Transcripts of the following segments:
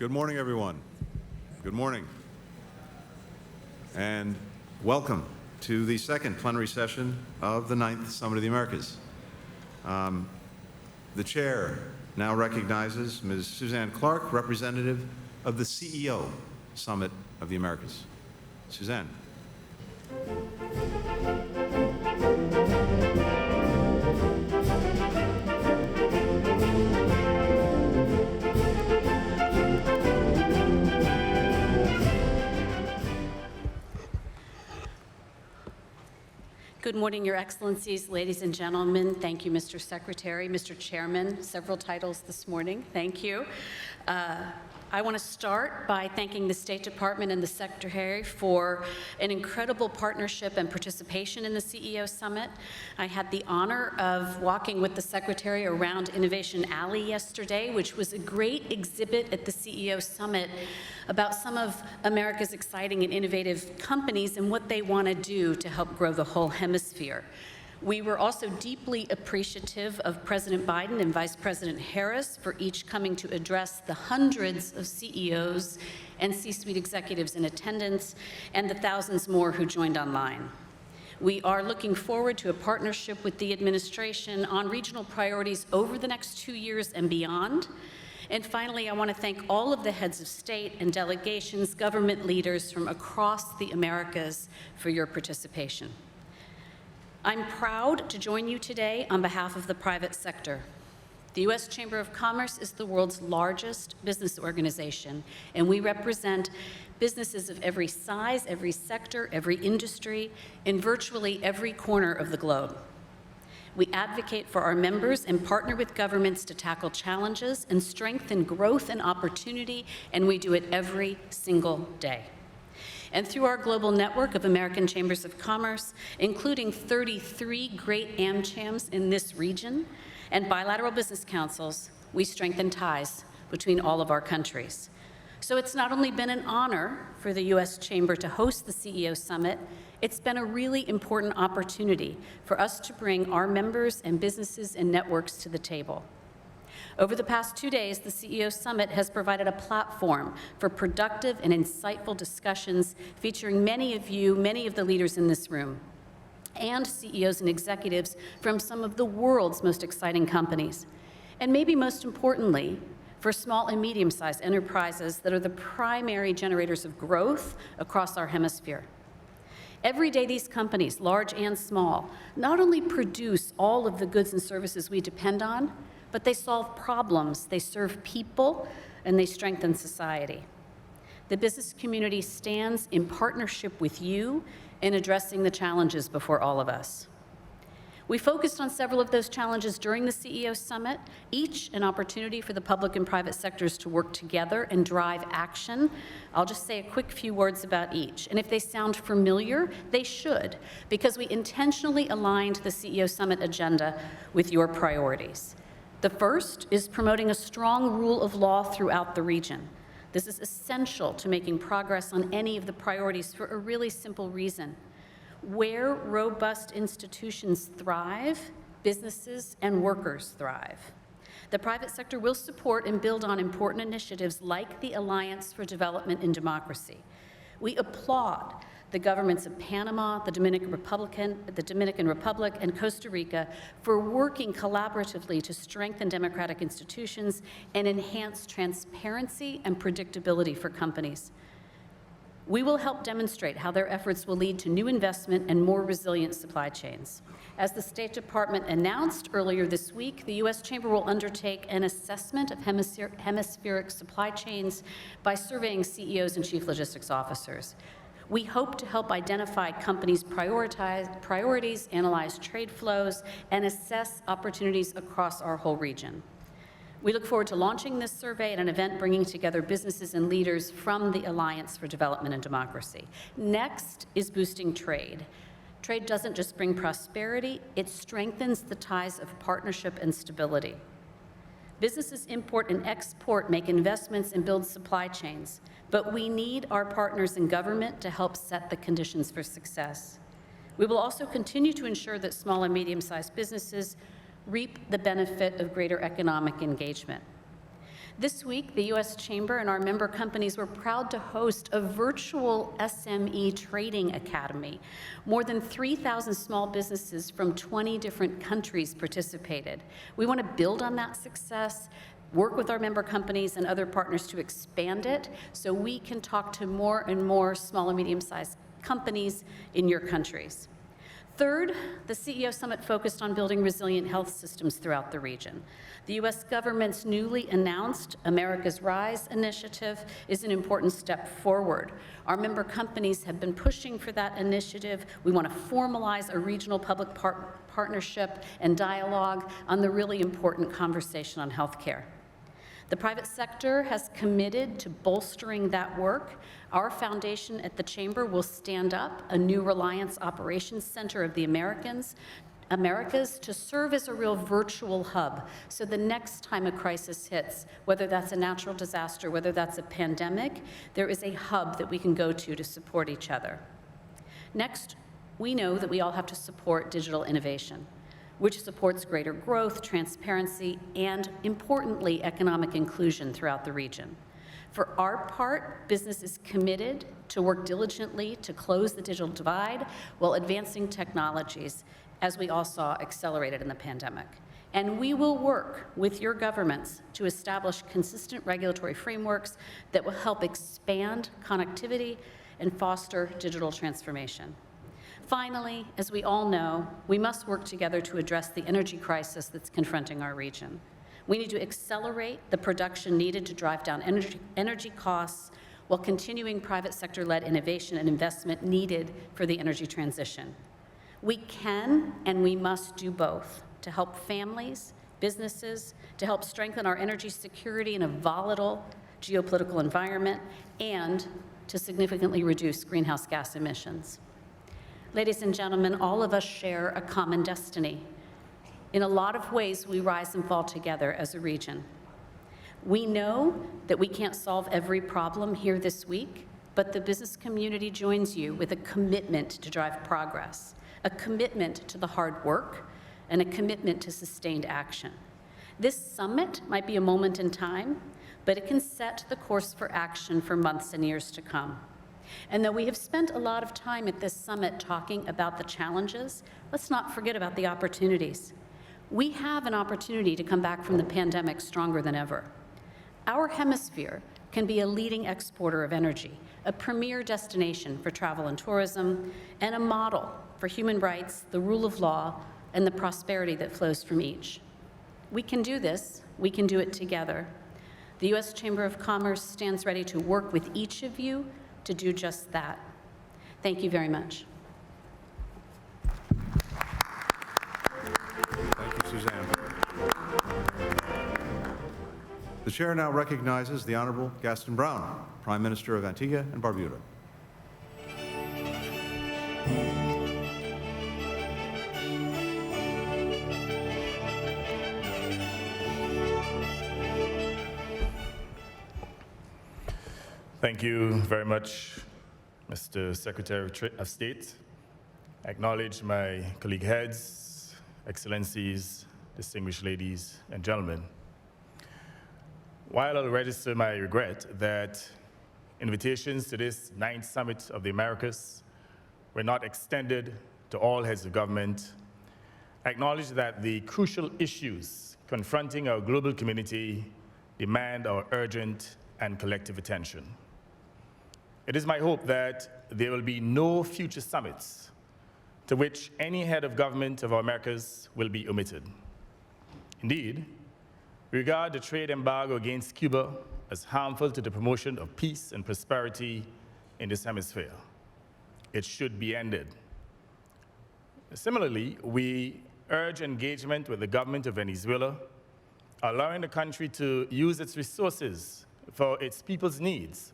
Good morning, everyone. Good morning. And welcome to the second plenary session of the 9th Summit of the Americas. The chair now recognizes Ms. Suzanne Clark, representative of the CEO Summit of the Americas. Suzanne. Good morning, Your Excellencies, ladies and gentlemen. Thank you, Mr. Secretary, Mr. Chairman, several titles this morning. Thank you. I want to start by thanking the State Department and the Secretary for an incredible partnership and participation in the CEO Summit. I had the honor of walking with the Secretary around Innovation Alley yesterday, which was a great exhibit at the CEO Summit about some of America's exciting and innovative companies and what they want to do to help grow the whole hemisphere. We were also deeply appreciative of President Biden and Vice President Harris for each coming to address the hundreds of CEOs and C-suite executives in attendance and the thousands more who joined online. We are looking forward to a partnership with the administration on regional priorities over the next 2 years and beyond. And finally, I want to thank all of the heads of state and delegations, government leaders from across the Americas for your participation. I'm proud to join you today on behalf of the private sector. The U.S. Chamber of Commerce is the world's largest business organization, and we represent businesses of every size, every sector, every industry, in virtually every corner of the globe. We advocate for our members and partner with governments to tackle challenges and strengthen growth and opportunity, and we do it every single day. And through our global network of American Chambers of Commerce, including 33 great AmChams in this region and bilateral business councils, we strengthen ties between all of our countries. So it's not only been an honor for the U.S. Chamber to host the CEO Summit, it's been a really important opportunity for us to bring our members and businesses and networks to the table. Over the past 2 days, the CEO Summit has provided a platform for productive and insightful discussions featuring many of you, many of the leaders in this room, and CEOs and executives from some of the world's most exciting companies. And maybe most importantly, for small and medium-sized enterprises that are the primary generators of growth across our hemisphere. Every day, these companies, large and small, not only produce all of the goods and services we depend on, but they solve problems, they serve people, and they strengthen society. The business community stands in partnership with you in addressing the challenges before all of us. We focused on several of those challenges during the CEO Summit, each an opportunity for the public and private sectors to work together and drive action. I'll just say a quick few words about each. And if they sound familiar, they should, because we intentionally aligned the CEO Summit agenda with your priorities. The first is promoting a strong rule of law throughout the region. This is essential to making progress on any of the priorities for a really simple reason. Where robust institutions thrive, businesses and workers thrive. The private sector will support and build on important initiatives like the Alliance for Development and Democracy. We applaud the governments of Panama, the Dominican Republic, and Costa Rica for working collaboratively to strengthen democratic institutions and enhance transparency and predictability for companies. We will help demonstrate how their efforts will lead to new investment and more resilient supply chains. As the State Department announced earlier this week, the U.S. Chamber will undertake an assessment of hemispheric supply chains by surveying CEOs and chief logistics officers. We hope to help identify companies' priorities, analyze trade flows, and assess opportunities across our whole region. We look forward to launching this survey at an event bringing together businesses and leaders from the Alliance for Development and Democracy. Next is boosting trade. Trade doesn't just bring prosperity, it strengthens the ties of partnership and stability. Businesses import and export, make investments, and build supply chains. But we need our partners in government to help set the conditions for success. We will also continue to ensure that small and medium-sized businesses reap the benefit of greater economic engagement. This week, the U.S. Chamber and our member companies were proud to host a virtual SME Trading Academy. More than 3,000 small businesses from 20 different countries participated. We want to build on that success, work with our member companies and other partners to expand it so we can talk to more and more small and medium-sized companies in your countries. Third, the CEO Summit focused on building resilient health systems throughout the region. The U.S. government's newly announced America's Rise initiative is an important step forward. Our member companies have been pushing for that initiative. We want to formalize a regional public partnership and dialogue on the really important conversation on healthcare. The private sector has committed to bolstering that work. Our foundation at the Chamber will stand up a new Reliance Operations Center of the Americas to serve as a real virtual hub. So the next time a crisis hits, whether that's a natural disaster, whether that's a pandemic, there is a hub that we can go to support each other. Next, we know that we all have to support digital innovation, which supports greater growth, transparency, and, importantly, economic inclusion throughout the region. For our part, business is committed to work diligently to close the digital divide while advancing technologies, as we all saw accelerated in the pandemic. And we will work with your governments to establish consistent regulatory frameworks that will help expand connectivity and foster digital transformation. Finally, as we all know, we must work together to address the energy crisis that's confronting our region. We need to accelerate the production needed to drive down energy costs while continuing private sector-led innovation and investment needed for the energy transition. We can and we must do both to help families, businesses, to help strengthen our energy security in a volatile geopolitical environment, and to significantly reduce greenhouse gas emissions. Ladies and gentlemen, all of us share a common destiny. In a lot of ways, we rise and fall together as a region. We know that we can't solve every problem here this week, but the business community joins you with a commitment to drive progress, a commitment to the hard work, and a commitment to sustained action. This summit might be a moment in time, but it can set the course for action for months and years to come. And though we have spent a lot of time at this summit talking about the challenges, let's not forget about the opportunities. We have an opportunity to come back from the pandemic stronger than ever. Our hemisphere can be a leading exporter of energy, a premier destination for travel and tourism, and a model for human rights, the rule of law, and the prosperity that flows from each. We can do this. We can do it together. The U.S. Chamber of Commerce stands ready to work with each of you to do just that. Thank you very much. Thank you, Suzanne. The chair now recognizes the Honorable Gaston Brown, Prime Minister of Antigua and Barbuda. Thank you very much, Mr. Secretary of State. I acknowledge my colleague heads, excellencies, distinguished ladies and gentlemen. While I'll register my regret that invitations to this 9th Summit of the Americas were not extended to all heads of government, I acknowledge that the crucial issues confronting our global community demand our urgent and collective attention. It is my hope that there will be no future summits to which any head of government of our Americas will be omitted. Indeed, we regard the trade embargo against Cuba as harmful to the promotion of peace and prosperity in this hemisphere. It should be ended. Similarly, we urge engagement with the government of Venezuela, allowing the country to use its resources for its people's needs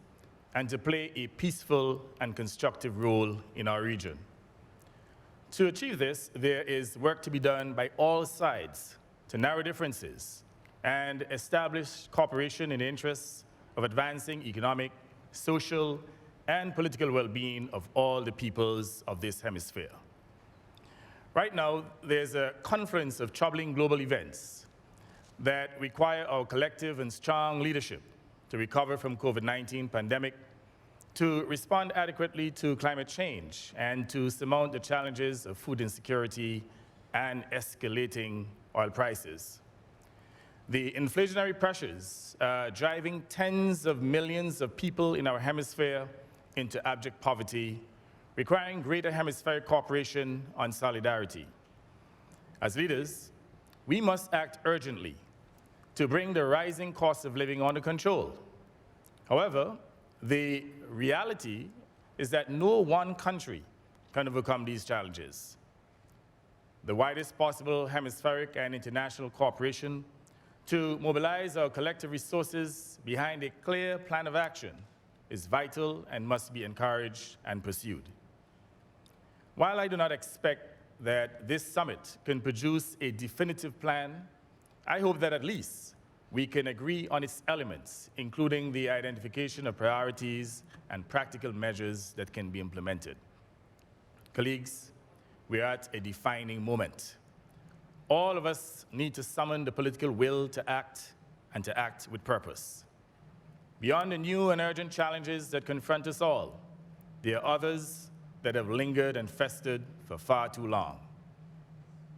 and to play a peaceful and constructive role in our region. To achieve this, there is work to be done by all sides to narrow differences and establish cooperation in the interests of advancing economic, social, and political well-being of all the peoples of this hemisphere. Right now, there's a confluence of troubling global events that require our collective and strong leadership to recover from COVID-19 pandemic, to respond adequately to climate change, and to surmount the challenges of food insecurity and escalating oil prices. The inflationary pressures driving tens of millions of people in our hemisphere into abject poverty, requiring greater hemispheric cooperation on solidarity. As leaders, we must act urgently to bring the rising cost of living under control. However, the reality is that no one country can overcome these challenges. The widest possible hemispheric and international cooperation to mobilize our collective resources behind a clear plan of action is vital and must be encouraged and pursued. While I do not expect that this summit can produce a definitive plan, I hope that at least we can agree on its elements, including the identification of priorities and practical measures that can be implemented. Colleagues, we are at a defining moment. All of us need to summon the political will to act, and to act with purpose. Beyond the new and urgent challenges that confront us all, there are others that have lingered and festered for far too long.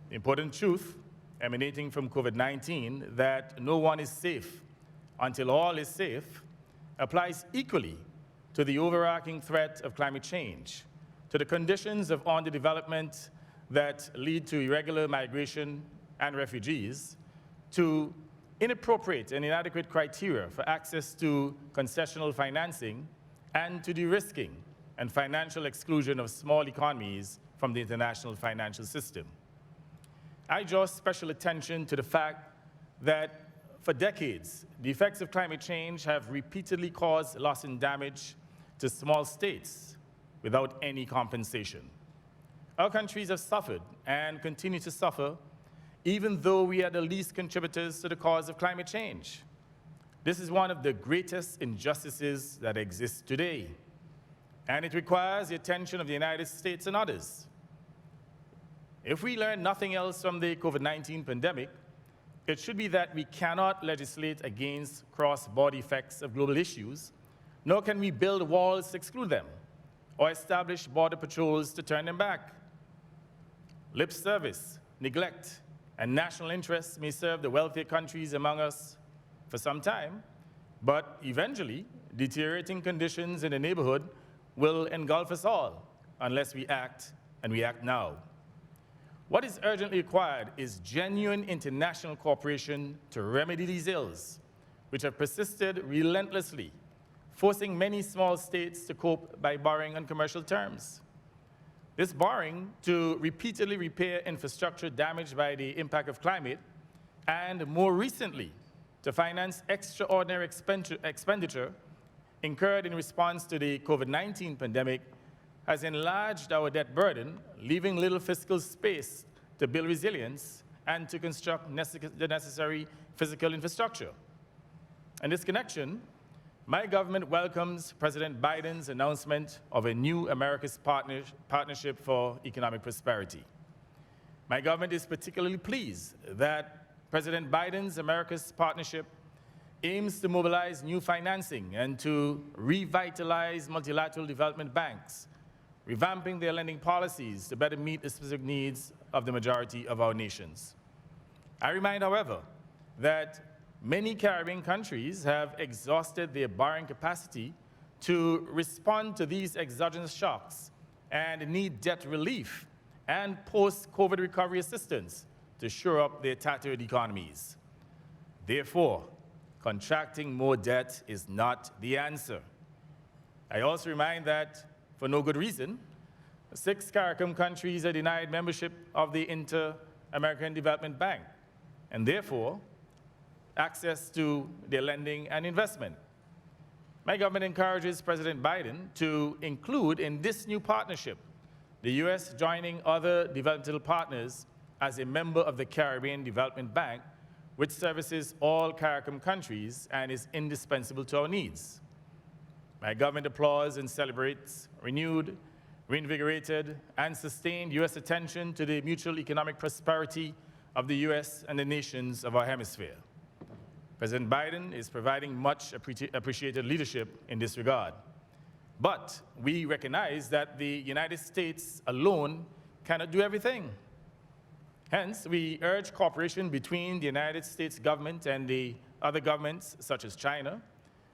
The important truth emanating from COVID-19 that no one is safe until all is safe applies equally to the overarching threat of climate change, to the conditions of underdevelopment that lead to irregular migration and refugees, to inappropriate and inadequate criteria for access to concessional financing, and to de-risking and financial exclusion of small economies from the international financial system. I draw special attention to the fact that for decades, the effects of climate change have repeatedly caused loss and damage to small states without any compensation. Our countries have suffered and continue to suffer, even though we are the least contributors to the cause of climate change. This is one of the greatest injustices that exists today, and it requires the attention of the United States and others. If we learn nothing else from the COVID-19 pandemic, it should be that we cannot legislate against cross-border effects of global issues, nor can we build walls to exclude them, or establish border patrols to turn them back. Lip service, neglect, and national interests may serve the wealthier countries among us for some time, but eventually, deteriorating conditions in the neighborhood will engulf us all unless we act, and we act now. What is urgently required is genuine international cooperation to remedy these ills, which have persisted relentlessly, forcing many small states to cope by borrowing on commercial terms. This borrowing to repeatedly repair infrastructure damaged by the impact of climate, and more recently, to finance extraordinary expenditure incurred in response to the COVID-19 pandemic, has enlarged our debt burden, leaving little fiscal space to build resilience and to construct the necessary physical infrastructure. In this connection, my government welcomes President Biden's announcement of a new America's Partnership for Economic Prosperity. My government is particularly pleased that President Biden's America's Partnership aims to mobilize new financing and to revitalize multilateral development banks, revamping their lending policies to better meet the specific needs of the majority of our nations. I remind, however, that many Caribbean countries have exhausted their borrowing capacity to respond to these exogenous shocks and need debt relief and post-COVID recovery assistance to shore up their tattered economies. Therefore, contracting more debt is not the answer. I also remind that, for no good reason, 6 CARICOM countries are denied membership of the Inter-American Development Bank, and therefore, access to their lending and investment. My government encourages President Biden to include in this new partnership the U.S. joining other developmental partners as a member of the Caribbean Development Bank, which services all CARICOM countries and is indispensable to our needs. My government applauds and celebrates renewed, reinvigorated, and sustained U.S. attention to the mutual economic prosperity of the U.S. and the nations of our hemisphere. President Biden is providing much appreciated leadership in this regard. But we recognize that the United States alone cannot do everything. Hence, we urge cooperation between the United States government and the other governments, such as China,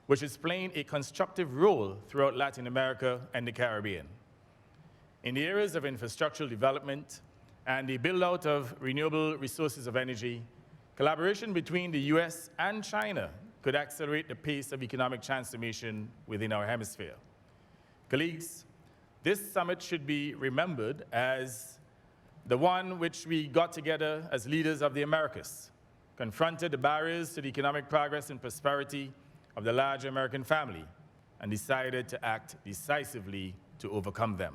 which is playing a constructive role throughout Latin America and the Caribbean. In the areas of infrastructural development and the build-out of renewable resources of energy, collaboration between the US and China could accelerate the pace of economic transformation within our hemisphere. Colleagues, this summit should be remembered as the one which we got together as leaders of the Americas, confronted the barriers to the economic progress and prosperity of the large American family, and decided to act decisively to overcome them.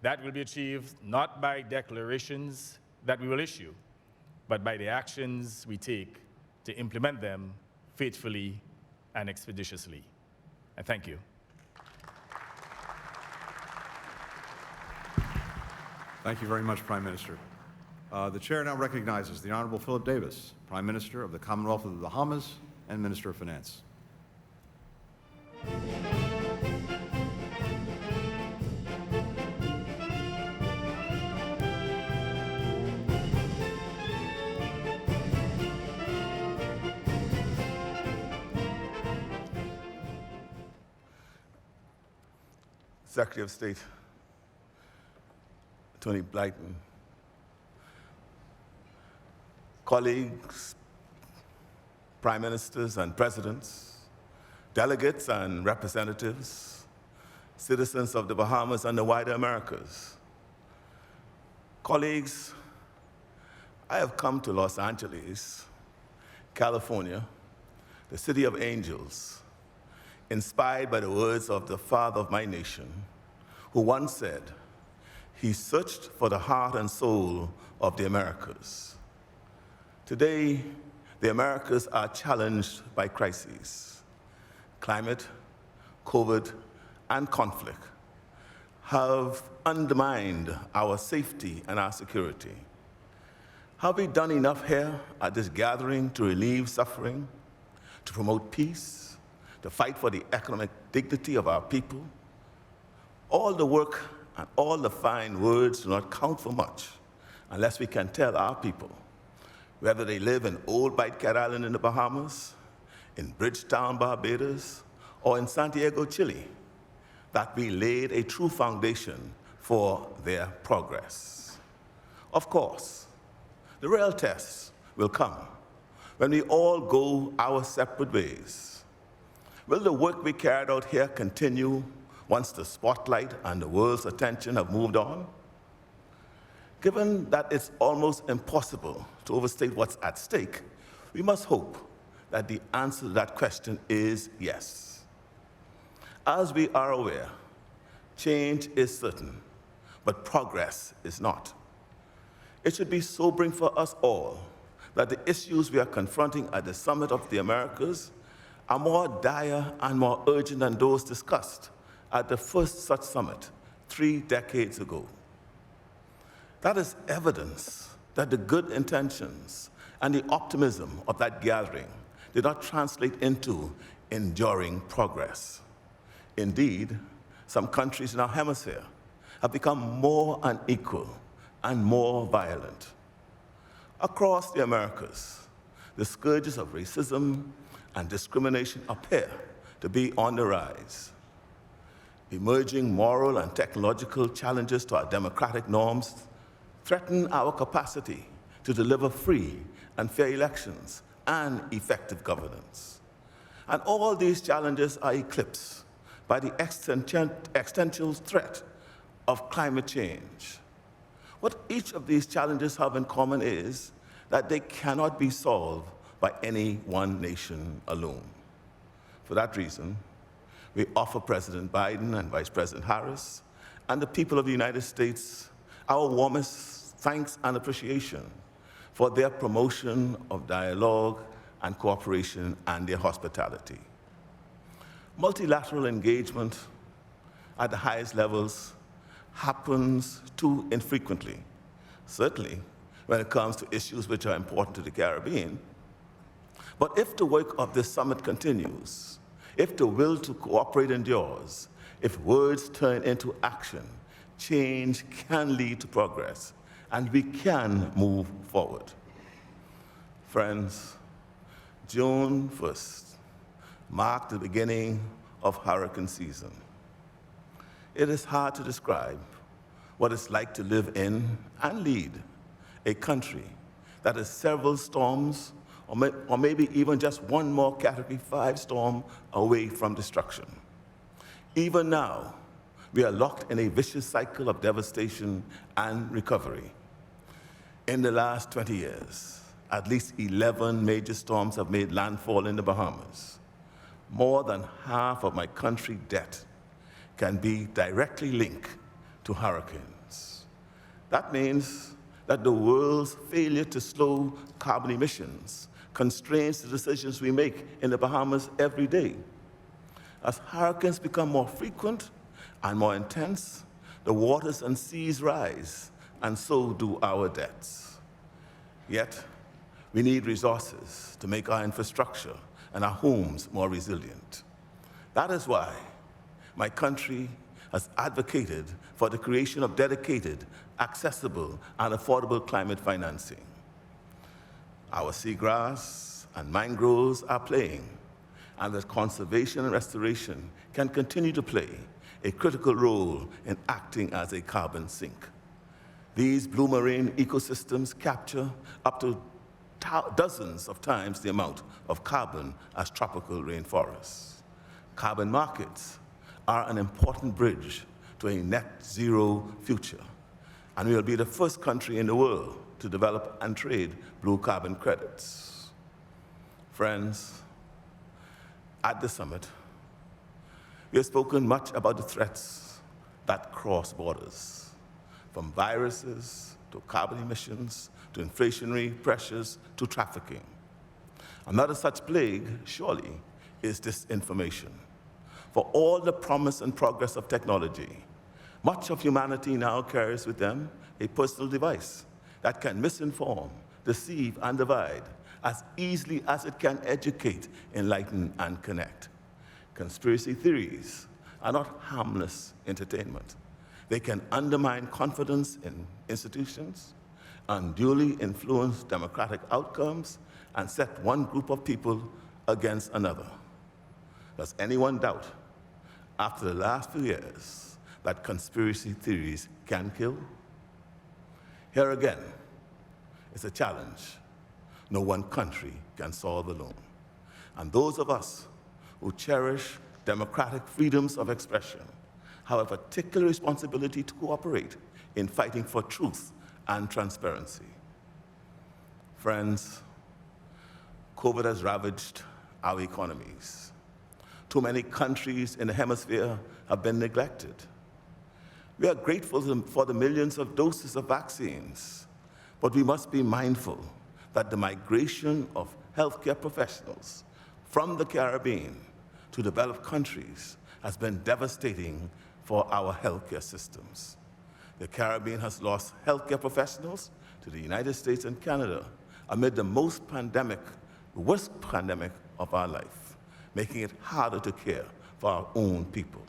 That will be achieved not by declarations that we will issue, but by the actions we take to implement them faithfully and expeditiously. And thank you. Thank you very much, Prime Minister. The Chair now recognizes the Honorable Philip Davis, Prime Minister of the Commonwealth of the Bahamas and Minister of Finance. Secretary of State Tony Blyton, colleagues, prime ministers and presidents, delegates and representatives, citizens of the Bahamas and the wider Americas. Colleagues, I have come to Los Angeles, California, the city of angels, inspired by the words of the father of my nation, who once said, he searched for the heart and soul of the Americas. Today, the Americas are challenged by crises. Climate, COVID, and conflict have undermined our safety and our security. Have we done enough here at this gathering to relieve suffering, to promote peace, to fight for the economic dignity of our people? All the work and all the fine words do not count for much unless we can tell our people, whether they live in Old Bite Cat Island in the Bahamas, in Bridgetown, Barbados, or in Santiago, Chile, that we laid a true foundation for their progress. Of course, the real test will come when we all go our separate ways. Will the work we carried out here continue once the spotlight and the world's attention have moved on? Given that it's almost impossible to overstate what's at stake, we must hope that the answer to that question is yes. As we are aware, change is certain, but progress is not. It should be sobering for us all that the issues we are confronting at the Summit of the Americas are more dire and more urgent than those discussed at the first such summit 3 decades ago. That is evidence that the good intentions and the optimism of that gathering did not translate into enduring progress. Indeed, some countries in our hemisphere have become more unequal and more violent. Across the Americas, the scourges of racism and discrimination appear to be on the rise. Emerging moral and technological challenges to our democratic norms threaten our capacity to deliver free and fair elections and effective governance. And all these challenges are eclipsed by the existential threat of climate change. What each of these challenges have in common is that they cannot be solved by any one nation alone. For that reason, we offer President Biden and Vice President Harris and the people of the United States our warmest thanks and appreciation for their promotion of dialogue and cooperation and their hospitality. Multilateral engagement at the highest levels happens too infrequently, certainly when it comes to issues which are important to the Caribbean. But if the work of this summit continues, if the will to cooperate endures, if words turn into action, change can lead to progress, and we can move forward. Friends, June 1st marked the beginning of hurricane season. It is hard to describe what it's like to live in and lead a country that is several storms, or maybe even just one more Category 5 storm away from destruction. Even now, we are locked in a vicious cycle of devastation and recovery. In the last 20 years, at least 11 major storms have made landfall in the Bahamas. More than half of my country's debt can be directly linked to hurricanes. That means that the world's failure to slow carbon emissions constrains the decisions we make in the Bahamas every day. As hurricanes become more frequent and more intense, the waters and seas rise, and so do our debts. Yet, we need resources to make our infrastructure and our homes more resilient. That is why my country has advocated for the creation of dedicated, accessible, and affordable climate financing. Our seagrass and mangroves are playing, and that conservation and restoration can continue to play a critical role in acting as a carbon sink. These blue marine ecosystems capture up to dozens of times the amount of carbon as tropical rainforests. Carbon markets are an important bridge to a net zero future, and we will be the first country in the world to develop and trade blue carbon credits. Friends, at the summit, we have spoken much about the threats that cross borders, from viruses to carbon emissions to inflationary pressures to trafficking. Another such plague, surely, is disinformation. For all the promise and progress of technology, much of humanity now carries with them a personal device that can misinform, deceive, and divide as easily as it can educate, enlighten, and connect. Conspiracy theories are not harmless entertainment. They can undermine confidence in institutions, unduly influence democratic outcomes, and set one group of people against another. Does anyone doubt, after the last few years, that conspiracy theories can kill? Here again is a challenge no one country can solve alone. And those of us who cherish democratic freedoms of expression have a particular responsibility to cooperate in fighting for truth and transparency. Friends, COVID has ravaged our economies. Too many countries in the hemisphere have been neglected. We are grateful for the millions of doses of vaccines, but we must be mindful that the migration of healthcare professionals from the Caribbean to developed countries has been devastating for our healthcare systems. The Caribbean has lost healthcare professionals to the United States and Canada amid the worst pandemic of our life, making it harder to care for our own people.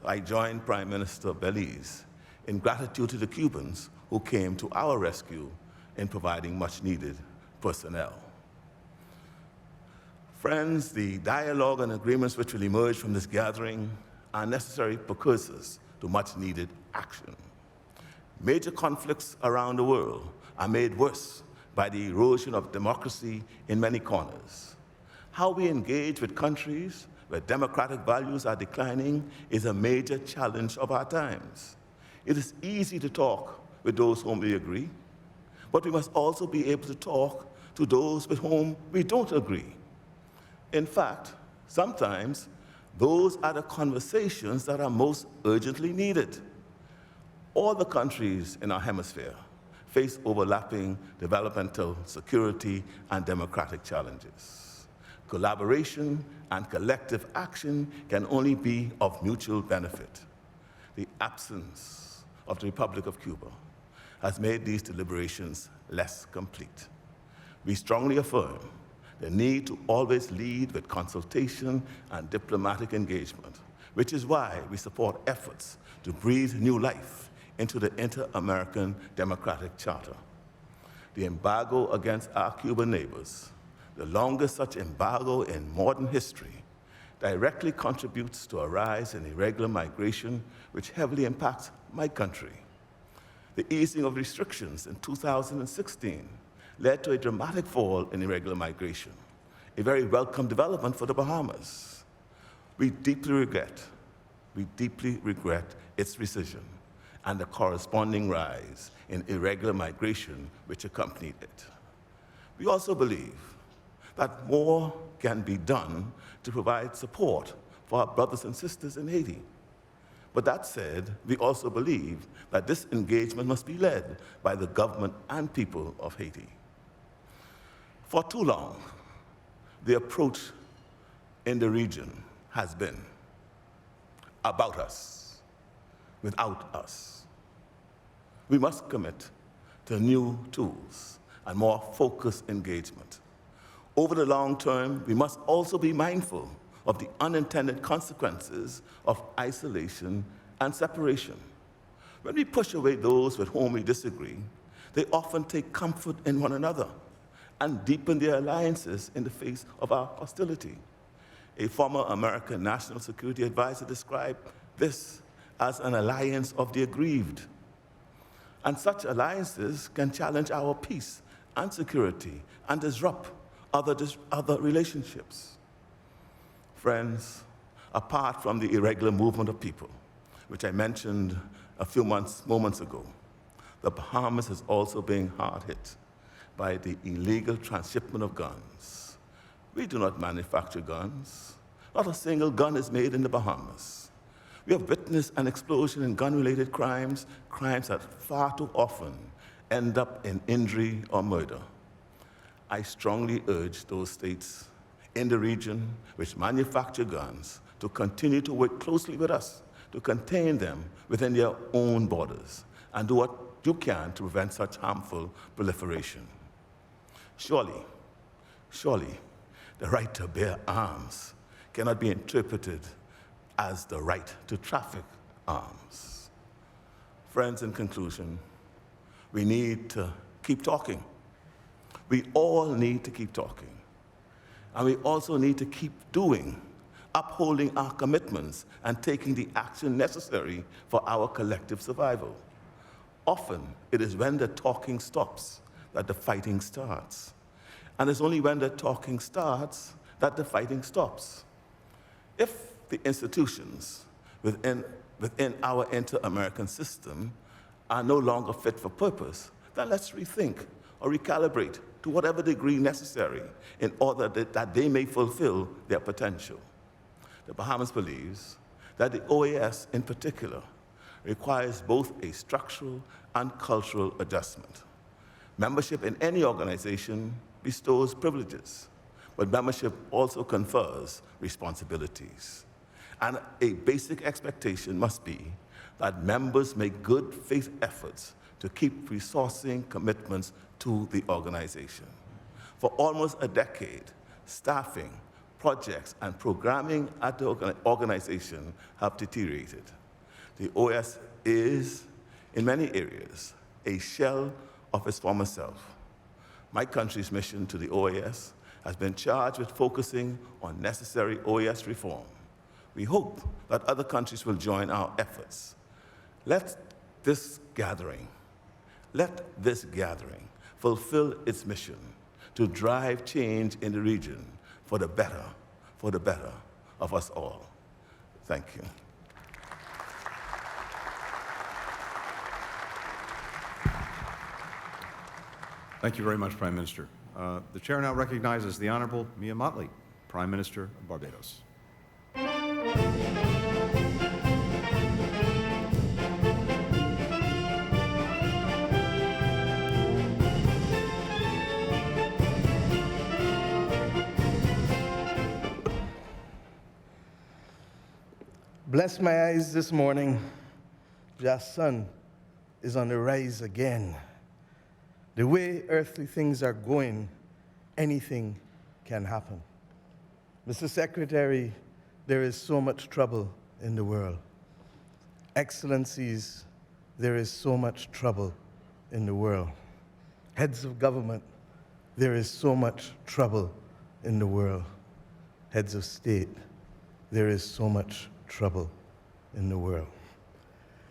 So I joined Prime Minister Belize in gratitude to the Cubans who came to our rescue in providing much-needed personnel. Friends, the dialogue and agreements which will emerge from this gathering are necessary precursors to much-needed action. Major conflicts around the world are made worse by the erosion of democracy in many corners. How we engage with countries where democratic values are declining is a major challenge of our times. It is easy to talk with those whom we agree, but we must also be able to talk to those with whom we don't agree. In fact, sometimes those are the conversations that are most urgently needed. All the countries in our hemisphere face overlapping developmental, security, and democratic challenges. Collaboration and collective action can only be of mutual benefit. The absence of the Republic of Cuba has made these deliberations less complete. We strongly affirm the need to always lead with consultation and diplomatic engagement, which is why we support efforts to breathe new life into the Inter-American Democratic Charter. The embargo against our Cuban neighbors, the longest such embargo in modern history, directly contributes to a rise in irregular migration, which heavily impacts my country. The easing of restrictions in 2016 led to a dramatic fall in irregular migration, a very welcome development for the Bahamas. We deeply regret its rescission and the corresponding rise in irregular migration which accompanied it. We also believe that more can be done to provide support for our brothers and sisters in Haiti. But that said, we also believe that this engagement must be led by the government and people of Haiti. For too long, the approach in the region has been about us, without us. We must commit to new tools and more focused engagement. Over the long term, we must also be mindful of the unintended consequences of isolation and separation. When we push away those with whom we disagree, they often take comfort in one another and deepen their alliances in the face of our hostility. A former American national security advisor described this as an alliance of the aggrieved. And such alliances can challenge our peace and security and disrupt other relationships. Friends, apart from the irregular movement of people, which I mentioned a few moments ago, the Bahamas is also being hard hit by the illegal transshipment of guns. We do not manufacture guns. Not a single gun is made in the Bahamas. We have witnessed an explosion in gun-related crimes that far too often end up in injury or murder. I strongly urge those states in the region which manufacture guns to continue to work closely with us to contain them within their own borders and do what you can to prevent such harmful proliferation. Surely, the right to bear arms cannot be interpreted as the right to traffic arms. Friends, in conclusion, we need to keep talking. We all need to keep talking. And we also need to keep doing, upholding our commitments and taking the action necessary for our collective survival. Often, it is when the talking stops that the fighting starts. And it's only when the talking starts that the fighting stops. If the institutions within our inter-American system are no longer fit for purpose, then let's rethink or recalibrate to whatever degree necessary in order that they may fulfill their potential. The Bahamas believes that the OAS in particular requires both a structural and cultural adjustment. Membership in any organization bestows privileges, but membership also confers responsibilities. And a basic expectation must be that members make good faith efforts to keep resourcing commitments to the organization. For almost a decade, staffing, projects, and programming at the organization have deteriorated. The OAS is, in many areas, a shell of its former self. My country's mission to the OAS has been charged with focusing on necessary OAS reform. We hope that other countries will join our efforts. Let this gathering fulfill its mission to drive change in the region for the better of us all. Thank you. Thank you very much, Prime Minister. The chair now recognizes the Honorable Mia Mottley, Prime Minister of Barbados. Bless my eyes this morning. The sun is on the rise again. The way earthly things are going, anything can happen. Mr. Secretary, there is so much trouble in the world. Excellencies, there is so much trouble in the world. Heads of government, there is so much trouble in the world. Heads of state, there is so much trouble in the world.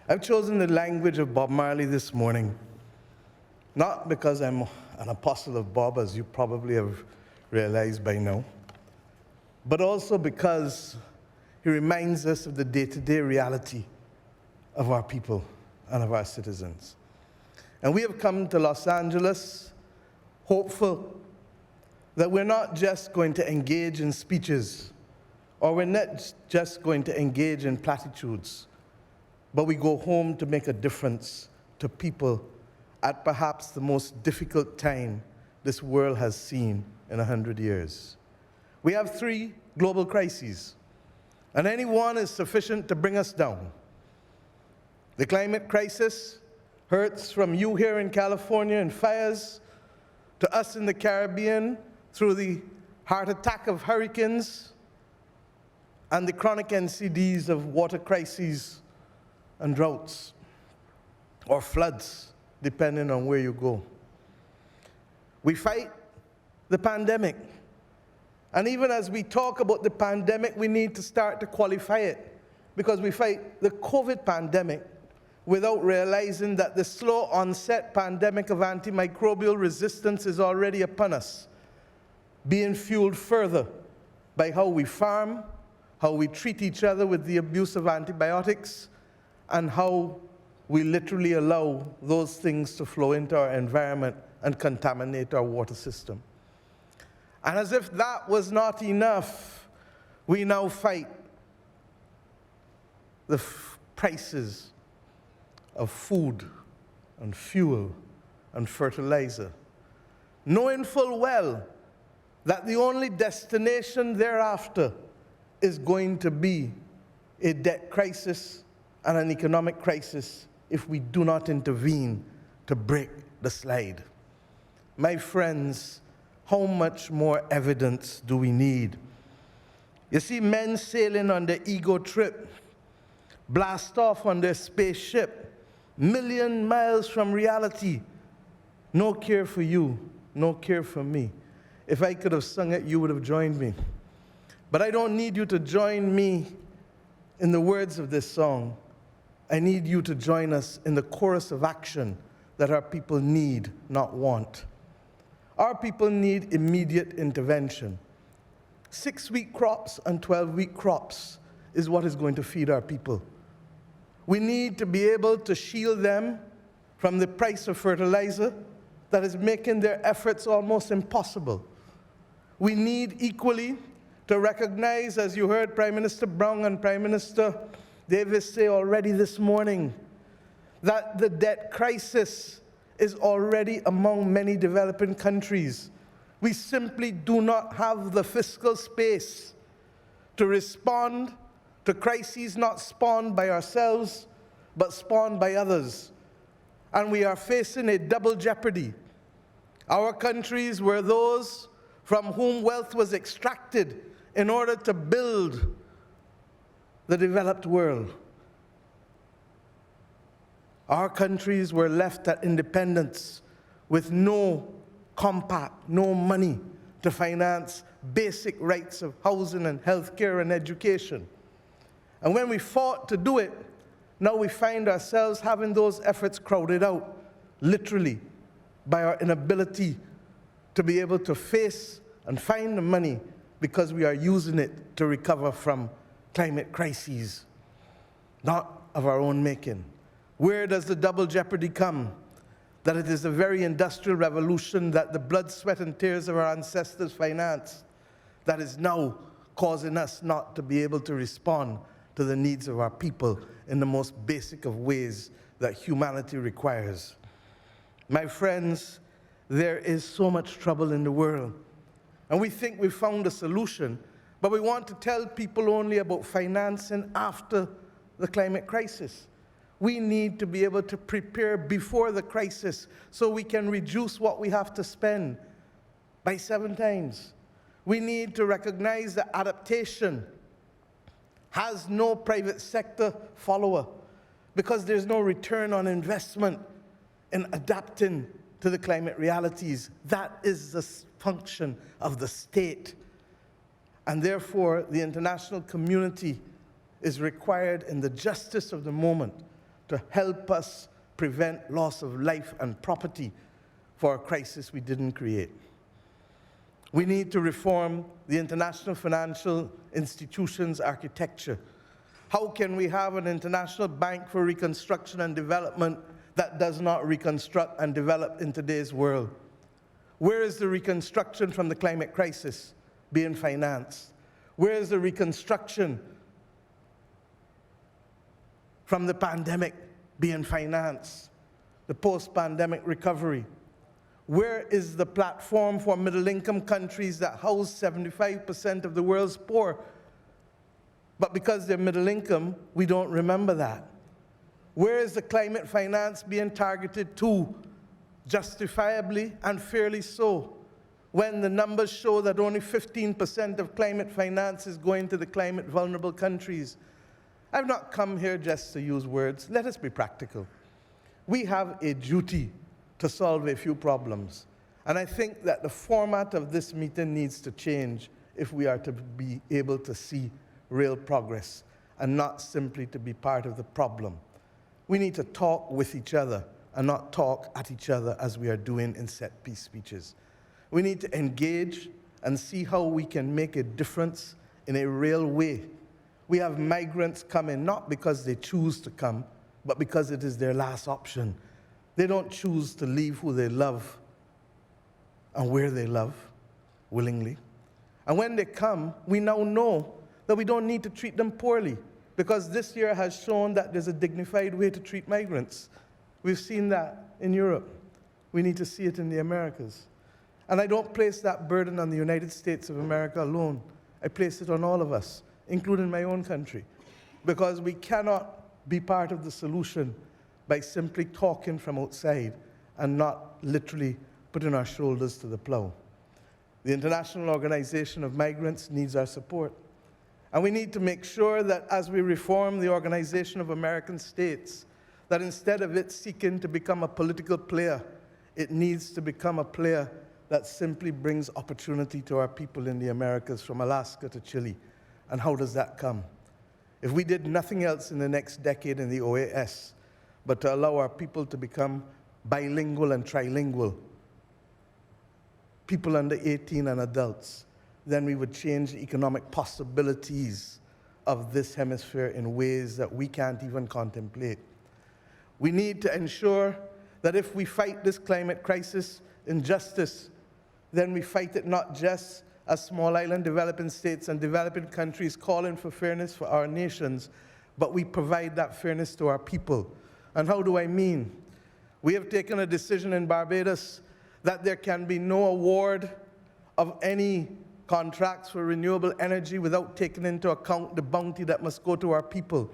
I've chosen the language of Bob Marley this morning, not because I'm an apostle of Bob, as you probably have realized by now, but also because he reminds us of the day-to-day reality of our people and of our citizens. And we have come to Los Angeles hopeful that we're not just going to engage in speeches, or we're not just going to engage in platitudes, but we go home to make a difference to people at perhaps the most difficult time this world has seen in 100 years. We have 3 global crises, and any one is sufficient to bring us down. The climate crisis hurts from you here in California in fires, to us in the Caribbean through the heart attack of hurricanes, and the chronic NCDs of water crises and droughts, or floods, depending on where you go. We fight the pandemic. And even as we talk about the pandemic, we need to start to qualify it, because we fight the COVID pandemic without realizing that the slow onset pandemic of antimicrobial resistance is already upon us, being fueled further by how we farm, how we treat each other with the abuse of antibiotics, and how we literally allow those things to flow into our environment and contaminate our water system. And as if that was not enough, we now fight the prices of food and fuel and fertilizer, knowing full well that the only destination thereafter is going to be a debt crisis and an economic crisis if we do not intervene to break the slide. My friends, how much more evidence do we need? You see men sailing on their ego trip, blast off on their spaceship, million miles from reality. No care for you, no care for me. If I could have sung it, you would have joined me. But I don't need you to join me in the words of this song. I need you to join us in the chorus of action that our people need, not want. Our people need immediate intervention. 6-week crops and 12-week crops is what is going to feed our people. We need to be able to shield them from the price of fertilizer that is making their efforts almost impossible. We need equally to recognize, as you heard Prime Minister Brown and Prime Minister Davis say already this morning, that the debt crisis is already among many developing countries. We simply do not have the fiscal space to respond to crises not spawned by ourselves, but spawned by others. And we are facing a double jeopardy. Our countries were those from whom wealth was extracted in order to build the developed world. Our countries were left at independence with no compact, no money to finance basic rights of housing and healthcare and education. And when we fought to do it, now we find ourselves having those efforts crowded out, literally, by our inability to be able to face and find the money because we are using it to recover from climate crises, not of our own making. Where does the double jeopardy come? That it is the very industrial revolution that the blood, sweat, and tears of our ancestors financed that is now causing us not to be able to respond to the needs of our people in the most basic of ways that humanity requires. My friends, there is so much trouble in the world, and we think we've found a solution, but we want to tell people only about financing after the climate crisis. We need to be able to prepare before the crisis so we can reduce what we have to spend by 7 times. We need to recognize that adaptation has no private sector follower because there's no return on investment in adapting to the climate realities. That is the function of the state. And therefore, the international community is required in the justice of the moment to help us prevent loss of life and property for a crisis we didn't create. We need to reform the international financial institutions architecture. How can we have an international bank for reconstruction and development that does not reconstruct and develop in today's world? Where is the reconstruction from the climate crisis being financed? Where is the reconstruction from the pandemic being financed? The post-pandemic recovery? Where is the platform for middle-income countries that house 75% of the world's poor? But because they're middle income, we don't remember that. Where is the climate finance being targeted to, justifiably and fairly so, when the numbers show that only 15% of climate finance is going to the climate vulnerable countries? I've not come here just to use words. Let us be practical. We have a duty to solve a few problems. And I think that the format of this meeting needs to change if we are to be able to see real progress and not simply to be part of the problem. We need to talk with each other and not talk at each other as we are doing in set piece speeches. We need to engage and see how we can make a difference in a real way. We have migrants coming not because they choose to come, but because it is their last option. They don't choose to leave who they love and where they love willingly. And when they come, we now know that we don't need to treat them poorly, because this year has shown that there's a dignified way to treat migrants. We've seen that in Europe. We need to see it in the Americas. And I don't place that burden on the United States of America alone. I place it on all of us, including my own country, because we cannot be part of the solution by simply talking from outside and not literally putting our shoulders to the plow. The International Organization of Migrants needs our support. And we need to make sure that as we reform the Organization of American States, that instead of it seeking to become a political player, it needs to become a player that simply brings opportunity to our people in the Americas, from Alaska to Chile. And how does that come? If we did nothing else in the next decade in the OAS, but to allow our people to become bilingual and trilingual, people under 18 and adults, then we would change the economic possibilities of this hemisphere in ways that we can't even contemplate. We need to ensure that if we fight this climate crisis in justice, then we fight it not just as small island developing states and developing countries calling for fairness for our nations, but we provide that fairness to our people. And how do I mean? We have taken a decision in Barbados that there can be no award of any contracts for renewable energy without taking into account the bounty that must go to our people.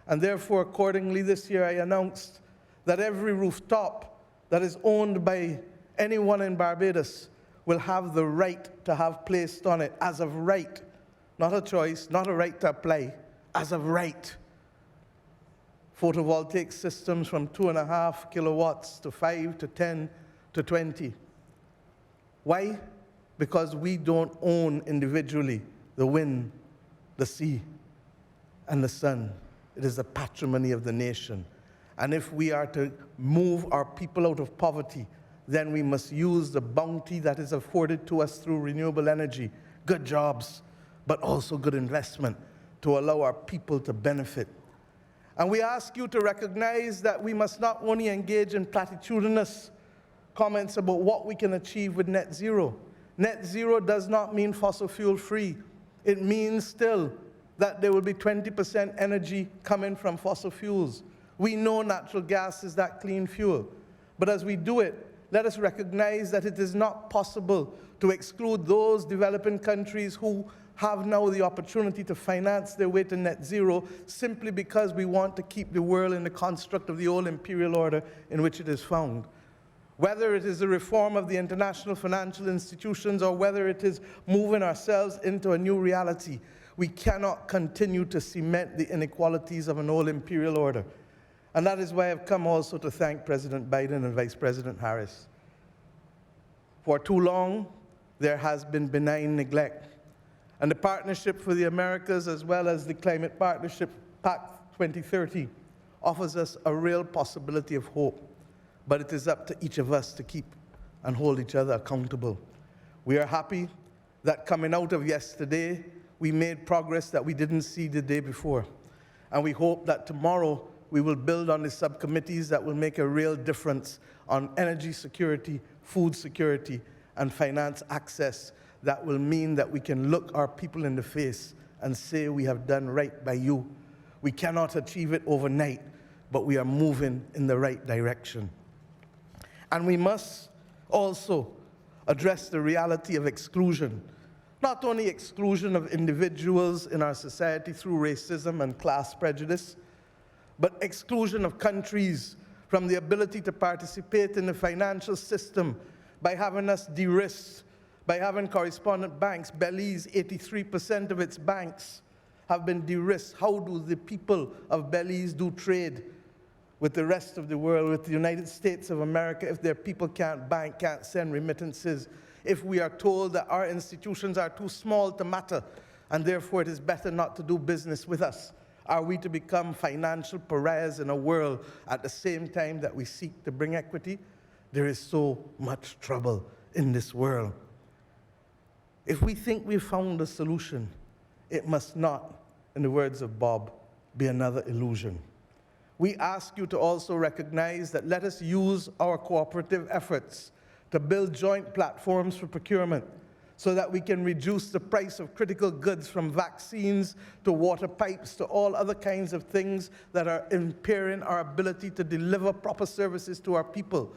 And therefore, accordingly, this year I announced that every rooftop that is owned by anyone in Barbados will have the right to have placed on it, as of right, not a choice, not a right to apply, as of right, photovoltaic systems from 2.5 kilowatts to 5 to 10 to 20. Why? Because we don't own individually the wind, the sea, and the sun. It is the patrimony of the nation. And if we are to move our people out of poverty, then we must use the bounty that is afforded to us through renewable energy, good jobs, but also good investment to allow our people to benefit. And we ask you to recognize that we must not only engage in platitudinous comments about what we can achieve with net zero. Net zero does not mean fossil fuel free. It means still that there will be 20% energy coming from fossil fuels. We know natural gas is that clean fuel. But as we do it, let us recognize that it is not possible to exclude those developing countries who have now the opportunity to finance their way to net zero simply because we want to keep the world in the construct of the old imperial order in which it is found. Whether it is the reform of the international financial institutions or whether it is moving ourselves into a new reality, we cannot continue to cement the inequalities of an old imperial order. And that is why I've come also to thank President Biden and Vice President Harris. For too long, there has been benign neglect. And the Partnership for the Americas, as well as the Climate Partnership Pact 2030, offers us a real possibility of hope. But it is up to each of us to keep and hold each other accountable. We are happy that coming out of yesterday, we made progress that we didn't see the day before. And we hope that tomorrow we will build on the subcommittees that will make a real difference on energy security, food security, and finance access that will mean that we can look our people in the face and say we have done right by you. We cannot achieve it overnight, but we are moving in the right direction. And we must also address the reality of exclusion. Not only exclusion of individuals in our society through racism and class prejudice, but exclusion of countries from the ability to participate in the financial system by having us de-risked, by having correspondent banks. Belize, 83% of its banks have been de-risked. How do the people of Belize do trade with the rest of the world, with the United States of America, if their people can't bank, can't send remittances, if we are told that our institutions are too small to matter, and therefore it is better not to do business with us? Are we to become financial pariahs in a world at the same time that we seek to bring equity? There is so much trouble in this world. If we think we've found a solution, it must not, in the words of Bob, be another illusion. We ask you to also recognize that let us use our cooperative efforts to build joint platforms for procurement so that we can reduce the price of critical goods, from vaccines to water pipes to all other kinds of things that are impairing our ability to deliver proper services to our people.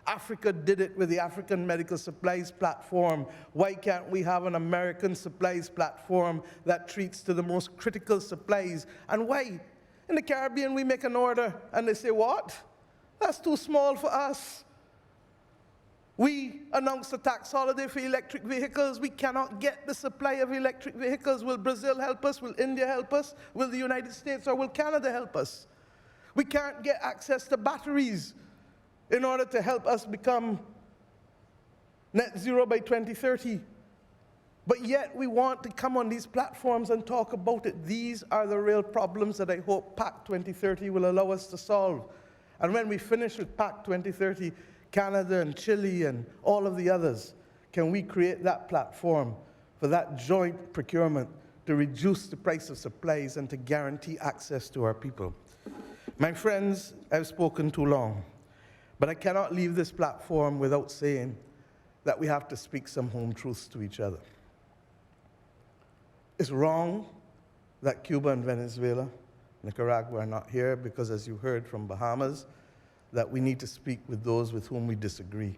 Africa did it with the African Medical Supplies Platform. Why can't we have an American supplies platform that treats to the most critical supplies? And why? In the Caribbean, we make an order, and they say, what? That's too small for us. We announced a tax holiday for electric vehicles. We cannot get the supply of electric vehicles. Will Brazil help us? Will India help us? Will the United States or will Canada help us? We can't get access to batteries in order to help us become net zero by 2030. But yet we want to come on these platforms and talk about it. These are the real problems that I hope Pact 2030 will allow us to solve. And when we finish with Pact 2030, Canada and Chile and all of the others, can we create that platform for that joint procurement to reduce the price of supplies and to guarantee access to our people? My friends, I've spoken too long, but I cannot leave this platform without saying that we have to speak some home truths to each other. It's wrong that Cuba and Venezuela, Nicaragua are not here because, as you heard from Bahamas, that we need to speak with those with whom we disagree.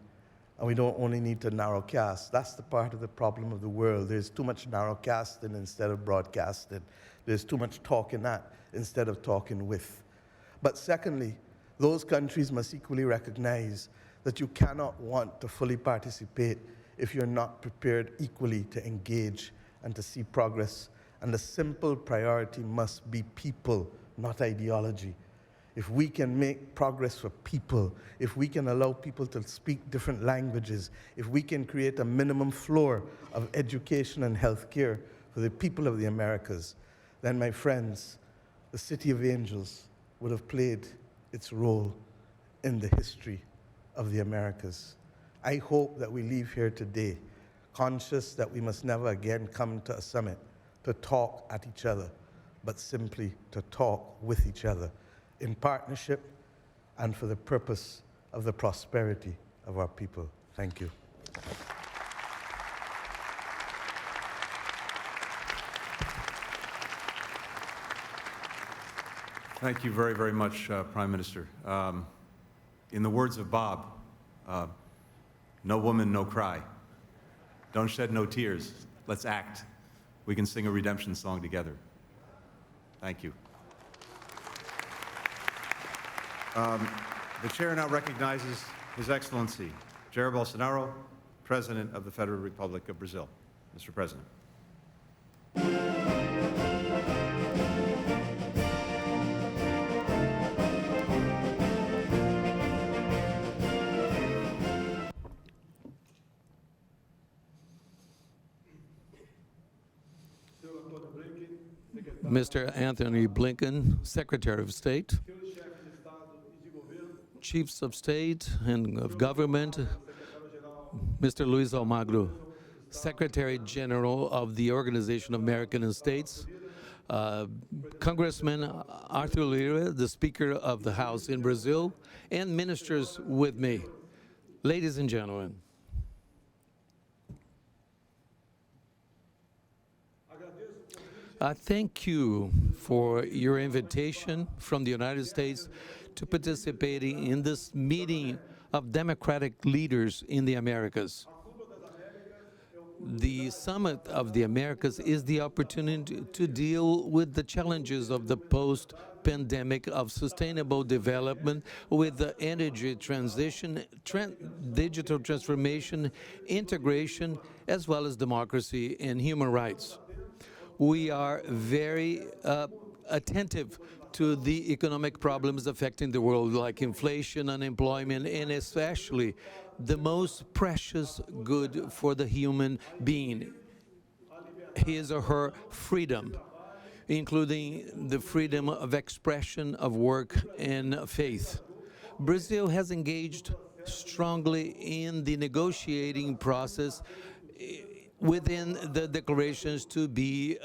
And we don't only need to narrowcast. That's the part of the problem of the world. There's too much narrowcasting instead of broadcasting. There's too much talking at instead of talking with. But secondly, those countries must equally recognize that you cannot want to fully participate if you're not prepared equally to engage and to see progress. And the simple priority must be people, not ideology. If we can make progress for people, if we can allow people to speak different languages, if we can create a minimum floor of education and health care for the people of the Americas, then, my friends, the City of Angels would have played its role in the history of the Americas. I hope that we leave here today conscious that we must never again come to a summit to talk at each other, but simply to talk with each other in partnership and for the purpose of the prosperity of our people. Thank you. Thank you very, very much, Prime Minister. In the words of Bob, no woman, no cry. Don't shed no tears. Let's act. We can sing a redemption song together. Thank you. The chair now recognizes His Excellency, Jair Bolsonaro, President of the Federal Republic of Brazil. Mr. President. Mr. Anthony Blinken, Secretary of State, Chiefs of State and of Government, Mr. Luis Almagro, Secretary General of the Organization of American States, Congressman Arthur Lira, the Speaker of the House in Brazil, and ministers with me. Ladies and gentlemen, I thank you for your invitation from the United States to participating in this meeting of democratic leaders in the Americas. The Summit of the Americas is the opportunity to deal with the challenges of the post-pandemic of sustainable development with the energy transition, digital transformation, integration, as well as democracy and human rights. We are very attentive to the economic problems affecting the world, like inflation, unemployment, and especially the most precious good for the human being, his or her freedom, including the freedom of expression, of work, and faith. Brazil has engaged strongly in the negotiating process within the declarations to be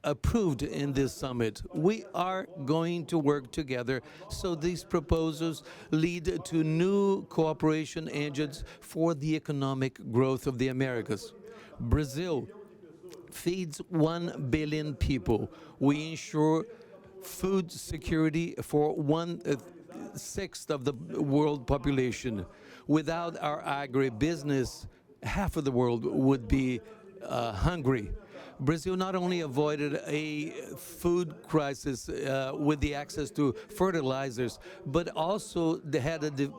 approved in this summit. We are going to work together so these proposals lead to new cooperation engines for the economic growth of the Americas. Brazil feeds 1 billion people. We ensure food security for 1/6 of the world population. Without our agribusiness, half of the world would be hungry. Brazil not only avoided a food crisis with the access to fertilizers, but also they had a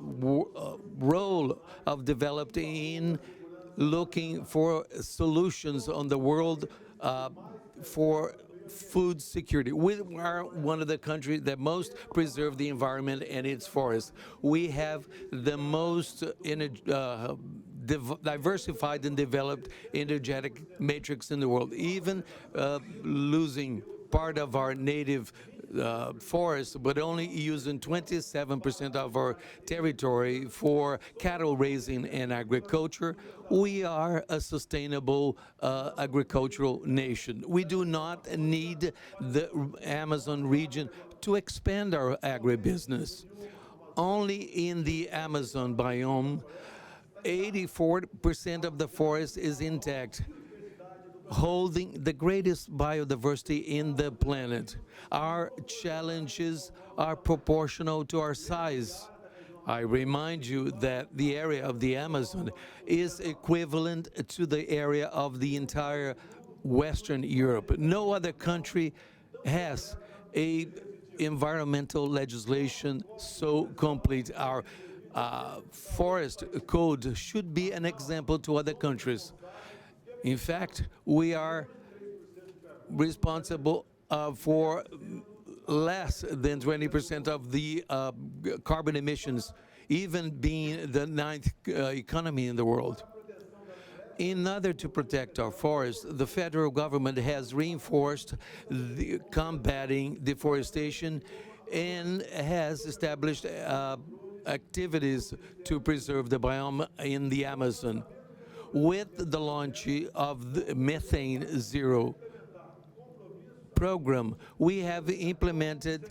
role of developing, looking for solutions on the world for food security. We are one of the countries that most preserve the environment and its forests. We have the most diversified and developed energetic matrix in the world, even losing part of our native forest, but only using 27% of our territory for cattle raising and agriculture. We are a sustainable agricultural nation. We do not need the Amazon region to expand our agribusiness. Only in the Amazon biome, 84% of the forest is intact, holding the greatest biodiversity in the planet. Our challenges are proportional to our size. I remind you that the area of the Amazon is equivalent to the area of the entire Western Europe. No other country has a environmental legislation so complete. Our forest code should be an example to other countries. In fact, we are responsible for less than 20% of the carbon emissions, even being the 9th economy in the world. In order to protect our forests, the federal government has reinforced combating deforestation and has established activities to preserve the biome in the Amazon. With the launch of the Methane Zero program, we have implemented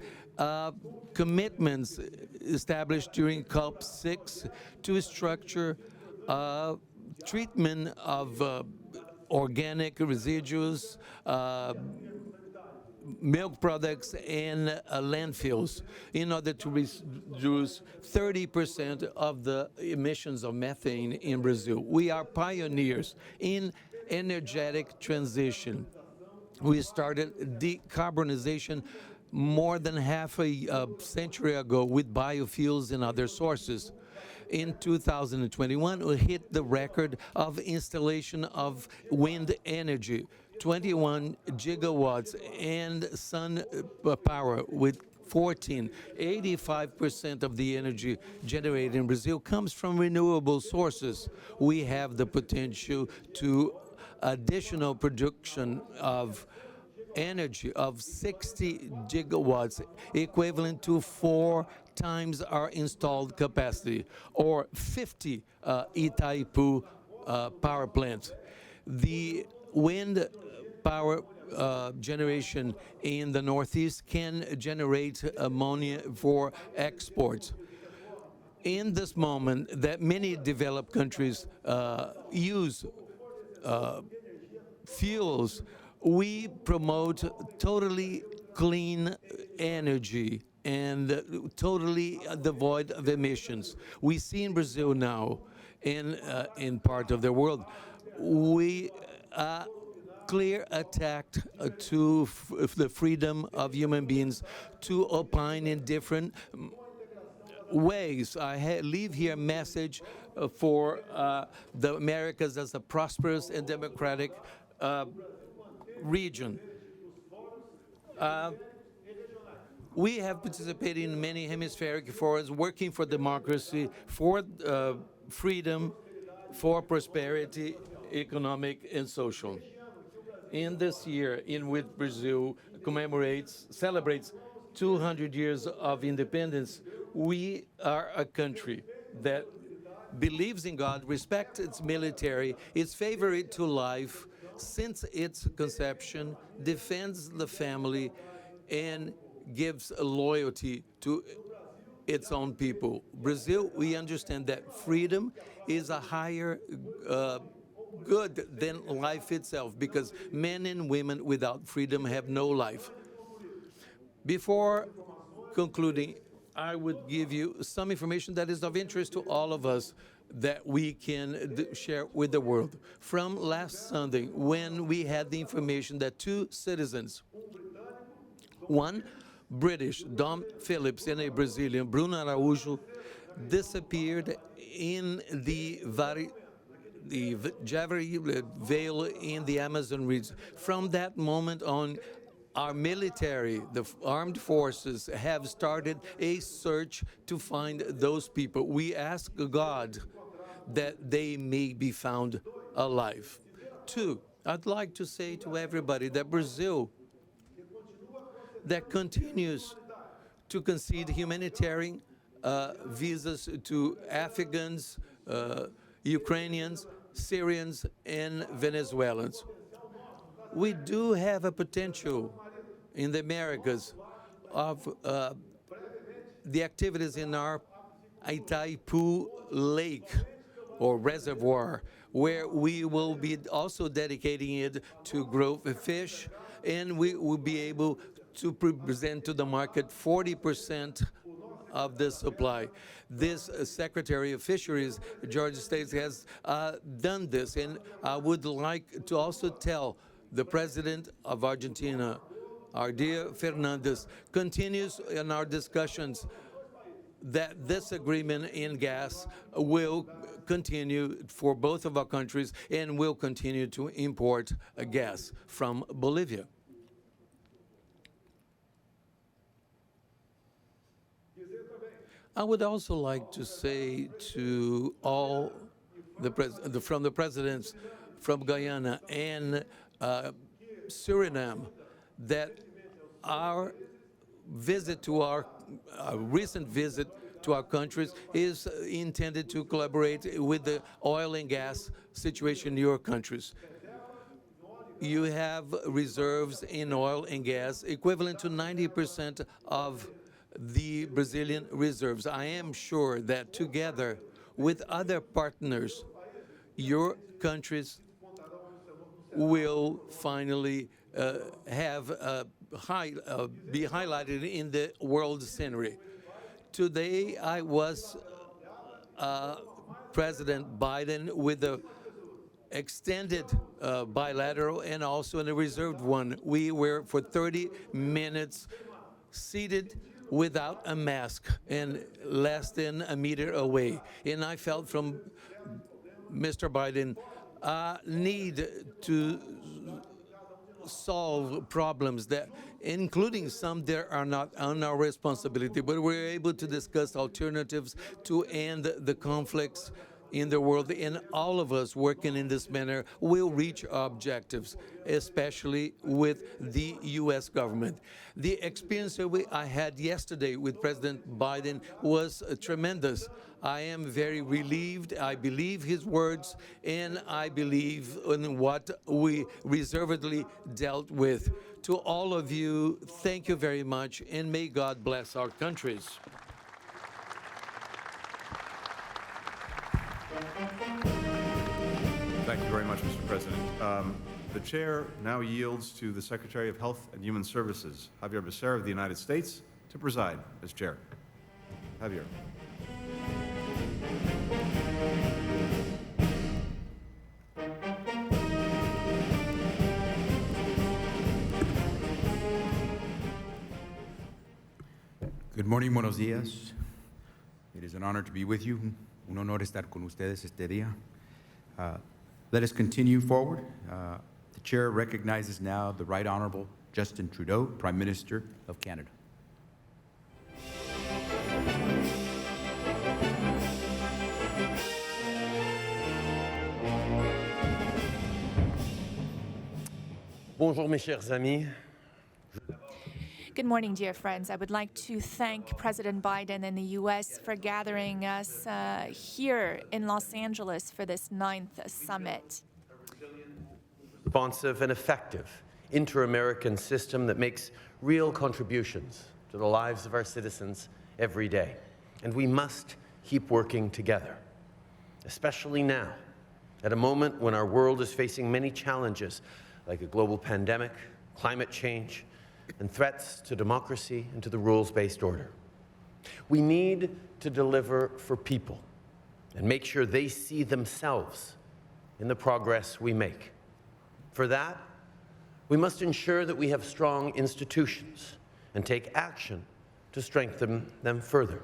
commitments established during COP6 to structure treatment of organic residues, milk products, and landfills in order to reduce 30% of the emissions of methane in Brazil. We are pioneers in energetic transition. We started decarbonization more than half a century ago with biofuels and other sources. In 2021, we hit the record of installation of wind energy, 21 gigawatts, and sun power with 14. 85% of the energy generated in Brazil comes from renewable sources. We have the potential to additional production of energy of 60 gigawatts, equivalent to 4 times our installed capacity, or 50 Itaipu power plants. The wind power generation in the Northeast can generate ammonia for exports. In this moment that many developed countries use fuels, we promote totally clean energy and totally devoid of emissions. We see in Brazil now, in part of the world, we clear attack to the freedom of human beings to opine in different ways. I leave here a message for the Americas as a prosperous and democratic region. We have participated in many hemispheric forums working for democracy, for freedom, for prosperity, economic and social. In this year in which Brazil celebrates 200 years of independence, we are a country that believes in God, respects its military, is favorable to life since its conception, defends the family, and gives loyalty to its own people. Brazil, we understand that freedom is a higher good than life itself, because men and women without freedom have no life. Before concluding, I would give you some information that is of interest to all of us that we can share with the world. From last Sunday, when we had the information that 2 citizens, one British, Dom Phillips, and a Brazilian, Bruno Araújo, disappeared in the Javari Vale in the Amazon region. From that moment on, our military, the armed forces, have started a search to find those people. We ask God that they may be found alive. 2, I'd like to say to everybody that Brazil, that continues to concede humanitarian visas to Afghans, Ukrainians, Syrians, and Venezuelans. We do have a potential in the Americas of the activities in our Itaipu Lake or reservoir, where we will be also dedicating it to grow fish, and we will be able to present to the market 40% of the supply. This Secretary of Fisheries, Georgia State, has done this, and I would like to also tell the President of Argentina, our dear Fernandez, continues in our discussions that this agreement in gas will continue for both of our countries and will continue to import gas from Bolivia. I would also like to say to all from the presidents from Guyana and Suriname that our visit to our recent visit to our countries is intended to collaborate with the oil and gas situation in your countries. You have reserves in oil and gas equivalent to 90% of the Brazilian reserves. I am sure that together with other partners, your countries will finally be highlighted in the world scenery. Today, I was President Biden with the extended bilateral and also in a reserved one. We were for 30 minutes seated without a mask and less than a meter away. And I felt from Mr. Biden need to solve problems that, including some that are not on our responsibility, but we're able to discuss alternatives to end the conflicts in the world, and all of us working in this manner will reach our objectives, especially with the U.S. government. The experience that I had yesterday with President Biden was tremendous. I am very relieved. I believe his words, and I believe in what we reservedly dealt with. To all of you, thank you very much, and may God bless our countries. Thank you very much, Mr. President. The chair now yields to the Secretary of Health and Human Services, Javier Becerra of the United States, to preside as chair. Javier. Good morning, buenos días. It is an honor to be with you. Un honor estar con ustedes este día. Let us continue forward. The chair recognizes now the Right Honorable Justin Trudeau, Prime Minister of Canada. Bonjour mes chers amis. Good morning, dear friends. I would like to thank President Biden and the U.S. for gathering us here in Los Angeles for this 9th summit. Responsive and effective inter-American system that makes real contributions to the lives of our citizens every day. And we must keep working together, especially now, at a moment when our world is facing many challenges like a global pandemic, climate change, and threats to democracy and to the rules-based order. We need to deliver for people and make sure they see themselves in the progress we make. For that, we must ensure that we have strong institutions and take action to strengthen them further.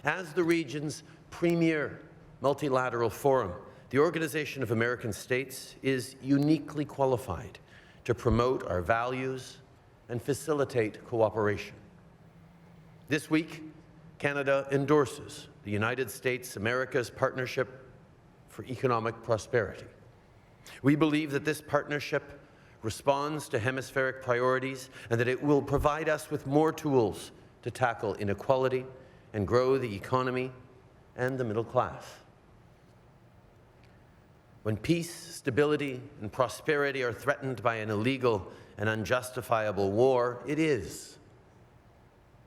As the region's premier multilateral forum, the Organization of American States is uniquely qualified to promote our values and facilitate cooperation. This week, Canada endorses the United States-America's Partnership for Economic Prosperity. We believe that this partnership responds to hemispheric priorities and that it will provide us with more tools to tackle inequality and grow the economy and the middle class. When peace, stability, and prosperity are threatened by an illegal and unjustifiable war, it is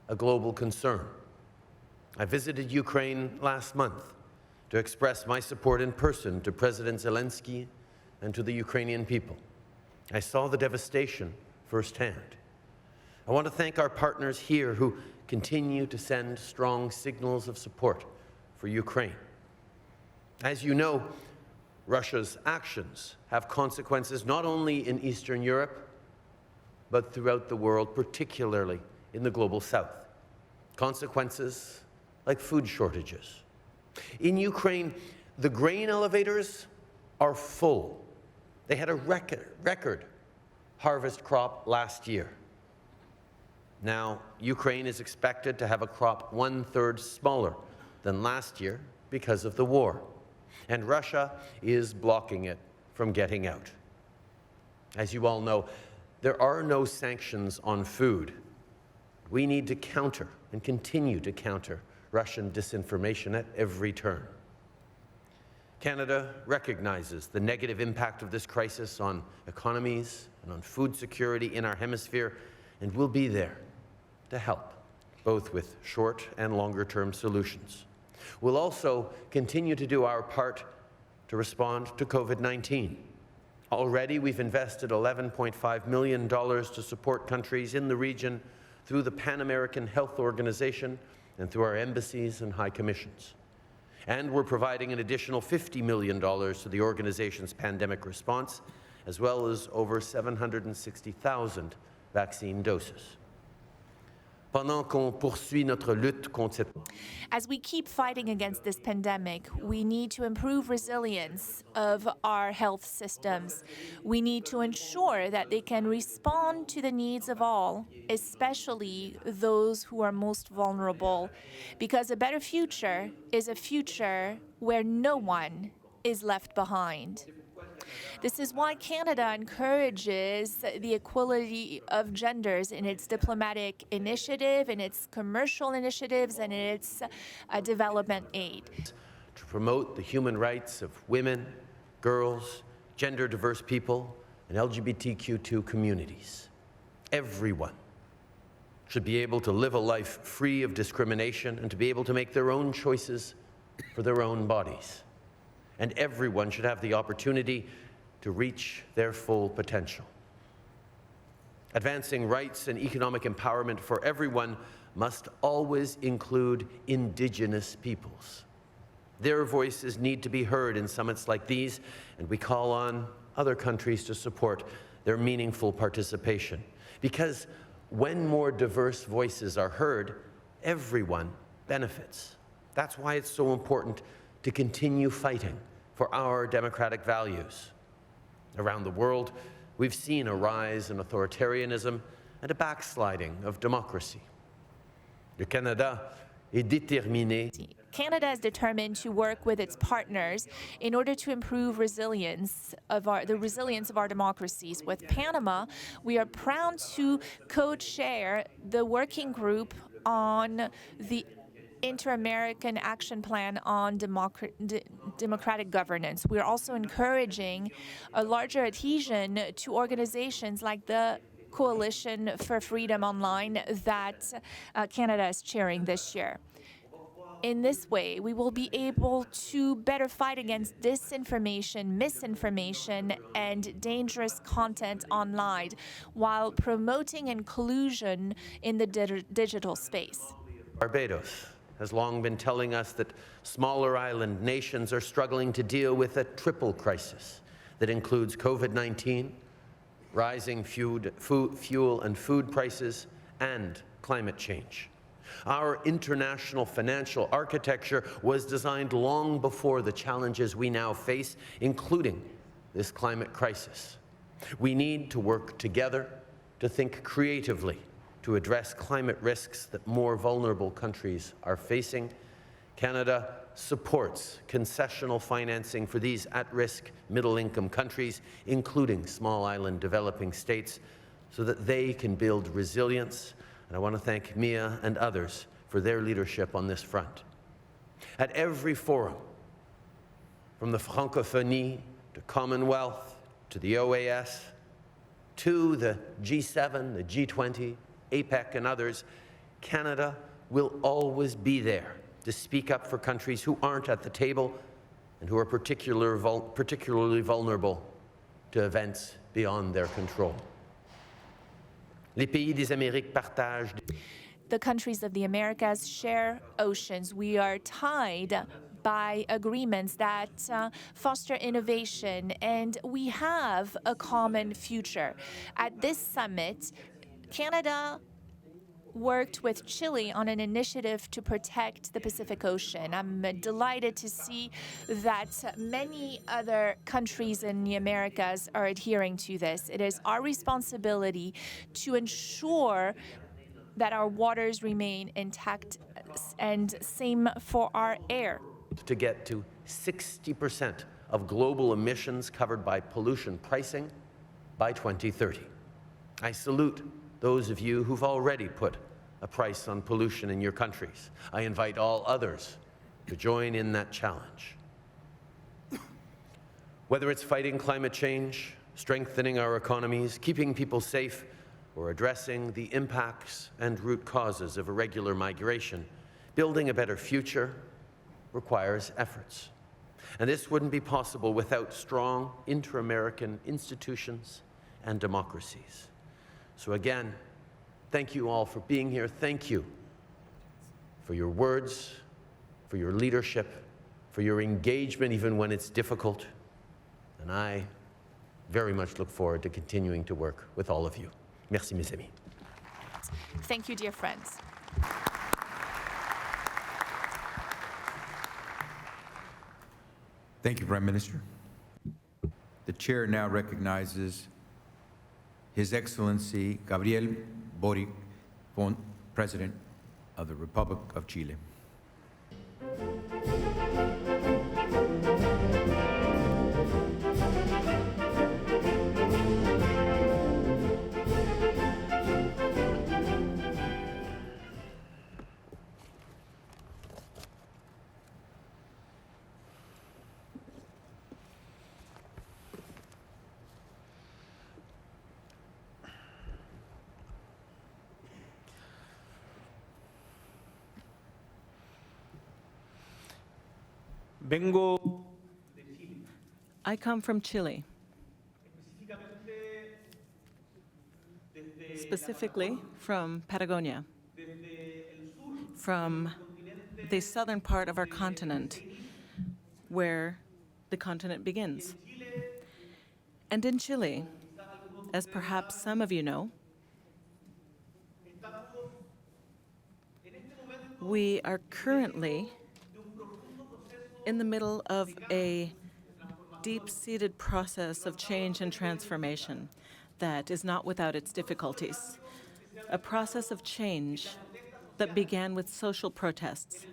a global concern. I visited Ukraine last month to express my support in person to President Zelensky and to the Ukrainian people. I saw the devastation firsthand. I want to thank our partners here who continue to send strong signals of support for Ukraine. As you know, Russia's actions have consequences not only in Eastern Europe, but throughout the world, particularly in the global south. Consequences like food shortages. In Ukraine, the grain elevators are full. They had a record harvest crop last year. Now, Ukraine is expected to have a crop 1/3 smaller than last year because of the war. And Russia is blocking it from getting out. As you all know, there are no sanctions on food. We need to counter and continue to counter Russian disinformation at every turn. Canada recognizes the negative impact of this crisis on economies and on food security in our hemisphere, and will be there to help, both with short and longer-term solutions. We'll also continue to do our part to respond to COVID-19. Already, we've invested $11.5 million to support countries in the region through the Pan American Health Organization and through our embassies and high commissions. And we're providing an additional $50 million to the organization's pandemic response, as well as over 760,000 vaccine doses. pendant qu'on poursuit notre lutte contre cette... As we keep fighting against this pandemic, we need to improve resilience of our health systems. We need to ensure that they can respond to the needs of all, especially those who are most vulnerable, because a better future is a future where no one is left behind. This is why Canada encourages the equality of genders in its diplomatic initiative, in its commercial initiatives, and in its development aid. To promote the human rights of women, girls, gender-diverse people, and LGBTQ2 communities. Everyone should be able to live a life free of discrimination and to be able to make their own choices for their own bodies. And everyone should have the opportunity to reach their full potential. Advancing rights and economic empowerment for everyone must always include Indigenous peoples. Their voices need to be heard in summits like these, and we call on other countries to support their meaningful participation. Because when more diverse voices are heard, everyone benefits. That's why it's so important to continue fighting for our democratic values. Around the world, we've seen a rise in authoritarianism and a backsliding of democracy. Le Canada est déterminé. Canada is determined to work with its partners in order to improve the resilience of our democracies. With Panama, we are proud to co-chair the working group on the Inter-American Action Plan on democratic governance. We are also encouraging a larger adhesion to organizations like the Coalition for Freedom Online that Canada is chairing this year. In this way, we will be able to better fight against disinformation, misinformation, and dangerous content online while promoting inclusion in the digital space. Barbados has long been telling us that smaller island nations are struggling to deal with a triple crisis that includes COVID-19, rising fuel and food prices, and climate change. Our international financial architecture was designed long before the challenges we now face, including this climate crisis. We need to work together to think creatively to address climate risks that more vulnerable countries are facing. Canada supports concessional financing for these at-risk middle-income countries, including small island developing states, so that they can build resilience. And I want to thank Mia and others for their leadership on this front. At every forum, from the Francophonie to Commonwealth to the OAS to the G7, the G20, APEC and others, Canada will always be there to speak up for countries who aren't at the table and who are particularly vulnerable to events beyond their control. Les pays des Amériques partagent. The countries of the Americas share oceans. We are tied by agreements that foster innovation, and we have a common future. At this summit, Canada worked with Chile on an initiative to protect the Pacific Ocean. I'm delighted to see that many other countries in the Americas are adhering to this. It is our responsibility to ensure that our waters remain intact, and same for our air. To get to 60% of global emissions covered by pollution pricing by 2030. I salute those of you who've already put a price on pollution in your countries. I invite all others to join in that challenge. Whether it's fighting climate change, strengthening our economies, keeping people safe, or addressing the impacts and root causes of irregular migration, building a better future requires efforts. And this wouldn't be possible without strong inter-American institutions and democracies. So again, thank you all for being here. Thank you for your words, for your leadership, for your engagement even when it's difficult. And I very much look forward to continuing to work with all of you. Merci, mes amis. Thank you, dear friends. Thank you, Prime Minister. The chair now recognizes His Excellency Gabriel Boric, President of the Republic of Chile. I come from Chile, specifically from Patagonia, from the southern part of our continent, where the continent begins. And in Chile, as perhaps some of you know, we are currently in the middle of a deep-seated process of change and transformation that is not without its difficulties. A process of change that began with social protests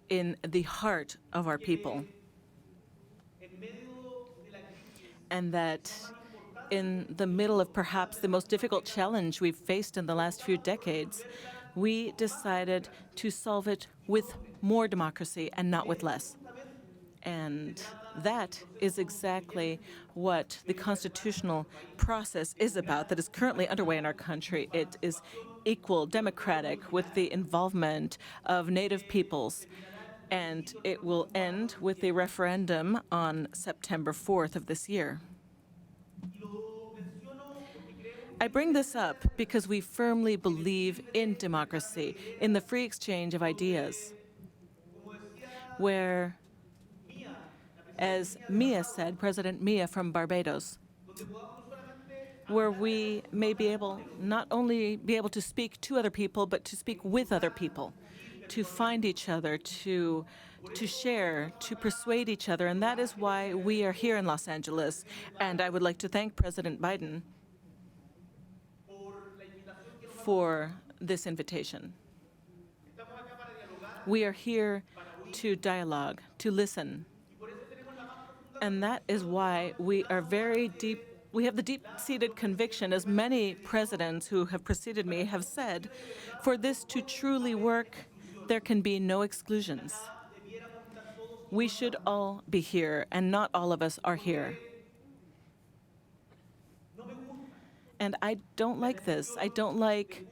in the heart of our people, and that in the middle of perhaps the most difficult challenge we've faced in the last few decades, we decided to solve it with more democracy and not with less. And that is exactly what the constitutional process is about that is currently underway in our country. It is equal, democratic, with the involvement of Native peoples. And it will end with the referendum on September 4th of this year. I bring this up because we firmly believe in democracy, in the free exchange of ideas, where, as Mia said, President Mia from Barbados, where we may be able, not only be able to speak to other people, but to speak with other people, to find each other, to share, to persuade each other. And that is why we are here in Los Angeles. And I would like to thank President Biden for this invitation. We are here to dialogue, to listen. And that is why we are we have the deep-seated conviction, as many presidents who have preceded me have said, for this to truly work, there can be no exclusions. We should all be here, and not all of us are here. And I don't like this. I don't like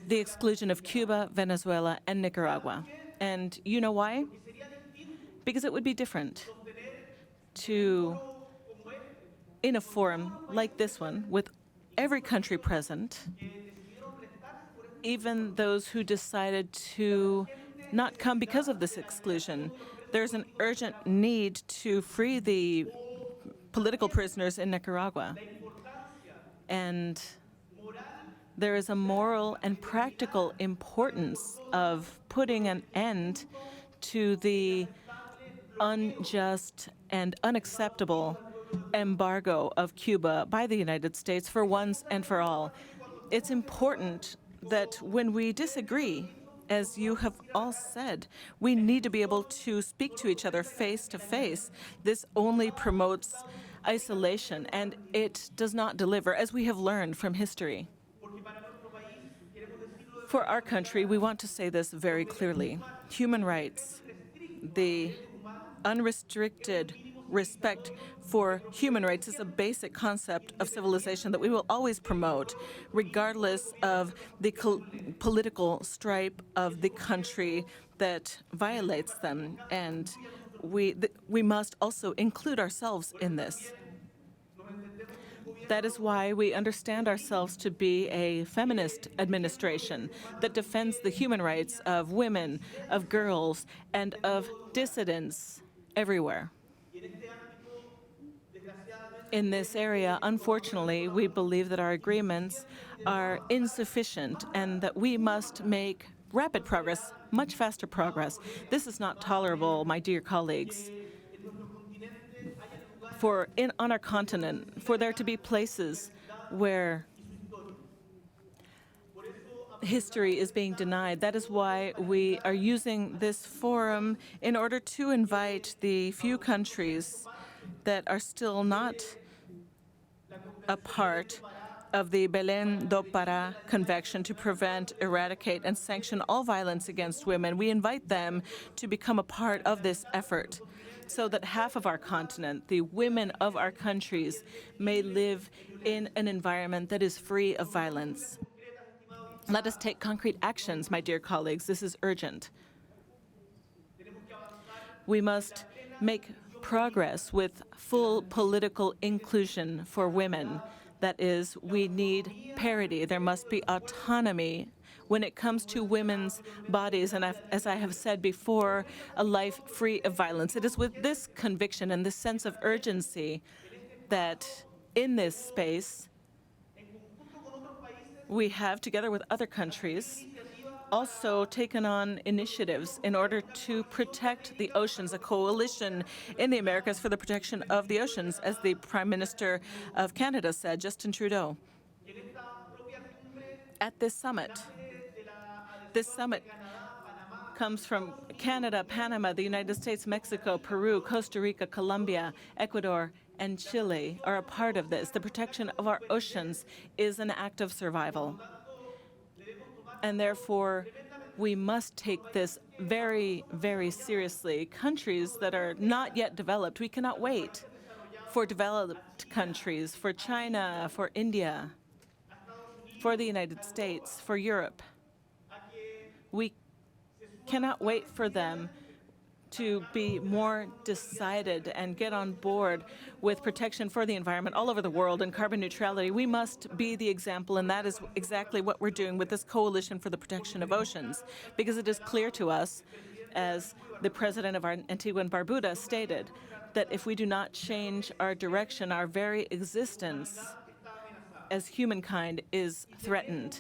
the exclusion of Cuba, Venezuela, and Nicaragua. And you know why? Because it would be different to, in a forum like this one, with every country present, even those who decided to not come because of this exclusion. There's an urgent need to free the political prisoners in Nicaragua. And there is a moral and practical importance of putting an end to the unjust and unacceptable embargo of Cuba by the United States for once and for all. It's important that when we disagree, as you have all said, we need to be able to speak to each other face to face. This only promotes isolation, and it does not deliver, as we have learned from history. For our country, we want to say this very clearly. Human rights, the unrestricted respect for human rights, is a basic concept of civilization that we will always promote, regardless of the political stripe of the country that violates them. And we must also include ourselves in this. That is why we understand ourselves to be a feminist administration that defends the human rights of women, of girls, and of dissidents everywhere. in this area, unfortunately, we believe that our agreements are insufficient and that we must make rapid progress, much faster progress. This is not tolerable, my dear colleagues. On our continent, for there to be places where history is being denied. That is why we are using this forum in order to invite the few countries that are still not a part of the Belém do Pará Convention to prevent, eradicate, and sanction all violence against women. We invite them to become a part of this effort so that half of our continent, the women of our countries, may live in an environment that is free of violence. Let us take concrete actions, my dear colleagues. This is urgent. We must make progress with full political inclusion for women. That is, we need parity. There must be autonomy when it comes to women's bodies, and as I have said before, a life free of violence. It is with this conviction and this sense of urgency that in this space, we have, together with other countries, also taken on initiatives in order to protect the oceans, a coalition in the Americas for the protection of the oceans, as the Prime Minister of Canada said, Justin Trudeau. At this summit comes from Canada, Panama, the United States, Mexico, Peru, Costa Rica, Colombia, Ecuador, and Chile are a part of this. The protection of our oceans is an act of survival. And therefore, we must take this very, very seriously. Countries that are not yet developed, we cannot wait for developed countries, for China, for India, for the United States, for Europe. We cannot wait for them to be more decided and get on board with protection for the environment all over the world and carbon neutrality. We must be the example, and that is exactly what we're doing with this coalition for the protection of oceans, because it is clear to us, as the president of Antigua and Barbuda stated, that if we do not change our direction, our very existence as humankind is threatened.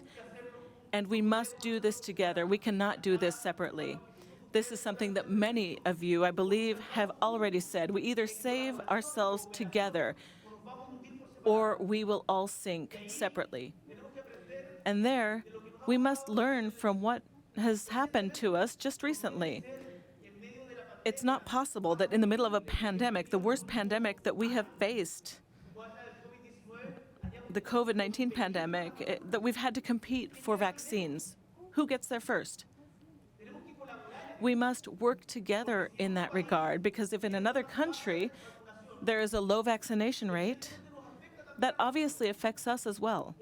And we must do this together. We cannot do this separately. This is something that many of you, I believe, have already said. We either save ourselves together or we will all sink separately. And there, we must learn from what has happened to us just recently. It's not possible that in the middle of a pandemic, the worst pandemic that we have faced, the COVID-19 pandemic, that we've had to compete for vaccines. Who gets there first? We must work together in that regard, because if in another country there is a low vaccination rate, that obviously affects us as well.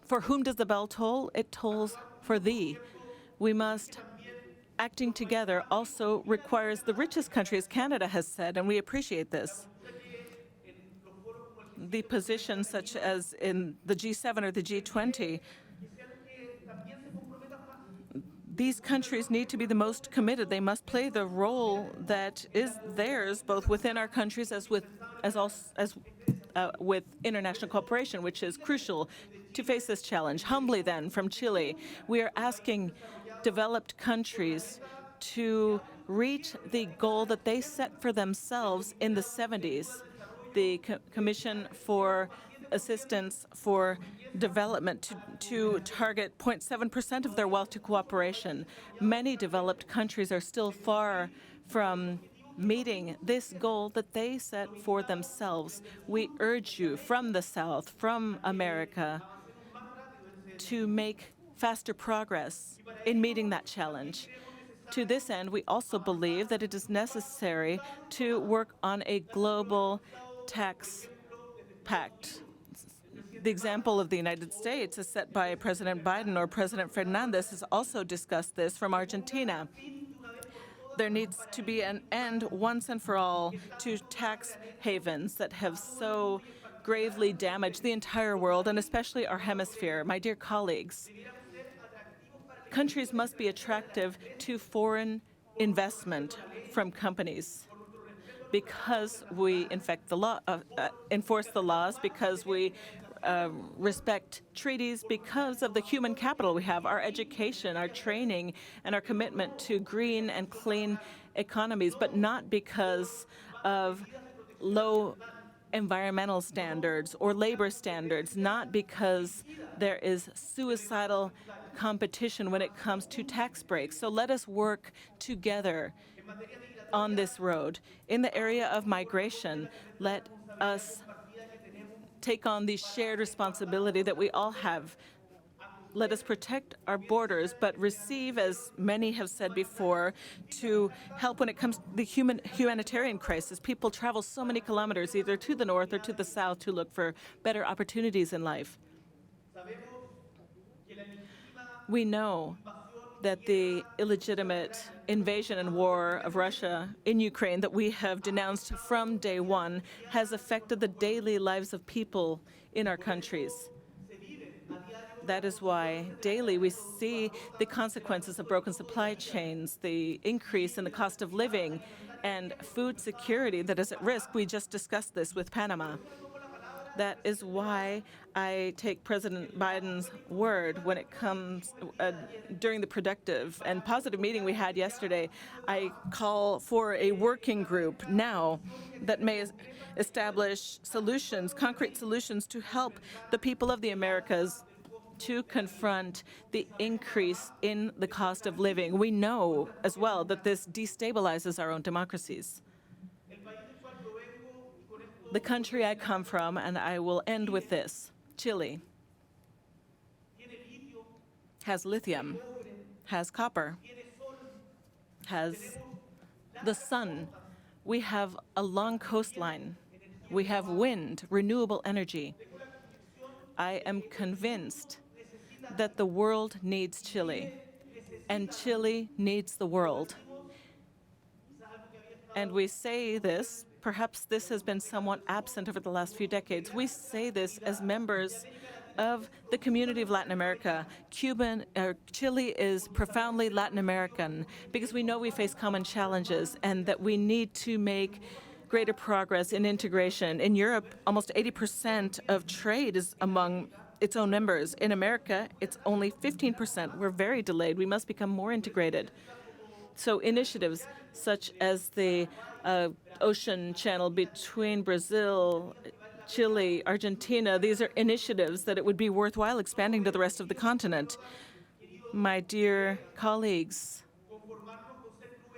For whom does the bell toll? It tolls for thee. We must, acting together also requires the richest country, as Canada has said, and we appreciate this. The positions such as in the G7 or the G20, these countries need to be the most committed. They must play the role that is theirs, both within our countries as with international cooperation, which is crucial to face this challenge. Humbly then, from Chile, we are asking developed countries to reach the goal that they set for themselves in the 70s, the Commission for Assistance for Development, to target 0.7% of their wealth to cooperation. Many developed countries are still far from meeting this goal that they set for themselves. We urge you from the South, from America, to make faster progress in meeting that challenge. To this end, we also believe that it is necessary to work on a global tax pact. The example of the United States is set by President Biden, or President Fernandez has also discussed this from Argentina. There needs to be an end once and for all to tax havens that have so gravely damaged the entire world, and especially our hemisphere. My dear colleagues, countries must be attractive to foreign investment from companies. because we enforce the laws, because we respect treaties, because of the human capital we have, our education, our training, and our commitment to green and clean economies, but not because of low environmental standards or labor standards, not because there is suicidal competition when it comes to tax breaks. So let us work together on this road. In the area of migration, let us take on the shared responsibility that we all have. Let us protect our borders, but receive, as many have said before, to help when it comes to the humanitarian crisis. People travel so many kilometers, either to the north or to the south, to look for better opportunities in life. We know that the illegitimate invasion and war of Russia in Ukraine that we have denounced from day one has affected the daily lives of people in our countries. That is why daily we see the consequences of broken supply chains, the increase in the cost of living, and food security that is at risk. We just discussed this with Panama. That is why I take President Biden's word when it comes during the productive and positive meeting we had yesterday. I call for a working group now that may establish solutions, concrete solutions to help the people of the Americas to confront the increase in the cost of living. We know as well that this destabilizes our own democracies. The country I come from, and I will end with this, Chile, has lithium, has copper, has the sun. We have a long coastline. We have wind, renewable energy. I am convinced that the world needs Chile, and Chile needs the world. And we say this, perhaps this has been somewhat absent over the last few decades. We say this as members of the community of Latin America. Chile is profoundly Latin American because we know we face common challenges and that we need to make greater progress in integration. In Europe, almost 80% of trade is among its own members. In America, it's only 15%. We're very delayed. We must become more integrated. So initiatives such as the ocean channel between Brazil, Chile, Argentina, these are initiatives that it would be worthwhile expanding to the rest of the continent. My dear colleagues,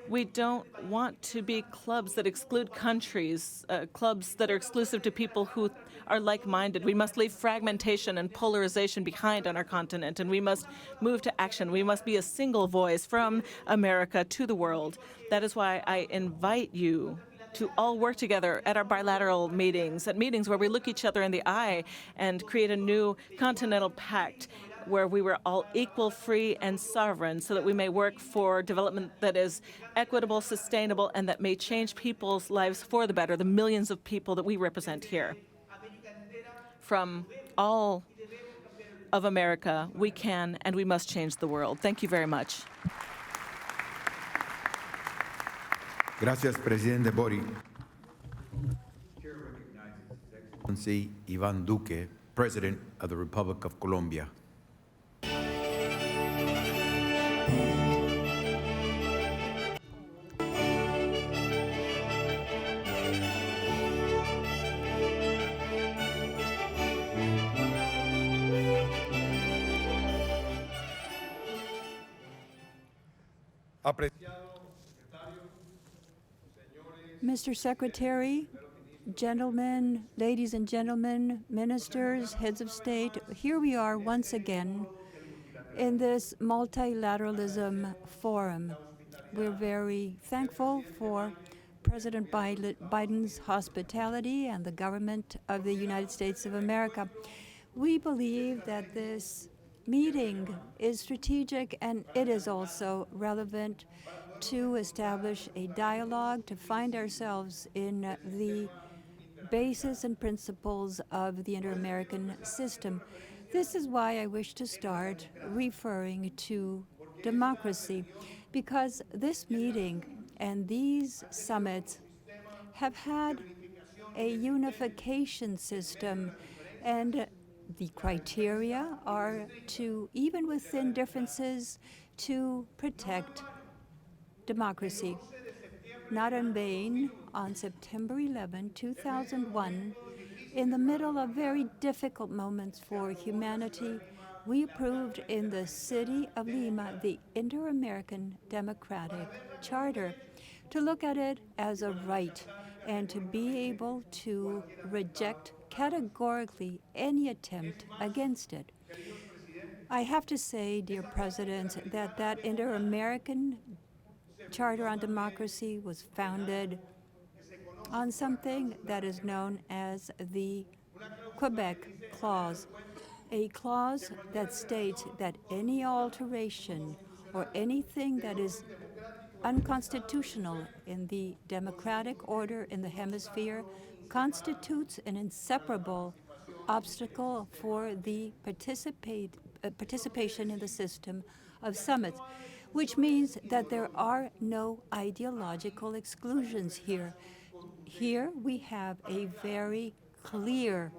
we don't want to be clubs that exclude countries, clubs that are exclusive to people who are like-minded. We must leave fragmentation and polarization behind on our continent, and we must move to action. We must be a single voice from America to the world. That is why I invite you to all work together at our bilateral meetings, at meetings where we look each other in the eye and create a new continental pact where we were all equal, free, and sovereign, so that we may work for development that is equitable, sustainable, and that may change people's lives for the better, the millions of people that we represent here. From all of America, we can and we must change the world. Thank you very much. Gracias, Presidente Boric. Chair recognizes His Excellency Iván Duque, President of the Republic of Colombia. Mr. Secretary, gentlemen, ladies and gentlemen, ministers, heads of state, here we are once again in this multilateralism forum. We're very thankful for President Biden's hospitality and the government of the United States of America. We believe that this meeting is strategic and it is also relevant to establish a dialogue, to find ourselves in the basis and principles of the inter-American system. This is why I wish to start referring to democracy, because this meeting and these summits have had a unification system, and the criteria are to, even within differences, to protect democracy. Not in vain, on September 11, 2001, in the middle of very difficult moments for humanity, we approved in the city of Lima the Inter-American Democratic Charter, to look at it as a right and to be able to reject categorically any attempt against it. I have to say, dear President, that that Inter-American Charter on Democracy was founded on something that is known as the Quebec Clause, a clause that states that any alteration or anything that is unconstitutional in the democratic order in the hemisphere constitutes an inseparable obstacle for the participation in the system of summits, which means that there are no ideological exclusions here. Here we have a very clear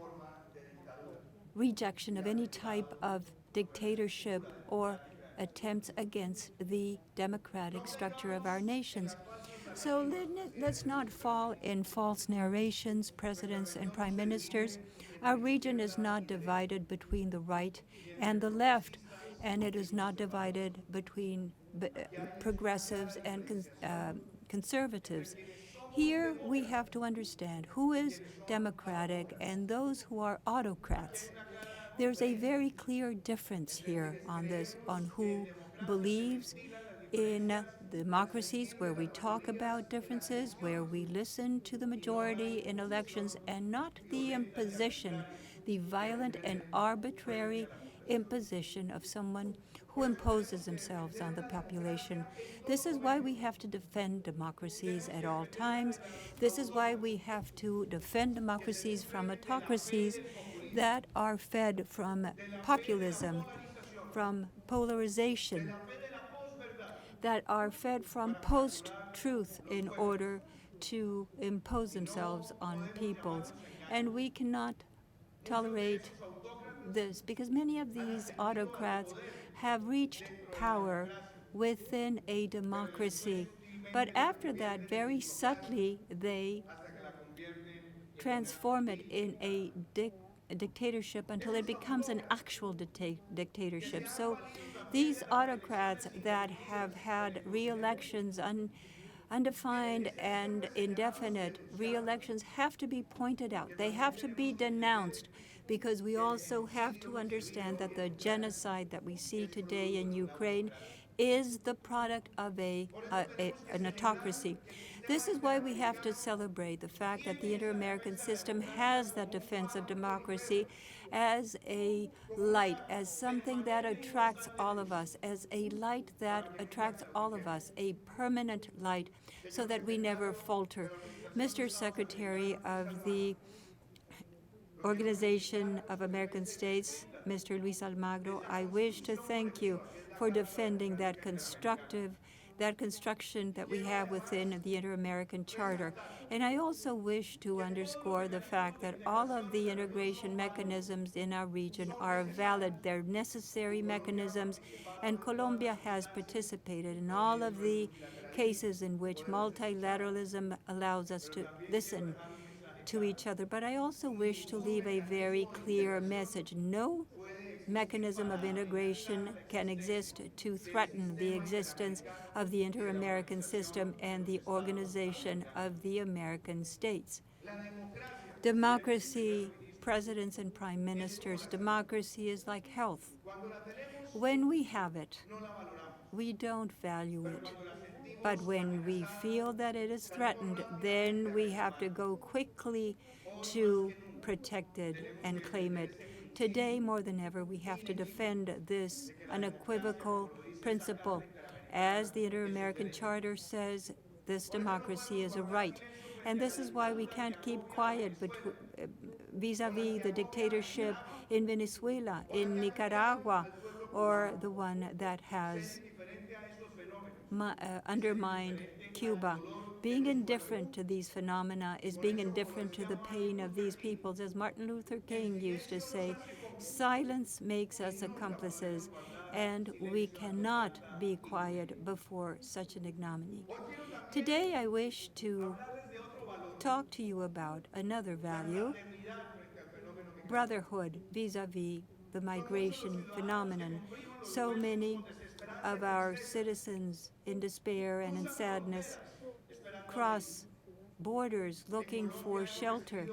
rejection of any type of dictatorship or attempts against the democratic structure of our nations. So let's not fall in false narrations, presidents and prime ministers. Our region is not divided between the right and the left, and it is not divided between progressives and conservatives. Here we have to understand who is democratic and those who are autocrats. There's a very clear difference here on this, on who believes in democracies where we talk about differences, where we listen to the majority in elections, and not the imposition, the violent and arbitrary imposition of someone who imposes themselves on the population. This is why we have to defend democracies at all times. This is why we have to defend democracies from autocracies that are fed from populism, from polarization, that are fed from post-truth in order to impose themselves on peoples. And we cannot tolerate this because many of these autocrats have reached power within a democracy. But after that, very subtly, they transform it in a dictatorship until it becomes an actual dictatorship. So these autocrats that have had re-elections, undefined and indefinite re-elections, have to be pointed out. They have to be denounced, because we also have to understand that the genocide that we see today in Ukraine is the product of an autocracy. This is why we have to celebrate the fact that the Inter-American system has that defense of democracy as a light, as something that attracts all of us, as a light that attracts all of us, a permanent light, so that we never falter. Mr. Secretary of the Organization of American States, Mr. Luis Almagro, I wish to thank you for defending that construction that we have within the Inter-American Charter. And I also wish to underscore the fact that all of the integration mechanisms in our region are valid. They're necessary mechanisms, and Colombia has participated in all of the cases in which multilateralism allows us to listen to each other. But I also wish to leave a very clear message. No mechanism of integration can exist to threaten the existence of the Inter-American system and the organization of the American states. Democracy, presidents and prime ministers, democracy is like health. When we have it, we don't value it. But when we feel that it is threatened, then we have to go quickly to protect it and claim it. Today, more than ever, we have to defend this unequivocal principle. As the Inter-American Charter says, this democracy is a right. And this is why we can't keep quiet vis-a-vis the dictatorship in Venezuela, in Nicaragua, or the one that has undermined Cuba. Being indifferent to these phenomena is being indifferent to the pain of these peoples. As Martin Luther King used to say, silence makes us accomplices, and we cannot be quiet before such an ignominy. Today, I wish to talk to you about another value, brotherhood vis-a-vis the migration phenomenon. So many of our citizens in despair and in sadness cross borders looking for shelter.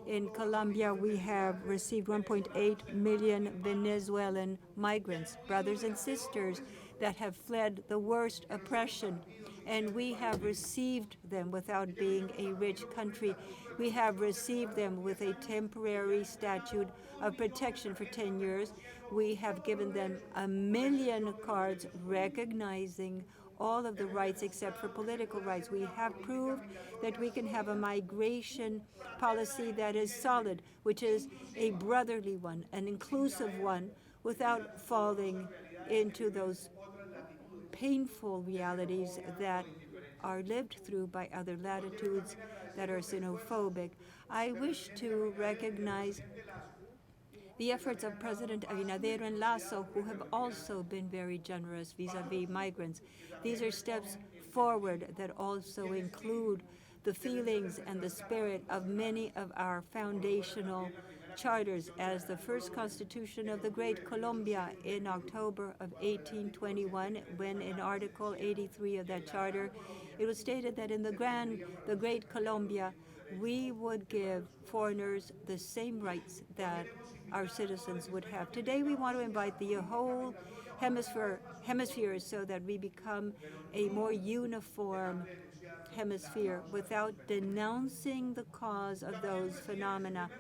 In Colombia, we have received 1.8 million Venezuelan migrants, brothers and sisters that have fled the worst oppression, and we have received them without being a rich country. We have received them with a temporary statute of protection for 10 years. We have given them 1 million cards recognizing all of the rights except for political rights. We have proved that we can have a migration policy that is solid, which is a brotherly one, an inclusive one, without falling into those painful realities that are lived through by other latitudes that are xenophobic. I wish to recognize the efforts of President Abinader and Lasso, who have also been very generous vis-a-vis migrants. These are steps forward that also include the feelings and the spirit of many of our foundational charters, as the first constitution of the Great Colombia in October of 1821, when in Article 83 of that charter, it was stated that in the Great Colombia, we would give foreigners the same rights that our citizens would have. Today, we want to invite the whole hemisphere so that we become a more uniform hemisphere without denouncing the cause of those phenomena.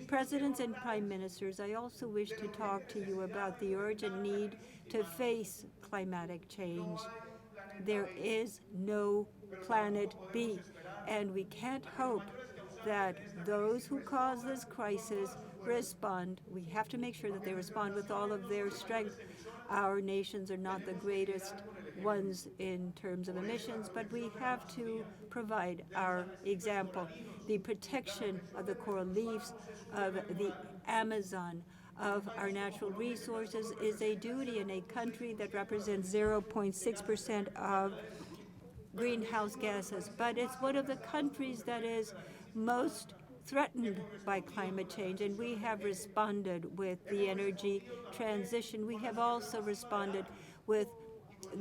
Presidents and prime ministers, I also wish to talk to you about the urgent need to face climatic change. There is no planet B, and we can't hope that those who cause this crisis respond. We have to make sure that they respond with all of their strength. Our nations are not the greatest ones in terms of emissions, but we have to provide our example. The protection of the coral reefs, of the Amazon, of our natural resources is a duty in a country that represents 0.6% of greenhouse gases, but it's one of the countries that is most threatened by climate change, and we have responded with the energy transition. We have also responded with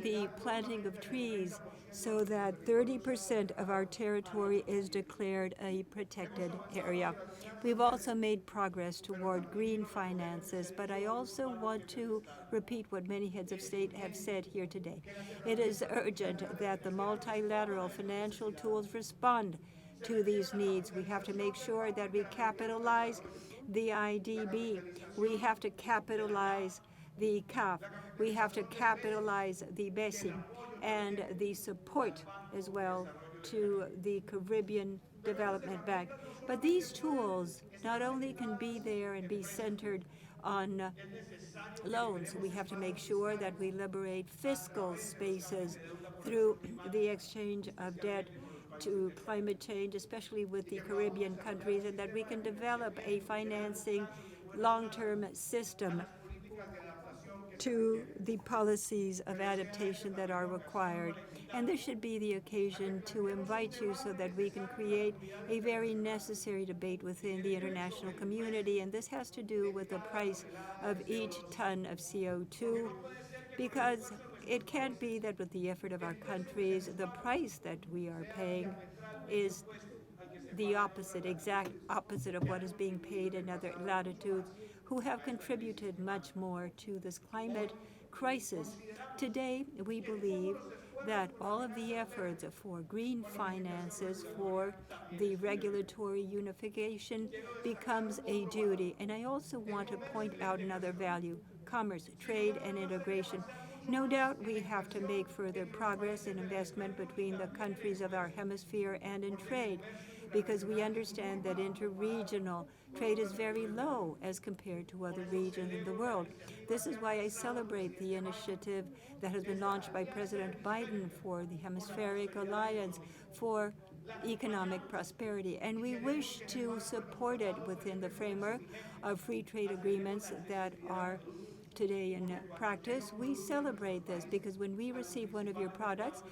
the planting of trees so that 30% of our territory is declared a protected area. We've also made progress toward green finances, but I also want to repeat what many heads of state have said here today. It is urgent that the multilateral financial tools respond to these needs. We have to make sure that we capitalize the IDB. We have to capitalize the CAF. We have to capitalize the BESI and the support as well to the Caribbean Development Bank. But these tools not only can be there and be centered on loans, we have to make sure that we liberate fiscal spaces through the exchange of debt to climate change, especially with the Caribbean countries, and that we can develop a financing long-term system to the policies of adaptation that are required. And this should be the occasion to invite you so that we can create a very necessary debate within the international community. And this has to do with the price of each ton of CO2, because it can't be that with the effort of our countries, the price that we are paying is the opposite, exact opposite of what is being paid in other latitudes who have contributed much more to this climate crisis. Today, we believe that all of the efforts for green finances, for the regulatory unification, becomes a duty. And I also want to point out another value: commerce, trade, and integration. No doubt we have to make further progress in investment between the countries of our hemisphere and in trade, because we understand that interregional trade is very low as compared to other regions in the world. This is why I celebrate the initiative that has been launched by President Biden for the Hemispheric Alliance for economic prosperity, and we wish to support it within the framework of free trade agreements that are today in practice. We celebrate this because when we receive one of your products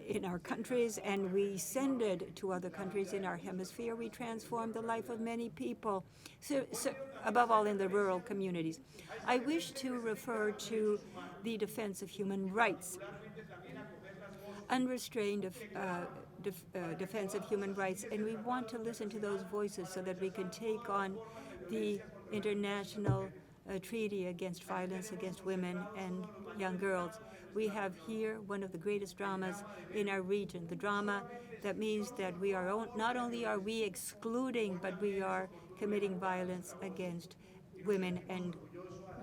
in our countries and we send it to other countries in our hemisphere, we transform the life of many people, above all in the rural communities. I wish to refer to the defense of human rights. Unrestrained defense of human rights, and we want to listen to those voices so that we can take on the international treaty against violence against women and young girls. We have here one of the greatest dramas in our region, the drama that means that we are not only are we excluding, but we are committing violence against women and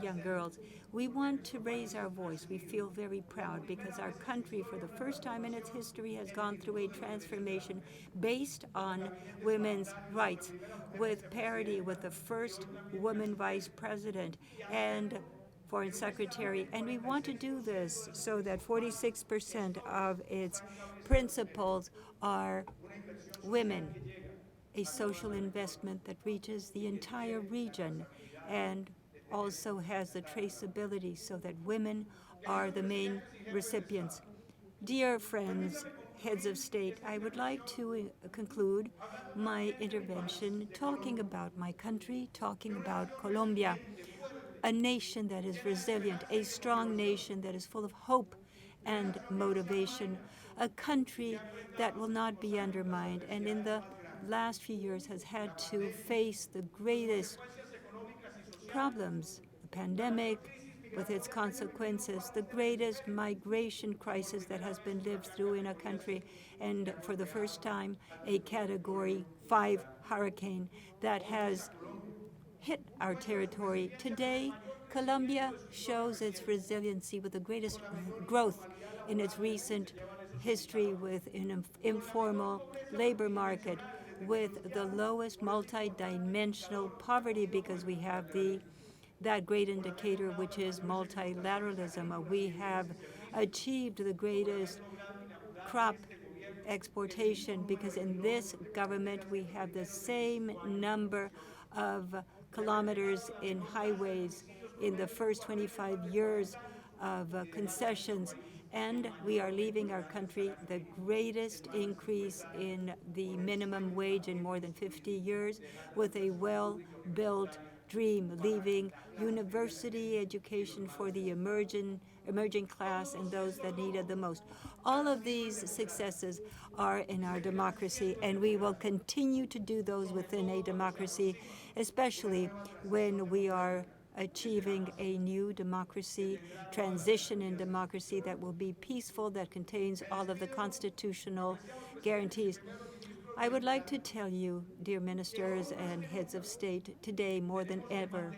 young girls. We want to raise our voice. We feel very proud because our country, for the first time in its history, has gone through a transformation based on women's rights, with parity with the first woman vice president and foreign secretary. And we want to do this so that 46% of its principals are women, a social investment that reaches the entire region and also has the traceability so that women are the main recipients. Dear friends, heads of state, I would like to conclude my intervention talking about my country, talking about Colombia, a nation that is resilient, a strong nation that is full of hope and motivation, a country that will not be undermined, and in the last few years has had to face the greatest problems, the pandemic with its consequences, the greatest migration crisis that has been lived through in a country, and for the first time, a Category 5 hurricane that has hit our territory. Today, Colombia shows its resiliency with the greatest growth in its recent history, with an informal labor market, with the lowest multidimensional poverty, because we have that great indicator, which is multilateralism. We have achieved the greatest crop exportation because in this government we have the same number of kilometers in highways in the first 25 years of concessions, and we are leaving our country the greatest increase in the minimum wage in more than 50 years, with a well-built dream, leaving university education for the emerging class and those that need it the most. All of these successes are in our democracy, and we will continue to do those within a democracy, especially when we are achieving a new democracy, transition in democracy that will be peaceful, that contains all of the constitutional guarantees. I would like to tell you, dear ministers and heads of state, today more than ever,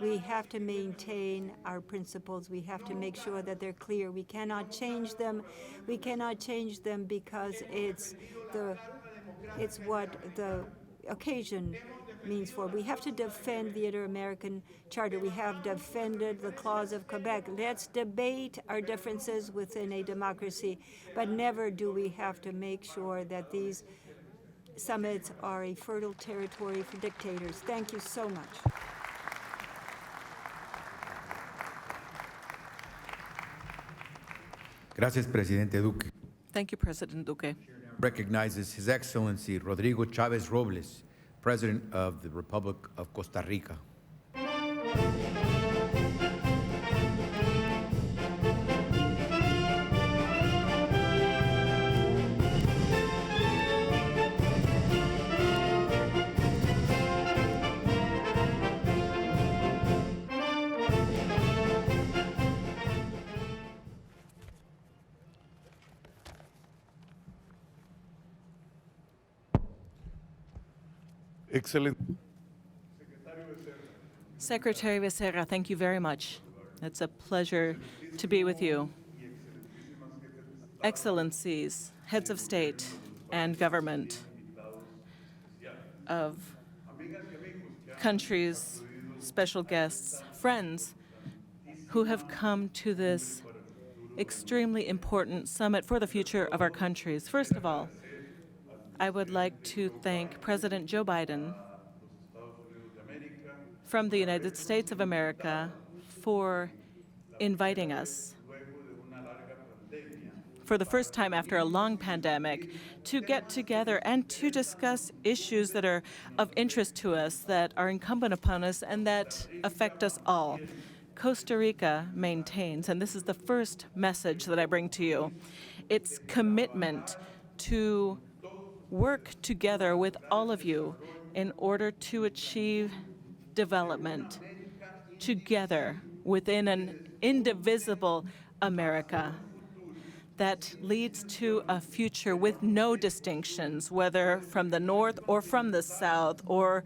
we have to maintain our principles. We have to make sure that they're clear. We cannot change them. We cannot change them because it's what the occasion means for. We have to defend the Inter-American Charter. We have defended the clause of Quebec. Let's debate our differences within a democracy, but never do we have to make sure that these summits are a fertile territory for dictators. Thank you so much. Gracias, Presidente Duque. Thank you, President Duque. Recognizes His Excellency Rodrigo Chavez Robles, President of the Republic of Costa Rica. Excellent. Secretary Becerra, thank you very much. It's a pleasure to be with you. Excellencies, heads of state and government of countries, special guests, friends who have come to this extremely important summit for the future of our countries. First of all, I would like to thank President Joe Biden from the United States of America for inviting us for the first time after a long pandemic to get together and to discuss issues that are of interest to us, that are incumbent upon us, and that affect us all. Costa Rica maintains, and this is the first message that I bring to you, its commitment to work together with all of you in order to achieve development together within an indivisible America that leads to a future with no distinctions, whether from the north or from the south or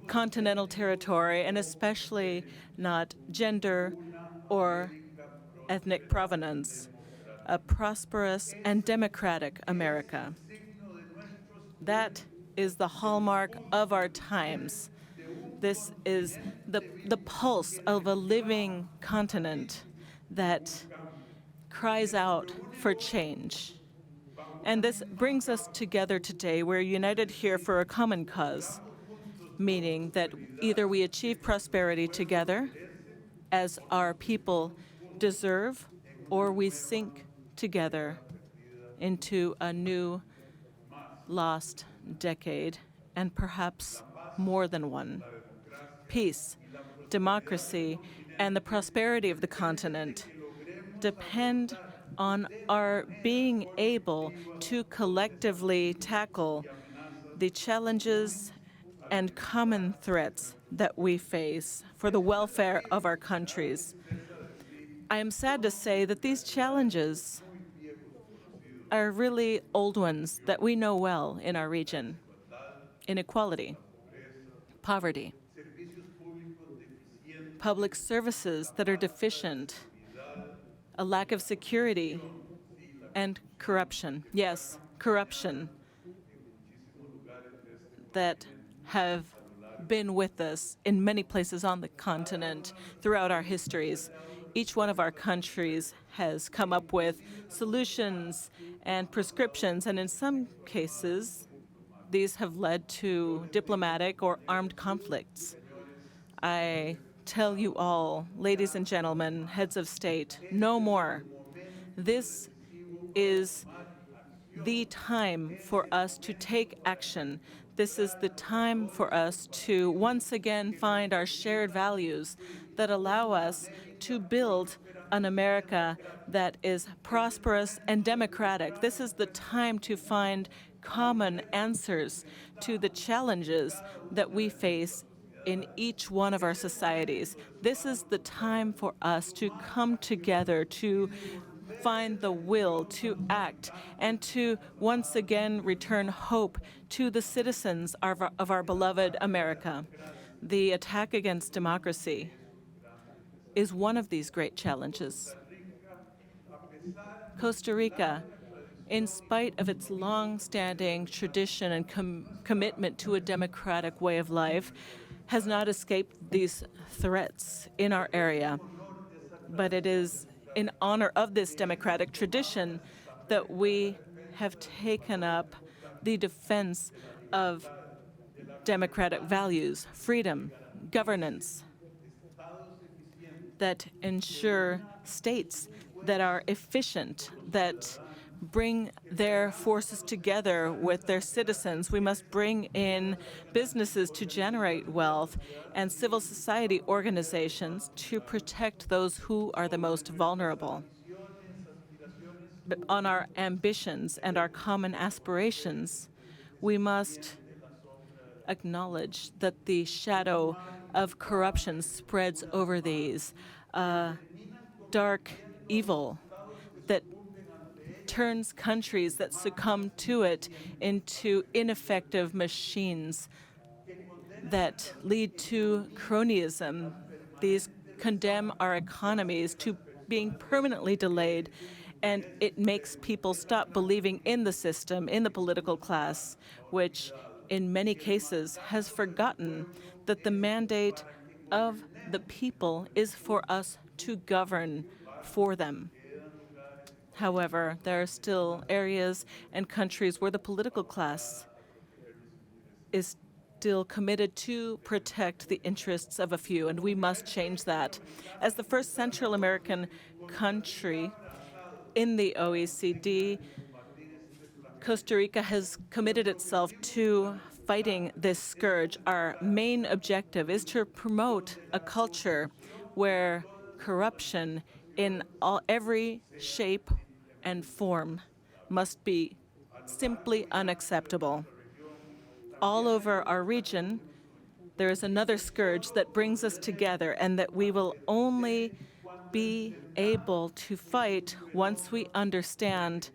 continental territory, and especially not gender or ethnic provenance. A prosperous and democratic America. That is the hallmark of our times. This is the pulse of a living continent that cries out for change. And this brings us together today. We're united here for a common cause, meaning that either we achieve prosperity together, as our people deserve, or we sink together into a new lost decade, and perhaps more than one. Peace, democracy, and the prosperity of the continent depend on our being able to collectively tackle the challenges and common threats that we face for the welfare of our countries. I am sad to say that these challenges are really old ones that we know well in our region. Inequality, poverty, public services that are deficient, a lack of security, and corruption. Yes, corruption that have been with us in many places on the continent throughout our histories. Each one of our countries has come up with solutions and prescriptions, and in some cases, these have led to diplomatic or armed conflicts. I tell you all, ladies and gentlemen, heads of state, no more. This is the time for us to take action. This is the time for us to once again find our shared values that allow us to build an America that is prosperous and democratic. This is the time to find common answers to the challenges that we face in each one of our societies. This is the time for us to come together, to find the will to act, and to once again return hope to the citizens of our beloved America. The attack against democracy is one of these great challenges. Costa Rica, in spite of its long-standing tradition and commitment to a democratic way of life, has not escaped these threats in our area. But it is in honor of this democratic tradition that we have taken up the defense of democratic values, freedom, governance, that ensure states that are efficient, that bring their forces together with their citizens. We must bring in businesses to generate wealth and civil society organizations to protect those who are the most vulnerable. But on our ambitions and our common aspirations, we must acknowledge that the shadow of corruption spreads over these, dark evil that turns countries that succumb to it into ineffective machines that lead to cronyism. These condemn our economies to being permanently delayed, and it makes people stop believing in the system, in the political class, which in many cases has forgotten that the mandate of the people is for us to govern for them. However, there are still areas and countries where the political class is still committed to protect the interests of a few, and we must change that. As the first Central American country in the OECD, Costa Rica has committed itself to fighting this scourge. Our main objective is to promote a culture where corruption in every shape and form must be simply unacceptable. All over our region, there is another scourge that brings us together and that we will only be able to fight once we understand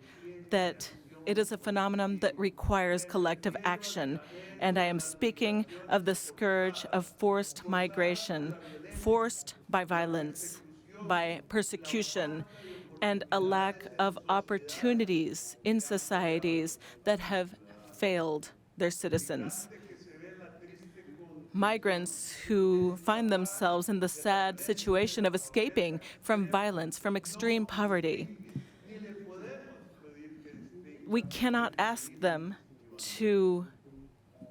that it is a phenomenon that requires collective action. And I am speaking of the scourge of forced migration, forced by violence, by persecution, and a lack of opportunities in societies that have failed their citizens. Migrants who find themselves in the sad situation of escaping from violence, from extreme poverty. We cannot ask them to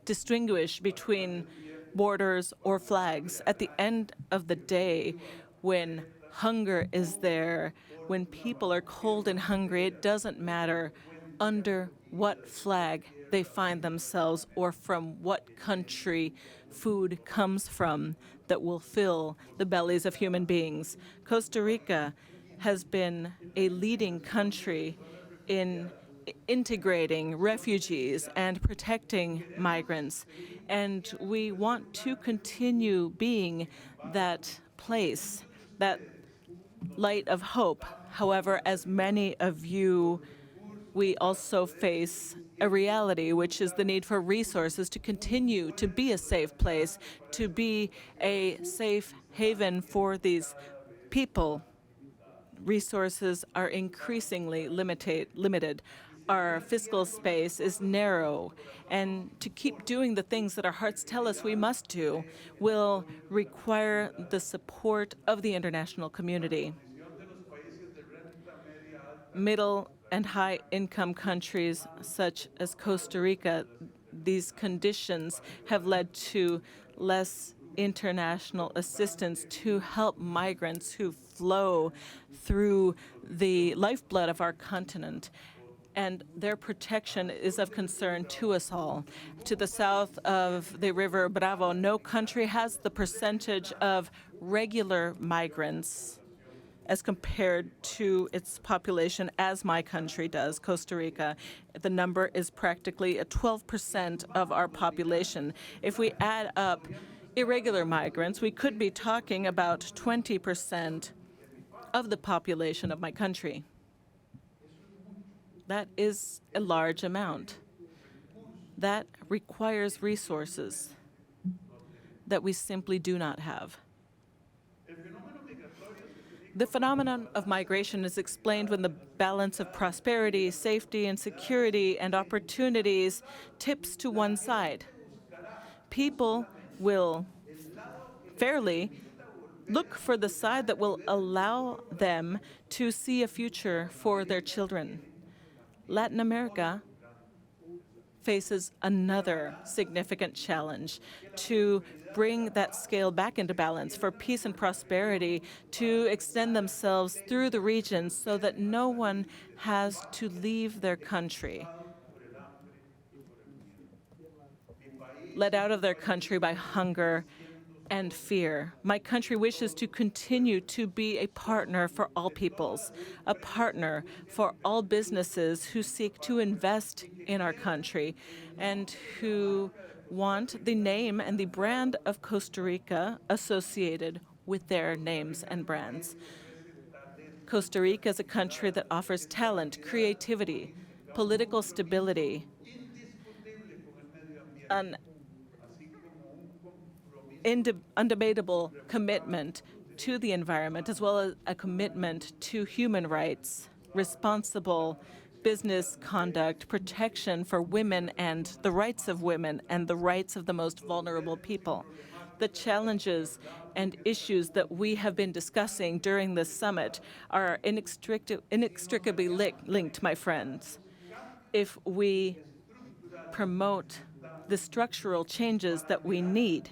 distinguish between borders or flags. At the end of the day, when hunger is there, when people are cold and hungry, it doesn't matter under what flag they find themselves or from what country food comes from that will fill the bellies of human beings. Costa Rica has been a leading country in integrating refugees and protecting migrants, and we want to continue being that place, that light of hope. However, as many of you, we also face a reality, which is the need for resources to continue to be a safe place, to be a safe haven for these people. Resources are increasingly limited. Our fiscal space is narrow, and to keep doing the things that our hearts tell us we must do will require the support of the international community. Middle and high-income countries such as Costa Rica, these conditions have led to less international assistance to help migrants who flow through the lifeblood of our continent. And their protection is of concern to us all. To the south of the River Bravo, no country has the percentage of regular migrants as compared to its population as my country does, Costa Rica. The number is practically 12% of our population. If we add up irregular migrants, we could be talking about 20% of the population of my country. That is a large amount. That requires resources that we simply do not have. The phenomenon of migration is explained when the balance of prosperity, safety, and security and opportunities tips to one side. People will fairly look for the side that will allow them to see a future for their children. Latin America faces another significant challenge to bring that scale back into balance, for peace and prosperity to extend themselves through the region so that no one has to leave their country, led out of their country by hunger and fear. My country wishes to continue to be a partner for all peoples, a partner for all businesses who seek to invest in our country and who want the name and the brand of Costa Rica associated with their names and brands. Costa Rica is a country that offers talent, creativity, political stability, an undebatable commitment to the environment, as well as a commitment to human rights, responsible business conduct, protection for women and the rights of women and the rights of the most vulnerable people. The challenges and issues that we have been discussing during this summit are inextricably linked, my friends. If we promote the structural changes that we need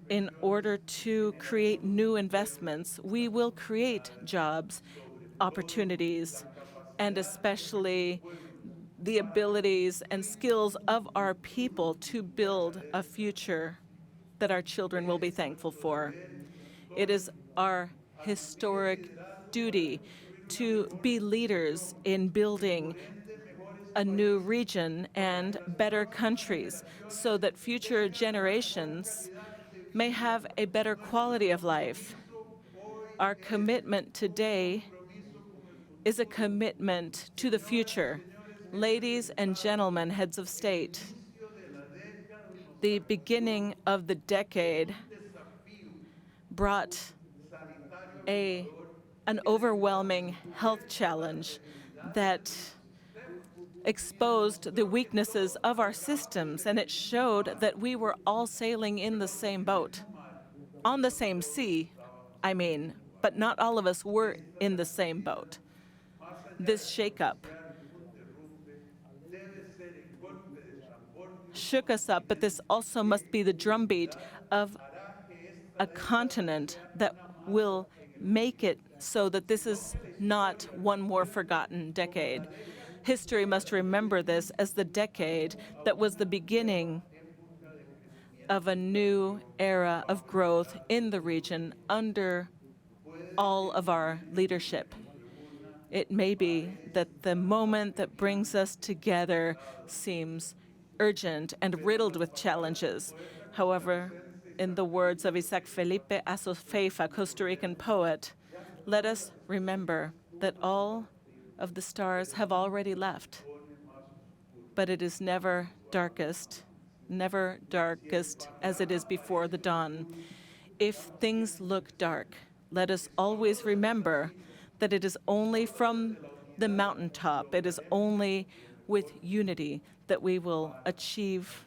in order to create new investments, we will create jobs, opportunities, and especially the abilities and skills of our people to build a future that our children will be thankful for. It is our historic duty to be leaders in building a new region and better countries so that future generations may have a better quality of life. Our commitment today is a commitment to the future. Ladies and gentlemen, heads of state, the beginning of the decade brought an overwhelming health challenge that exposed the weaknesses of our systems, and it showed that we were all sailing in the same boat, on the same sea, but not all of us were in the same boat. This shakeup shook us up, but this also must be the drumbeat of a continent that will make it so that this is not one more forgotten decade. History must remember this as the decade that was the beginning of a new era of growth in the region under all of our leadership. It may be that the moment that brings us together seems urgent and riddled with challenges. However, in the words of Isaac Felipe Asofeifa, Costa Rican poet, let us remember that all of the stars have already left, but it is never darkest as it is before the dawn. If things look dark, let us always remember that it is only from the mountaintop, it is only with unity that we will achieve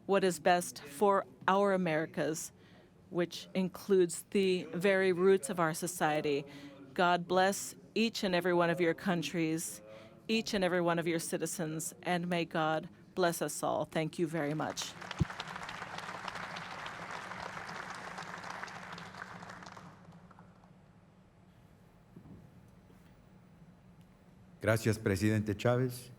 what is best for our Americas, which includes the very roots of our society. God bless each and every one of your countries, each and every one of your citizens, and may God bless us all. Thank you very much. Gracias, Presidente Chávez.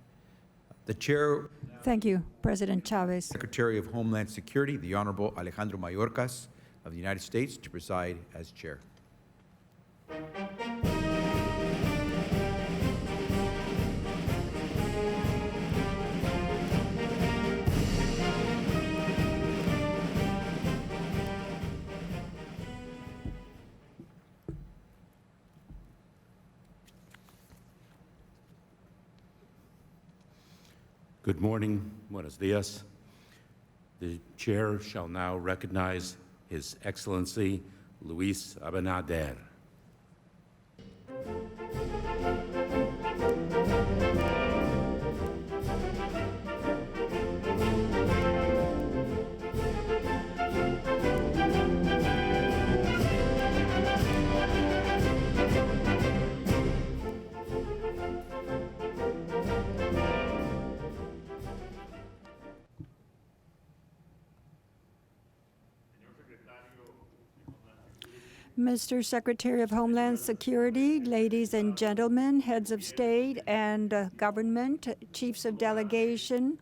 The Chair, Thank you, President Chavez. Secretary of Homeland Security, the Honorable Alejandro Mayorkas of the United States, to preside as Chair. Good morning, buenos dias. The chair shall now recognize His Excellency Luis Abinader. Mr. Secretary of Homeland Security, ladies and gentlemen, heads of state and government, chiefs of delegation,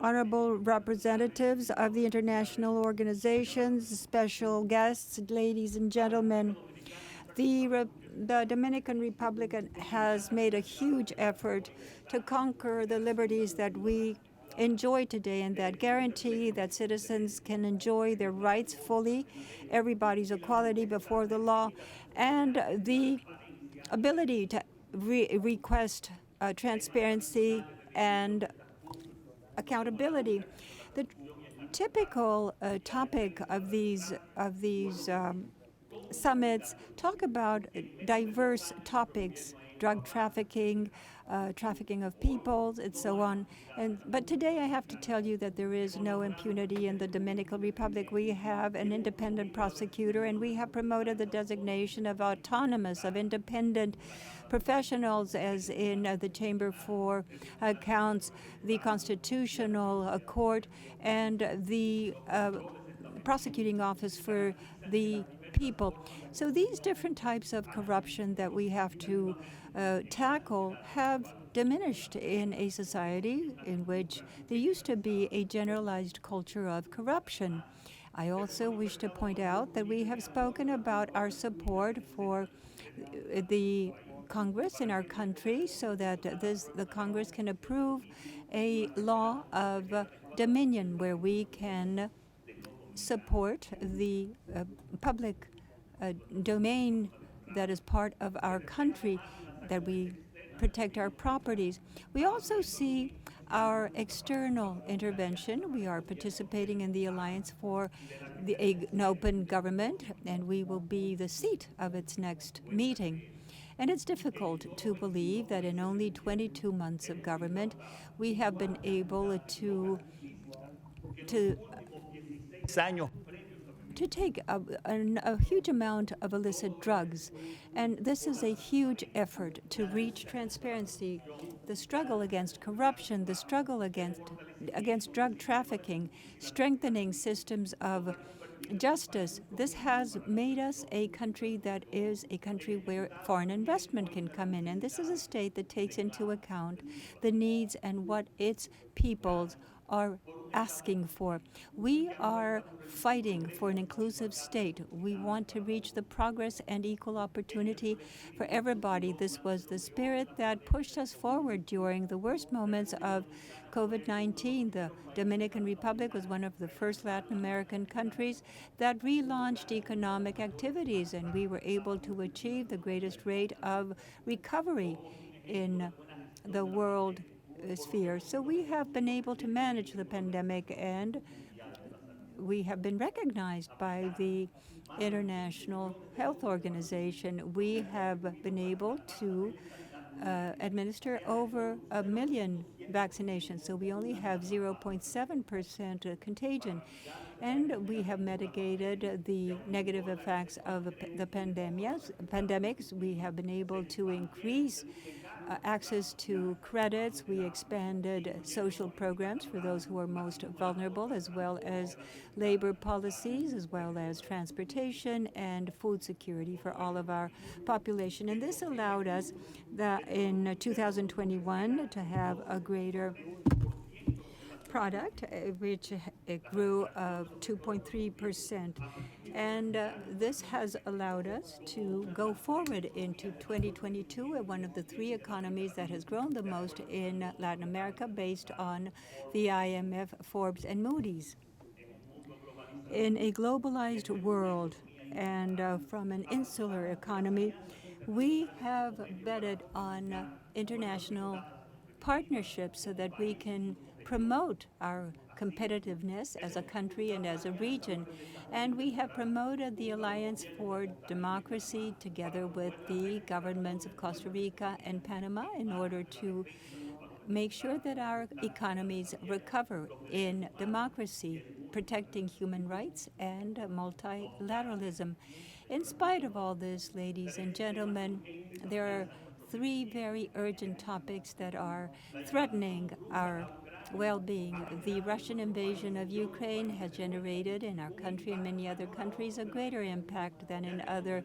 honorable representatives of the international organizations, special guests, ladies and gentlemen, the Dominican Republic has made a huge effort to conquer the liberties that we enjoy today and that guarantee that citizens can enjoy their rights fully, everybody's equality before the law, and the ability to request transparency and accountability. typical topic of these summits talk about diverse topics: drug trafficking, trafficking of people, and so on. But today I have to tell you that there is no impunity in the Dominican Republic. We have an independent prosecutor, and we have promoted the designation of autonomous, of independent professionals, as in the Chamber for Accounts, the Constitutional Court, and the prosecuting office for the people. So these different types of corruption that we have to tackle have diminished in a society in which there used to be a generalized culture of corruption. I also wish to point out that we have spoken about our support for the Congress in our country so that the Congress can approve a law of dominion where we can support the public domain that is part of our country, that we protect our properties. We also see our external intervention. We are participating in the Alliance for an Open Government, and we will be the seat of its next meeting. And it's difficult to believe that in only 22 months of government, we have been able to take a huge amount of illicit drugs. And this is a huge effort to reach transparency. The struggle against corruption, the struggle against drug trafficking, strengthening systems of justice. This has made us a country that is a country where foreign investment can come in. And this is a state that takes into account the needs and what its peoples are asking for. We are fighting for an inclusive state. We want to reach the progress and equal opportunity for everybody. This was the spirit that pushed us forward during the worst moments of COVID-19. The Dominican Republic was one of the first Latin American countries that relaunched economic activities, and we were able to achieve the greatest rate of recovery in the world sphere. So we have been able to manage the pandemic, and we have been recognized by the International Health Organization. We have been able to administer over 1 million vaccinations, so we only have 0.7% contagion. And we have mitigated the negative effects of the pandemics. We have been able to increase access to credits. We expanded social programs for those who are most vulnerable, as well as labor policies, as well as transportation and food security for all of our population. And this allowed us in 2021 to have a greater product, which grew 2.3%. And this has allowed us to go forward into 2022 as one of the three economies that has grown the most in Latin America, based on the IMF, Forbes, and Moody's. In a globalized world and from an insular economy, we have betted on international partnerships so that we can promote our competitiveness as a country and as a region. And we have promoted the Alliance for Democracy together with the governments of Costa Rica and Panama in order to make sure that our economies recover in democracy, protecting human rights and multilateralism. In spite of all this, ladies and gentlemen, there are three very urgent topics that are threatening our well-being. The Russian invasion of Ukraine has generated in our country and many other countries a greater impact than in other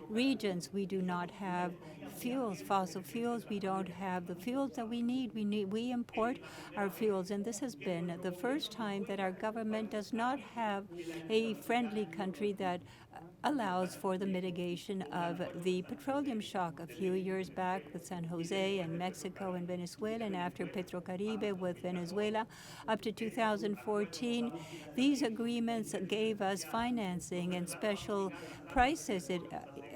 regions. We do not have fuels, fossil fuels. We don't have the fuels that we need. We import our fuels, and this has been the first time that our government does not have a friendly country that allows for the mitigation of the petroleum shock a few years back with San Jose and Mexico and Venezuela, and after Petrocaribe with Venezuela up to 2014. These agreements gave us financing and special prices.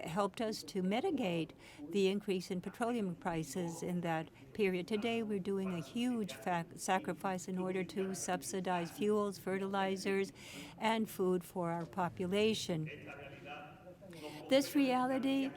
helped us to mitigate the increase in petroleum prices in that period. Today, we're doing a huge sacrifice in order to subsidize fuels, fertilizers, and food for our population. This reality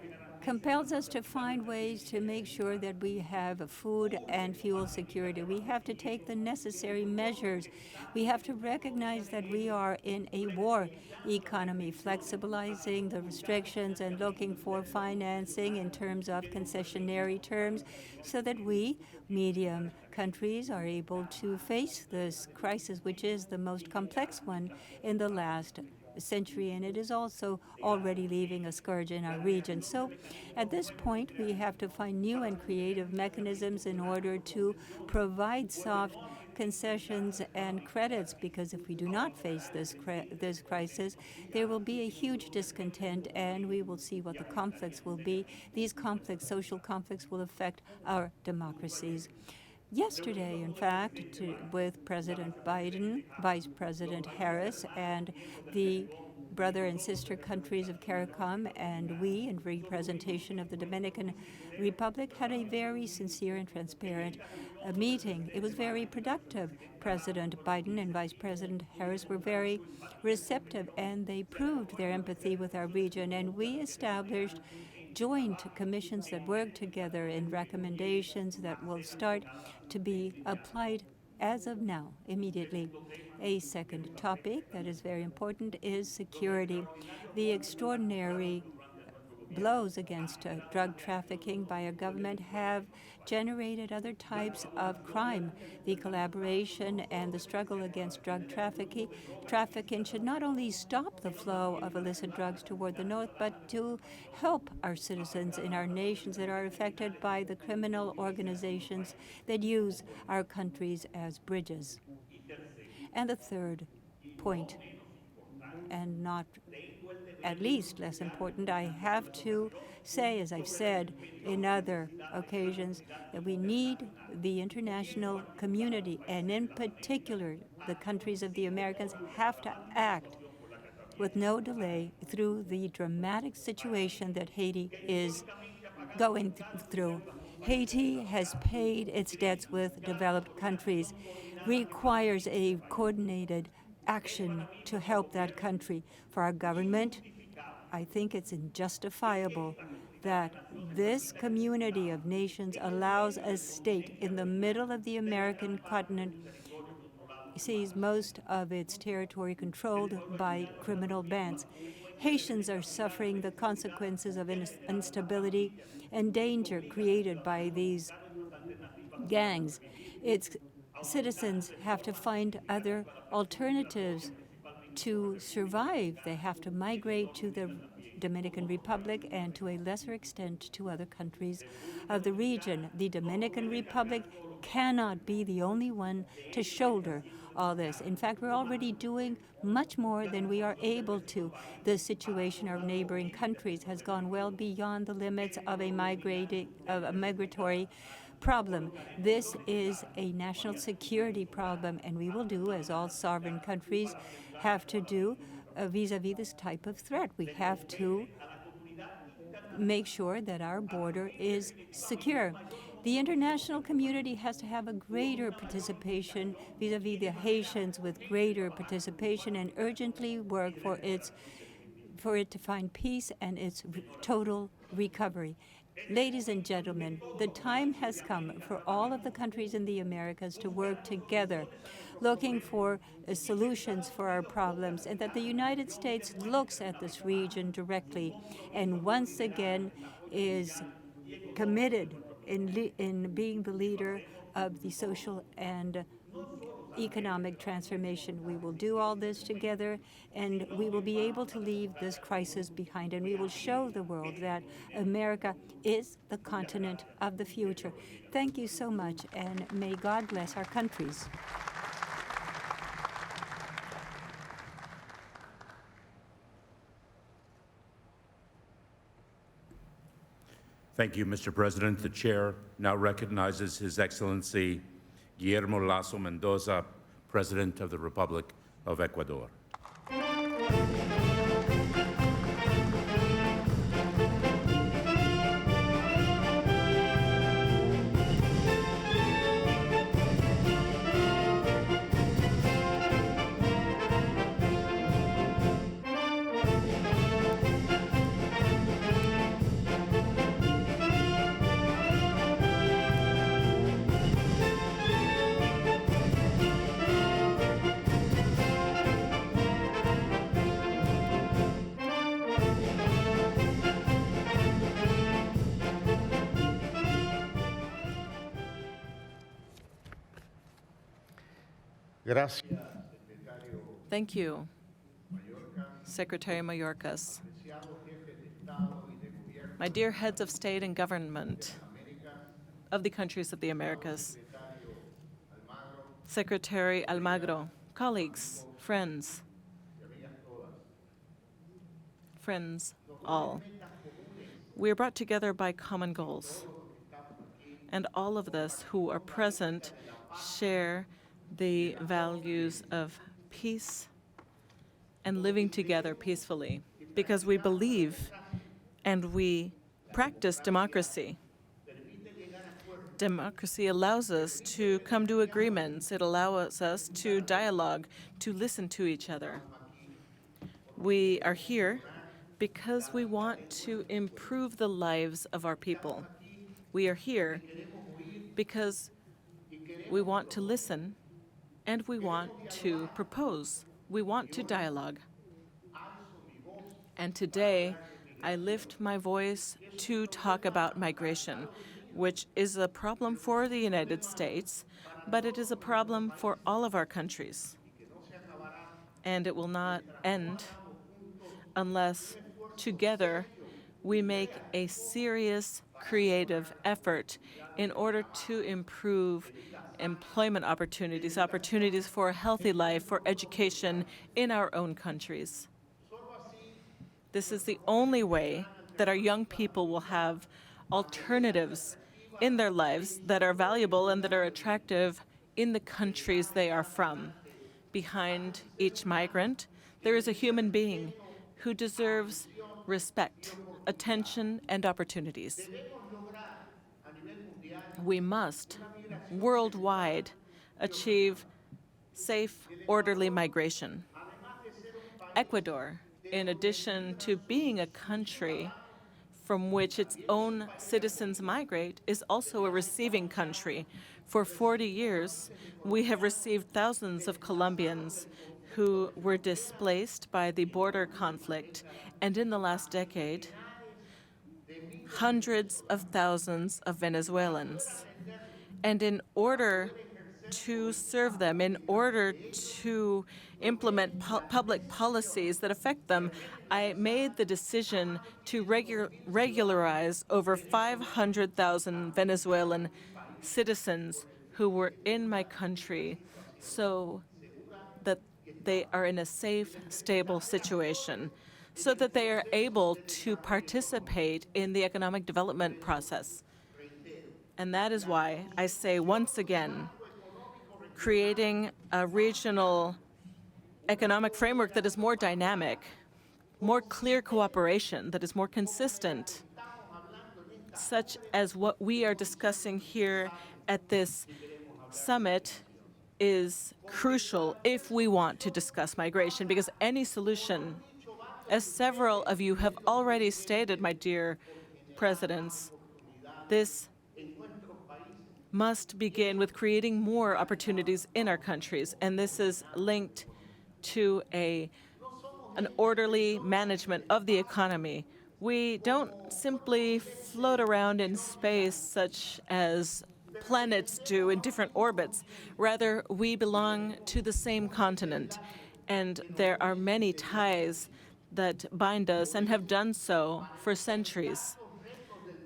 compels us to find ways to make sure that we have food and fuel security. We have to take the necessary measures. We have to recognize that we are in a war economy, flexibilizing the restrictions and looking for financing in terms of concessionary terms so that we, medium countries, are able to face this crisis, which is the most complex one in the last century, and it is also already leaving a scourge in our region. So at this point, we have to find new and creative mechanisms in order to provide soft concessions and credits, because if we do not face this crisis, there will be a huge discontent, and we will see what the conflicts will be. These conflicts, social conflicts, will affect our democracies. Yesterday, in fact, with President Biden, Vice President Harris, and the brother and sister countries of CARICOM, and we, in representation of the Dominican Republic, had a very sincere and transparent meeting. It was very productive. President Biden and Vice President Harris were very receptive, and they proved their empathy with our region, and we established joint commissions that work together in recommendations that will start to be applied as of now, immediately. A second topic that is very important is security. The extraordinary blows against drug trafficking by our government have generated other types of crime. The collaboration and the struggle against drug trafficking should not only stop the flow of illicit drugs toward the north, but to help our citizens in our nations that are affected by the criminal organizations that use our countries as bridges. And the third point, and not at least less important, I have to say, as I've said in other occasions, that we need the international community, and in particular, the countries of the Americas, have to act with no delay through the dramatic situation that Haiti is going through. Haiti has paid its debts with developed countries, requires a coordinated action to help that country. For our government, I think it's injustifiable that this community of nations allows a state in the middle of the American continent sees most of its territory controlled by criminal bands. Haitians are suffering the consequences of instability and danger created by these gangs. Its citizens have to find other alternatives to survive. They have to migrate to the Dominican Republic and to a lesser extent to other countries of the region. The Dominican Republic cannot be the only one to shoulder all this. In fact, we're already doing much more than we are able to. The situation of neighboring countries has gone well beyond the limits of a migratory problem. This is a national security problem, and we will do as all sovereign countries have to do vis-a-vis this type of threat. We have to make sure that our border is secure. The international community has to have a greater participation vis-a-vis the Haitians, with greater participation, and urgently work for it to find peace and its total recovery. Ladies and gentlemen, the time has come for all of the countries in the Americas to work together, looking for solutions for our problems, and that the United States looks at this region directly and once again is committed in being the leader of the social and economic transformation. We will do all this together, and we will be able to leave this crisis behind, and we will show the world that America is the continent of the future. Thank you so much, and may God bless our countries. Thank you, Mr. President. The chair now recognizes His Excellency Guillermo Lasso Mendoza, President of the Republic of Ecuador. Thank you, Secretary Mayorkas. My dear heads of state and government of the countries of the Americas, Secretary Almagro, colleagues, friends all. We are brought together by common goals, and all of us who are present share the values of peace and living together peacefully, because we believe and we practice democracy. Democracy allows us to come to agreements. It allows us to dialogue, to listen to each other. We are here because we want to improve the lives of our people. We are here because we want to listen and we want to propose. We want to dialogue. And today, I lift my voice to talk about migration, which is a problem for the United States, but it is a problem for all of our countries. And it will not end unless together we make a serious, creative effort in order to improve employment opportunities, opportunities for a healthy life, for education in our own countries. This is the only way that our young people will have alternatives in their lives that are valuable and that are attractive in the countries they are from. Behind each migrant, there is a human being who deserves respect, attention, and opportunities. We must, worldwide, achieve safe, orderly migration. Ecuador, in addition to being a country from which its own citizens migrate, is also a receiving country. For 40 years, we have received thousands of Colombians who were displaced by the border conflict, and in the last decade, hundreds of thousands of Venezuelans. And in order to serve them, in order to implement public policies that affect them, I made the decision to regularize over 500,000 Venezuelan citizens who were in my country so that they are in a safe, stable situation, so that they are able to participate in the economic development process. And that is why I say once again, creating a regional economic framework that is more dynamic, more clear cooperation, that is more consistent, such as what we are discussing here at this summit, is crucial if we want to discuss migration, because any solution, as several of you have already stated, my dear presidents, this must begin with creating more opportunities in our countries, and this is linked to an orderly management of the economy. We don't simply float around in space such as planets do in different orbits. Rather, we belong to the same continent, and there are many ties that bind us and have done so for centuries.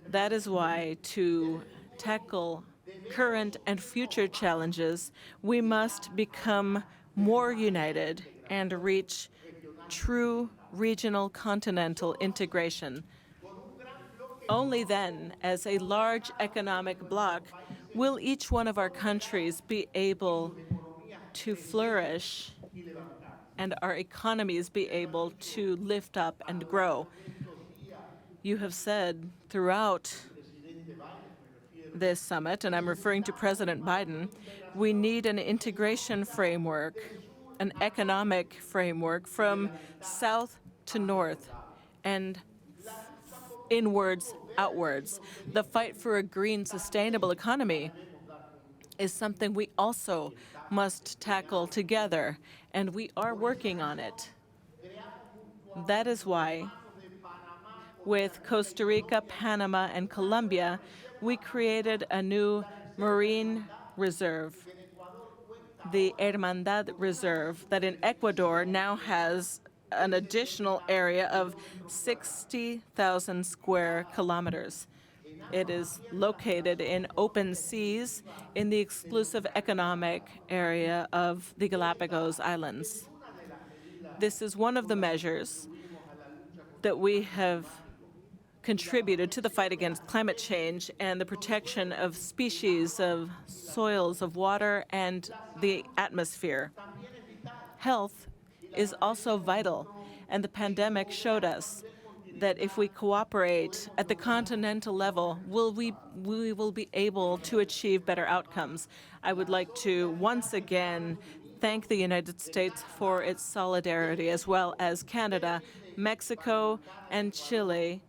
That is why, to tackle current and future challenges, we must become more united and reach true regional continental integration. Only then, as a large economic bloc, will each one of our countries be able to flourish and our economies be able to lift up and grow. You have said throughout this summit, and I'm referring to President Biden, we need an integration framework, an economic framework from south to north and inwards, outwards. The fight for a green, sustainable economy is something we also must tackle together, and we are working on it. That is why, with Costa Rica, Panama, and Colombia, we created a new marine reserve the Hermandad Reserve that in Ecuador now has an additional area of 60,000 square kilometers. It is located in open seas in the exclusive economic area of the Galapagos Islands. This is one of the measures that we have contributed to the fight against climate change and the protection of species, of soils, of water, and the atmosphere. Health is also vital, and the pandemic showed us that if we cooperate at the continental level, we will be able to achieve better outcomes. I would like to once again thank the United States for its solidarity, as well as Canada, Mexico, and Chile,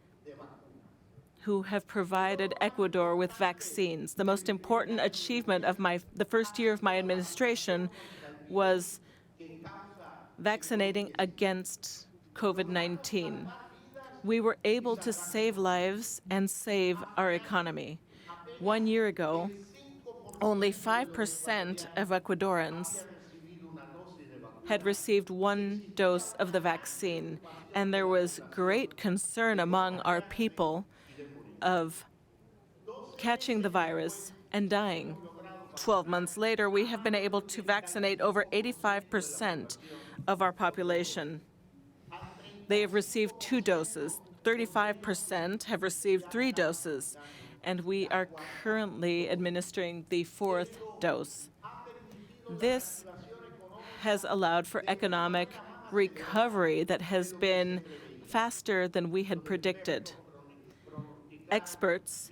who have provided Ecuador with vaccines. The most important achievement of the first year of my administration was vaccinating against COVID-19. We were able to save lives and save our economy. 1 year ago, only 5% of Ecuadorians had received one dose of the vaccine, and there was great concern among our people of catching the virus and dying. 12 months later, we have been able to vaccinate over 85% of our population. They have received 2 doses. 35% have received 3 doses, and we are currently administering the 4th dose. This has allowed for economic recovery that has been faster than we had predicted. Experts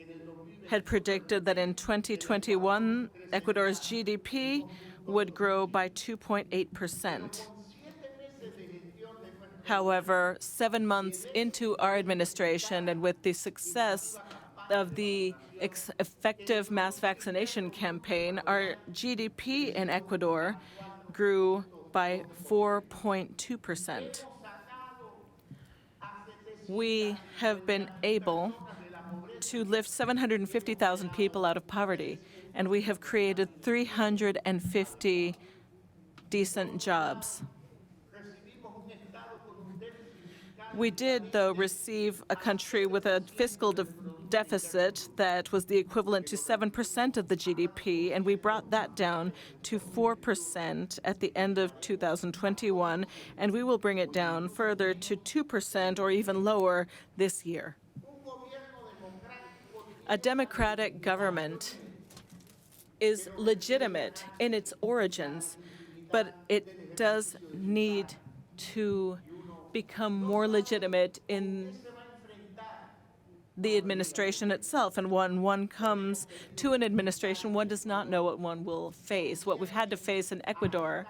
had predicted that in 2021, Ecuador's GDP would grow by 2.8%. However, 7 months into our administration and with the success of the effective mass vaccination campaign, our GDP in Ecuador grew by 4.2%. We have been able to lift 750,000 people out of poverty, and we have created 350 decent jobs. We did, though, receive a country with a fiscal deficit that was the equivalent to 7% of the GDP, and we brought that down to 4% at the end of 2021, and we will bring it down further to 2% or even lower this year. A democratic government is legitimate in its origins, but it does need to become more legitimate in the administration itself. And when one comes to an administration, one does not know what one will face. What we've had to face in Ecuador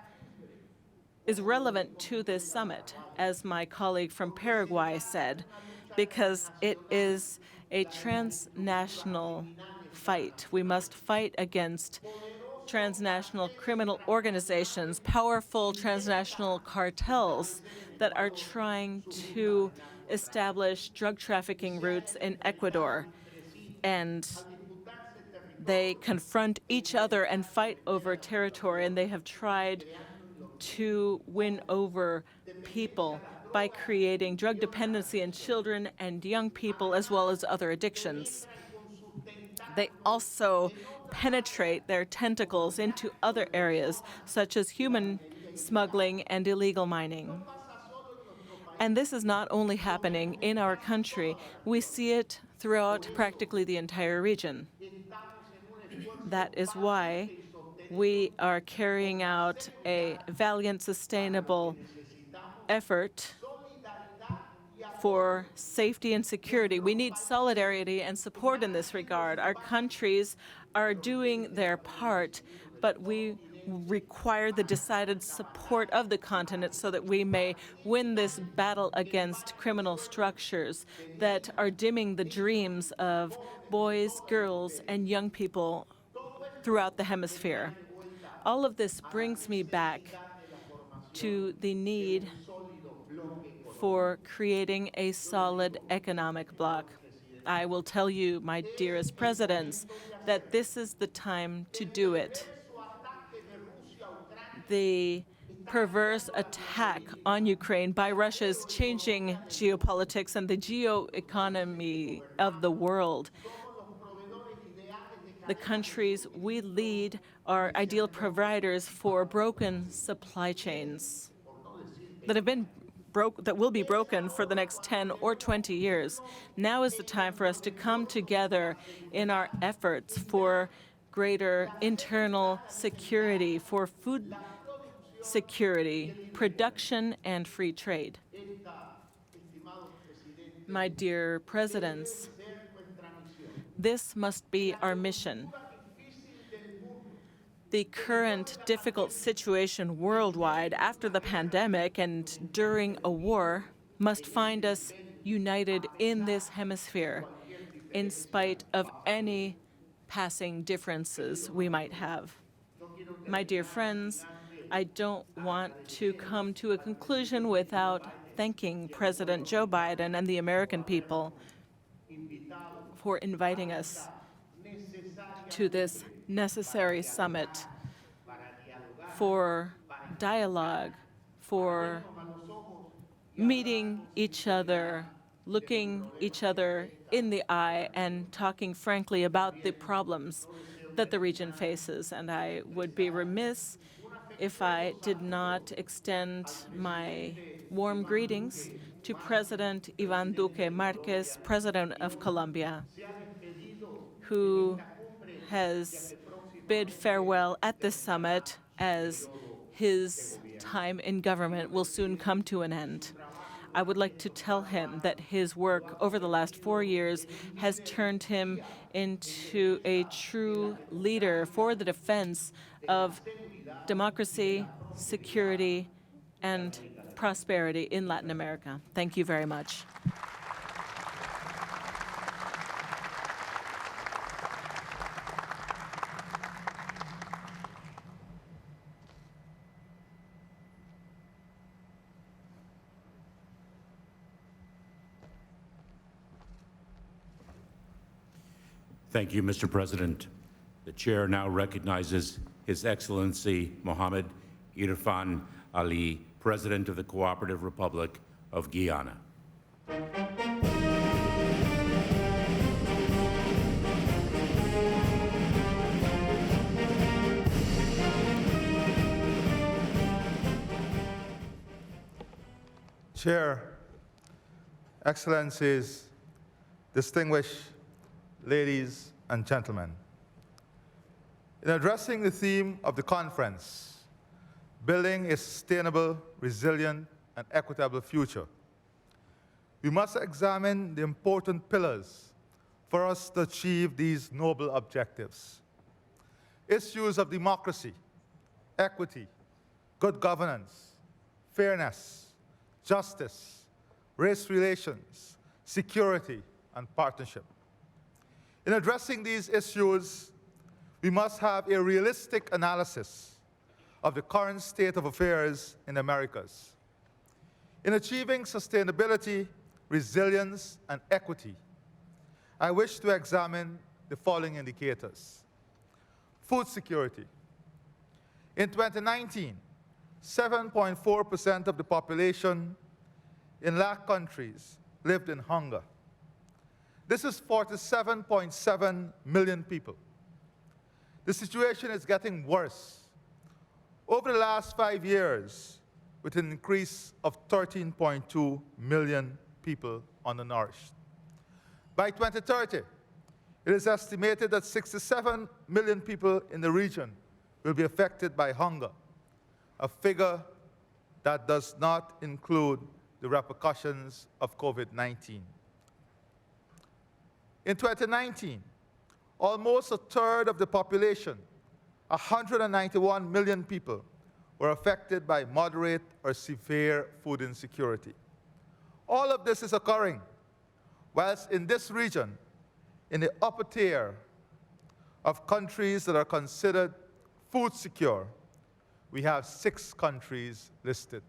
is relevant to this summit, as my colleague from Paraguay said, because it is a transnational fight. We must fight against transnational criminal organizations, powerful transnational cartels that are trying to establish drug trafficking routes in Ecuador. And they confront each other and fight over territory, and they have tried to win over people by creating drug dependency in children and young people, as well as other addictions. They also penetrate their tentacles into other areas, such as human smuggling and illegal mining. And this is not only happening in our country, we see it throughout practically the entire region. That is why we are carrying out a valiant, sustainable effort for safety and security. We need solidarity and support in this regard. Our countries are doing their part, but we require the decided support of the continent so that we may win this battle against criminal structures that are dimming the dreams of boys, girls, and young people throughout the hemisphere. All of this brings me back to the need for creating a solid economic bloc. I will tell you, my dearest presidents, that this is the time to do it. the perverse attack on Ukraine by Russia's changing geopolitics and the geoeconomy of the world. The countries we lead are ideal providers for broken supply chains that will be broken for the next 10 or 20 years. Now is the time for us to come together in our efforts for greater internal security, for food security, production, and free trade. My dear presidents, this must be our mission. The current difficult situation worldwide after the pandemic and during a war must find us united in this hemisphere, in spite of any passing differences we might have. My dear friends, I don't want to come to a conclusion without thanking President Joe Biden and the American people for inviting us to this necessary summit, for dialogue, for meeting each other, looking each other in the eye, and talking frankly about the problems that the region faces. And I would be remiss if I did not extend my warm greetings to President Iván Duque Márquez, President of Colombia, who has bid farewell at this summit as his time in government will soon come to an end. I would like to tell him that his work over the last 4 years has turned him into a true leader for the defense of democracy, security, and prosperity in Latin America. Thank you very much. Thank you, Mr. President. The chair now recognizes His Excellency Mohammed Irfan Ali, President of the Cooperative Republic of Guyana. Chair, Excellencies, distinguished ladies and gentlemen, in addressing the theme of the conference, Building a Sustainable, Resilient, and Equitable Future, we must examine the important pillars for us to achieve these noble objectives. Issues of democracy, equity, good governance, fairness, justice, race relations, security, and partnership. In addressing these issues, we must have a realistic analysis of the current state of affairs in the Americas. In achieving sustainability, resilience, and equity, I wish to examine the following indicators. Food security. In 2019, 7.4% of the population in LAC countries lived in hunger. This is 47.7 million people. The situation is getting worse. Over the last 5 years, with an increase of 13.2 million people undernourished. By 2030, it is estimated that 67 million people in the region will be affected by hunger, a figure that does not include the repercussions of COVID-19. In 2019, almost a third of the population, 191 million people, were affected by moderate or severe food insecurity. All of this is occurring whilst in this region, in the upper tier of countries that are considered food secure, we have 6 countries listed.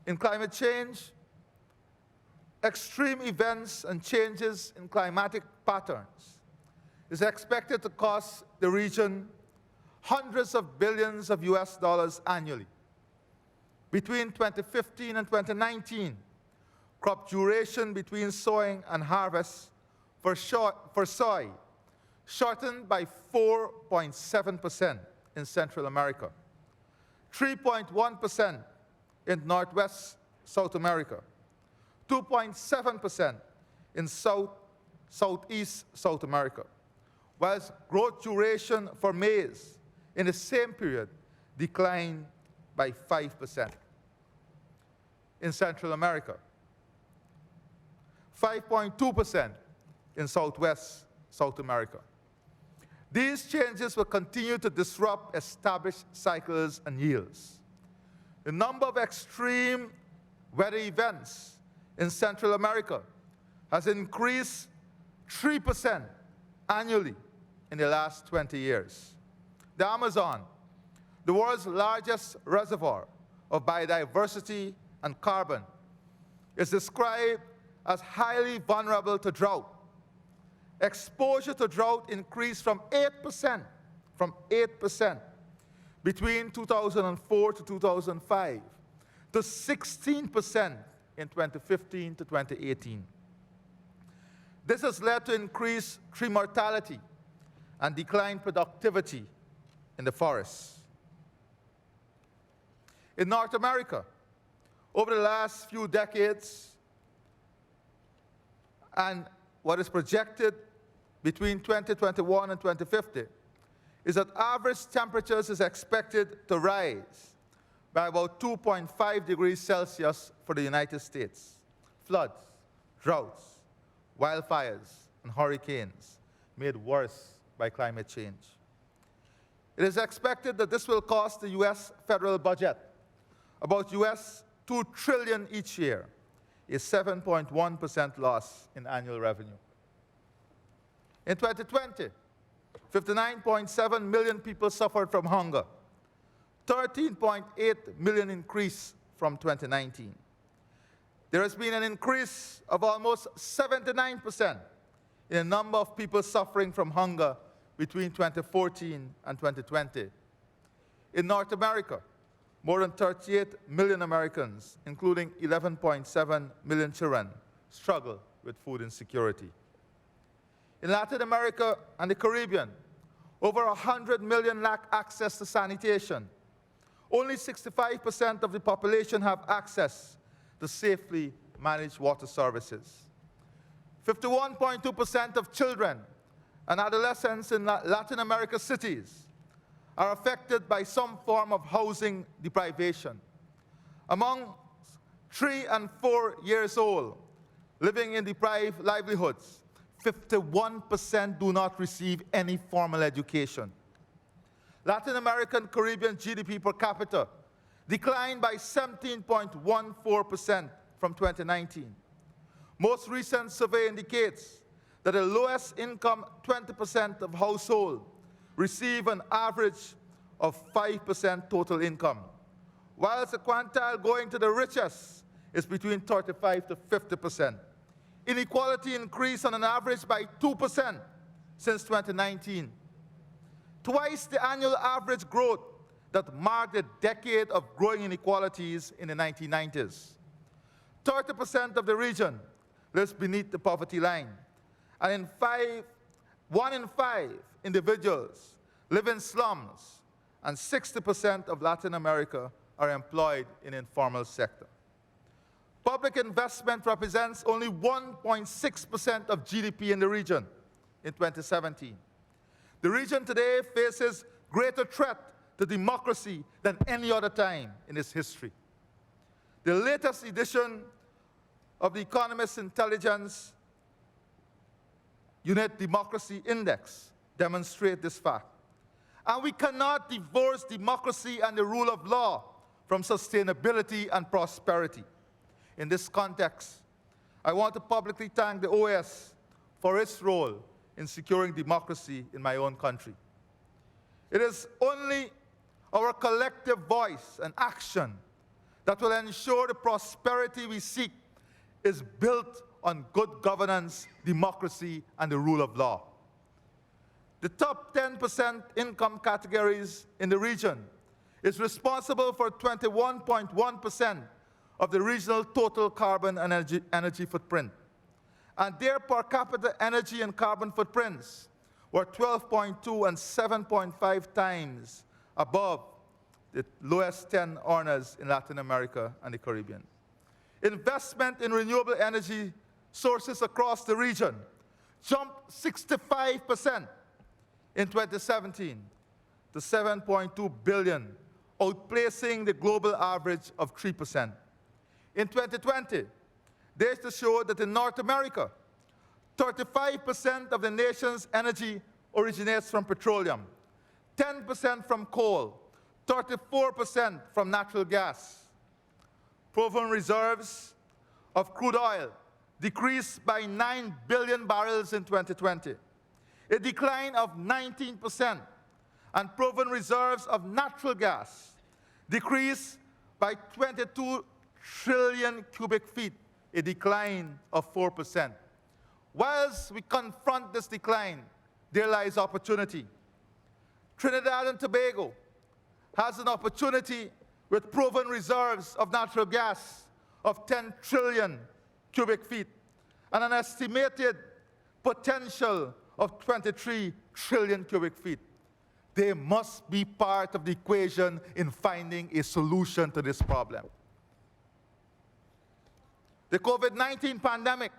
In climate change, extreme events and changes in climatic patterns is expected to cost the region hundreds of billions of US dollars annually. Between 2015 and 2019, crop duration between sowing and harvest for soy shortened by 4.7% in Central America, 3.1% in Northwest South America, 2.7% in Southeast South America, whilst growth duration for maize in the same period declined by 5%. In Central America, 5.2% in Southwest South America. These changes will continue to disrupt established cycles and yields. The number of extreme weather events in Central America has increased 3% annually in the last 20 years. The Amazon, the world's largest reservoir of biodiversity and carbon, is described as highly vulnerable to drought. Exposure to drought increased from 8% between 2004 to 2005 to 16% in 2015 to 2018. This has led to increased tree mortality and declined productivity in the forests. In North America, over the last few decades, and what is projected between 2021 and 2050, is that average temperatures is expected to rise by about 2.5 degrees Celsius for the United States. Floods, droughts, wildfires, and hurricanes made worse by climate change. It is expected that this will cost the U.S. federal budget about US $2 trillion each year, a 7.1% loss in annual revenue. In 2020, 59.7 million people suffered from hunger, 13.8 million increase from 2019. There has been an increase of almost 79% in the number of people suffering from hunger between 2014 and 2020. In North America, more than 38 million Americans, including 11.7 million children, struggle with food insecurity. In Latin America and the Caribbean, over 100 million lack access to sanitation. Only 65% of the population have access to safely managed water services. 51.2% of children and adolescents in Latin America cities are affected by some form of housing deprivation. Among 3 and 4 years old living in deprived livelihoods, 51% do not receive any formal education. Latin American Caribbean GDP per capita declined by 17.14% from 2019. Most recent survey indicates that the lowest income 20% of households receive an average of 5% total income, whilst the quantile going to the richest is between 35 to 50%. Inequality increased on an average by 2% since 2019, twice the annual average growth that marked the decade of growing inequalities in the 1990s. 30% of the region lives beneath the poverty line, and 1 in 5 individuals live in slums, and 60% of Latin America are employed in the informal sector. Public investment represents only 1.6% of GDP in the region in 2017. The region today faces greater threat to democracy than any other time in its history. The latest edition of the Economist Intelligence Unit Democracy Index demonstrates this fact. And we cannot divorce democracy and the rule of law from sustainability and prosperity. In this context, I want to publicly thank the OAS for its role in securing democracy in my own country. It is only our collective voice and action that will ensure the prosperity we seek is built on good governance, democracy, and the rule of law. The top 10% income categories in the region is responsible for 21.1% of the regional total carbon and energy footprint. And their per capita energy and carbon footprints were 12.2 and 7.5 times above the lowest 10 earners in Latin America and the Caribbean. Investment in renewable energy sources across the region jumped 65% in 2017 to 7.2 billion, outplacing the global average of 3%. In 2020, data showed that in North America, 35% of the nation's energy originates from petroleum, 10% from coal, 34% from natural gas. Proven reserves of crude oil decreased by 9 billion barrels in 2020, a decline of 19%, and proven reserves of natural gas decreased by 22 trillion cubic feet, a decline of 4%. Whilst we confront this decline, there lies opportunity. Trinidad and Tobago has an opportunity with proven reserves of natural gas of 10 trillion cubic feet and an estimated potential of 23 trillion cubic feet. They must be part of the equation in finding a solution to this problem. The COVID-19 pandemic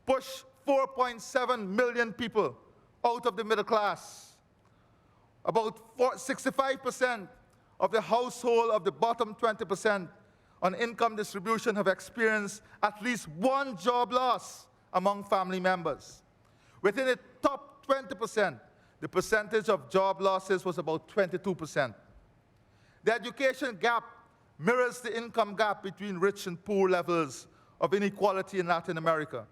pushed 4.7 million people out of the middle class. About 65% of the household of the bottom 20% on income distribution have experienced at least one job loss among family members. Within the top 20%, the percentage of job losses was about 22%. The education gap mirrors the income gap between rich and poor levels of inequality in Latin America.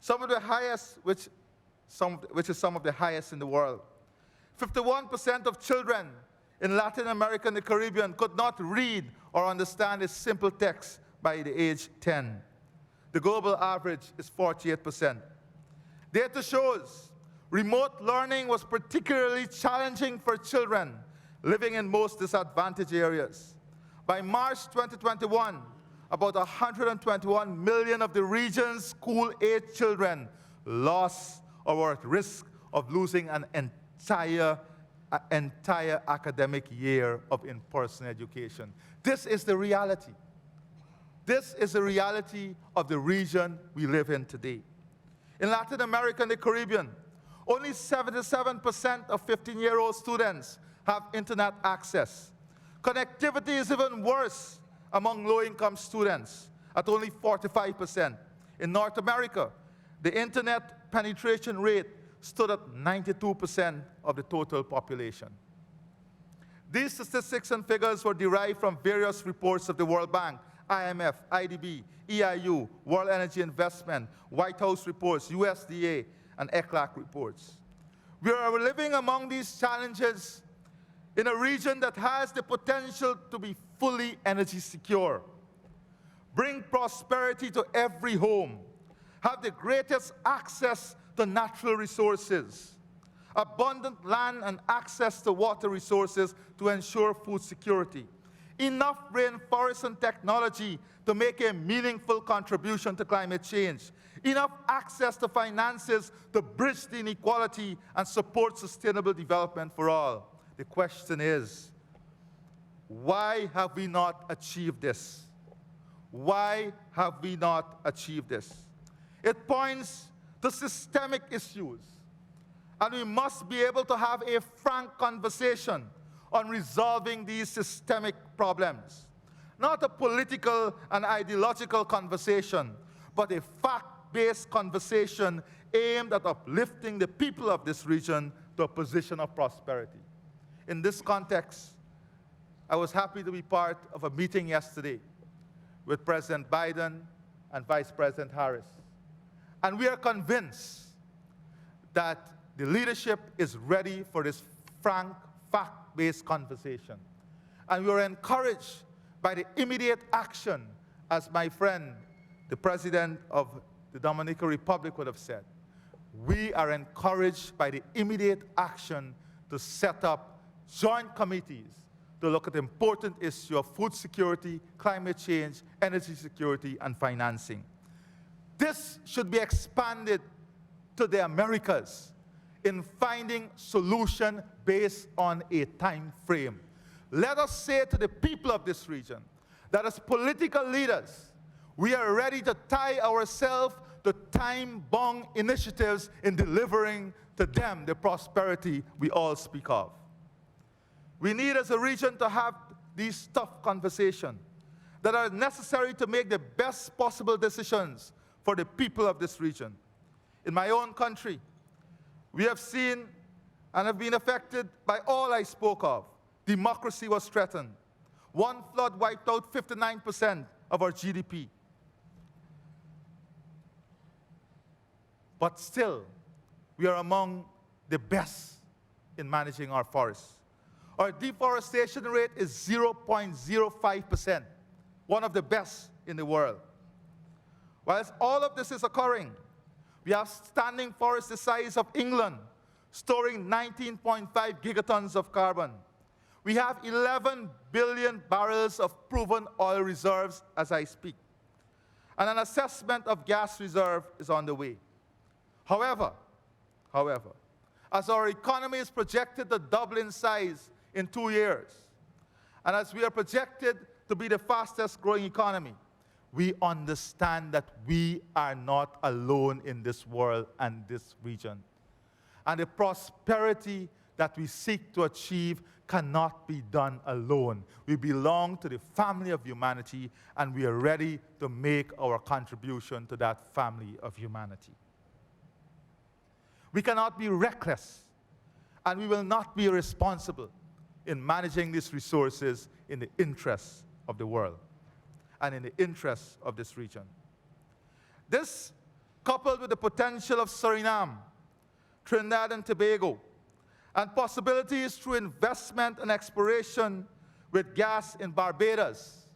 Some of the highest, which is some of the highest in the world. 51% of children in Latin America and the Caribbean could not read or understand a simple text by the age 10. The global average is 48%. Data shows remote learning was particularly challenging for children living in most disadvantaged areas. By March 2021, about 121 million of the region's school-age children lost or were at risk of losing an entire academic year of in-person education. This is the reality. This is the reality of the region we live in today. In Latin America and the Caribbean, only 77% of 15-year-old students have internet access. Connectivity is even worse among low-income students, at only 45%. In North America, the internet penetration rate stood at 92% of the total population. These statistics and figures were derived from various reports of the World Bank, IMF, IDB, EIU, World Energy Investment, White House reports, USDA, and ECLAC reports. We are living among these challenges in a region that has the potential to be fully energy secure, bring prosperity to every home, have the greatest access to natural resources, abundant land and access to water resources to ensure food security, enough rainforests and technology to make a meaningful contribution to climate change, enough access to finances to bridge the inequality and support sustainable development for all. The question is, why have we not achieved this? Why have we not achieved this? It points to systemic issues, and we must be able to have a frank conversation on resolving these systemic problems. Not a political and ideological conversation, but a fact-based conversation aimed at uplifting the people of this region to a position of prosperity. In this context, I was happy to be part of a meeting yesterday with President Biden and Vice President Harris. And we are convinced that the leadership is ready for this frank, fact-based conversation. And we are encouraged by the immediate action, as my friend, the President of the Dominican Republic would have said. we are encouraged by the immediate action to set up joint committees to look at the important issue of food security, climate change, energy security, and financing. This should be expanded to the Americas in finding solution based on a time frame. Let us say to the people of this region that as political leaders, we are ready to tie ourselves to time-bound initiatives in delivering to them the prosperity we all speak of. We need as a region to have these tough conversations that are necessary to make the best possible decisions for the people of this region. In my own country, we have seen and have been affected by all I spoke of. Democracy was threatened. One flood wiped out 59% of our GDP. But still, we are among the best in managing our forests. Our deforestation rate is 0.05%, one of the best in the world. Whilst all of this is occurring, we have standing forests the size of England, storing 19.5 gigatons of carbon. We have 11 billion barrels of proven oil reserves as I speak. And an assessment of gas reserve is on the way. However, as our economy is projected to double in size in 2 years, and as we are projected to be the fastest growing economy, we understand that we are not alone in this world and this region. And the prosperity that we seek to achieve cannot be done alone. We belong to the family of humanity, and we are ready to make our contribution to that family of humanity. We cannot be reckless, and we will not be irresponsible in managing these resources in the interests of the world and in the interests of this region. This, coupled with the potential of Suriname, Trinidad and Tobago, and possibilities through investment and exploration with gas in Barbados,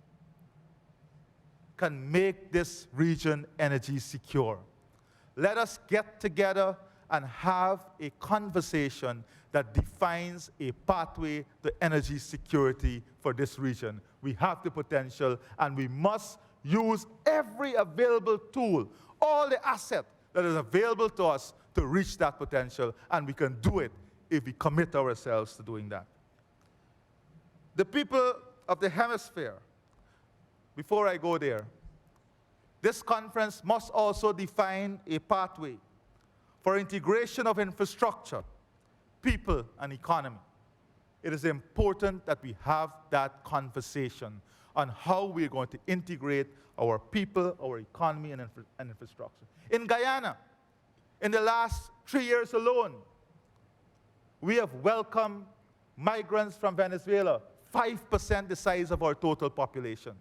can make this region energy secure. Let us get together and have a conversation that defines a pathway to energy security for this region. We have the potential, and we must use every available tool, all the asset that is available to us to reach that potential, and we can do it if we commit ourselves to doing that. The people of the hemisphere, before I go there, this conference must also define a pathway for integration of infrastructure, people, and economy. It is important that we have that conversation on how we're going to integrate our people, our economy, and infrastructure. In Guyana, in the last 3 years alone, we have welcomed migrants from Venezuela, 5% the size of our total population.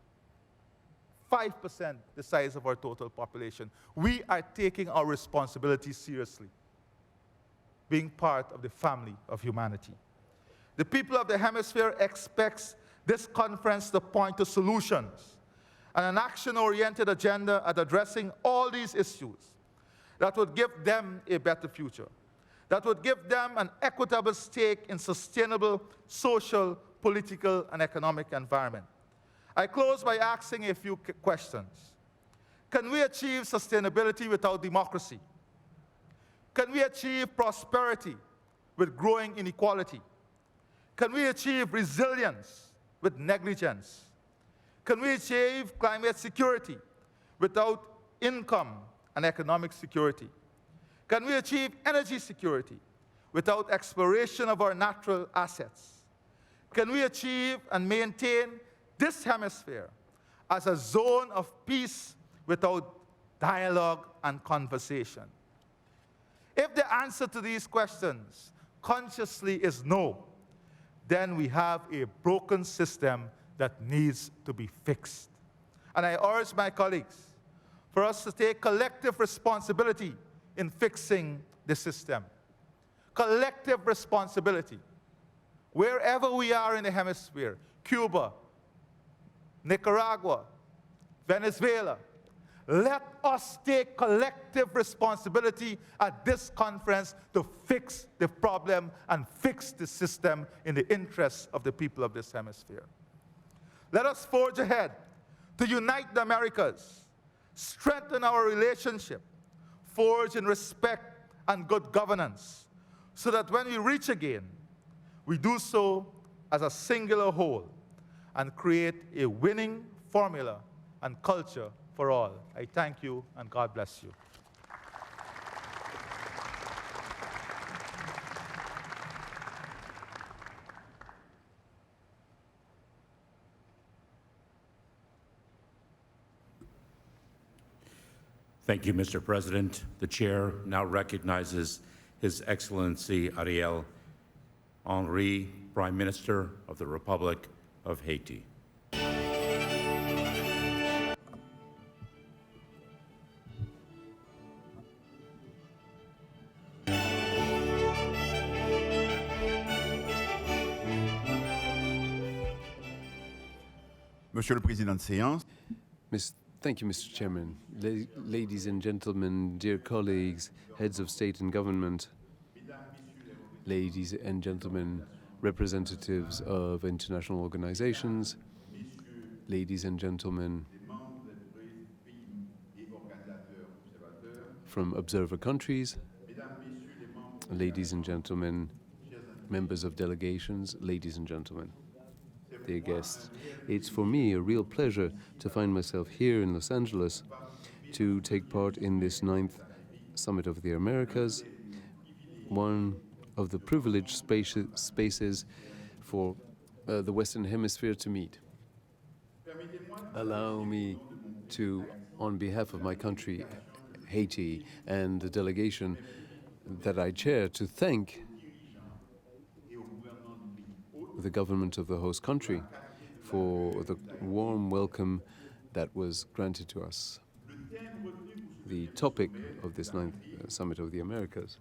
5% the size of our total population. We are taking our responsibility seriously, being part of the family of humanity. The people of the hemisphere expects this conference to point to solutions and an action-oriented agenda at addressing all these issues that would give them a better future, that would give them an equitable stake in sustainable social, political, and economic environment. I close by asking a few questions. Can we achieve sustainability without democracy? Can we achieve prosperity with growing inequality? Can we achieve resilience with negligence? Can we achieve climate security without income and economic security? Can we achieve energy security without exploration of our natural assets? Can we achieve and maintain this hemisphere as a zone of peace without dialogue and conversation? If the answer to these questions consciously is no, then we have a broken system that needs to be fixed. And I urge my colleagues for us to take collective responsibility in fixing the system. Collective responsibility. Wherever we are in the hemisphere, Cuba, Nicaragua, Venezuela, Let us take collective responsibility at this conference to fix the problem and fix the system in the interests of the people of this hemisphere. Let us forge ahead to unite the Americas, strengthen our relationship, forge in respect and good governance, so that when we reach again, we do so as a singular whole and create a winning formula and culture for all. I thank you, and God bless you. Thank you, Mr. President. The chair now recognizes His Excellency Ariel Henry, Prime Minister of the Republic of Haiti. Monsieur le Président de séance. Thank you, Mr. Chairman. Ladies and gentlemen, dear colleagues, heads of state and government, ladies and gentlemen, representatives of international organizations, ladies and gentlemen from observer countries, ladies and gentlemen, members of delegations, ladies and gentlemen, dear guests. It's for me a real pleasure to find myself here in Los Angeles to take part in this 9th Summit of the Americas, one of the privileged spaces for the Western Hemisphere to meet. Allow me to, on behalf of my country, Haiti, and the delegation that I chair, to thank the government of the host country for the warm welcome that was granted to us. The topic of this 9th Summit of the Americas,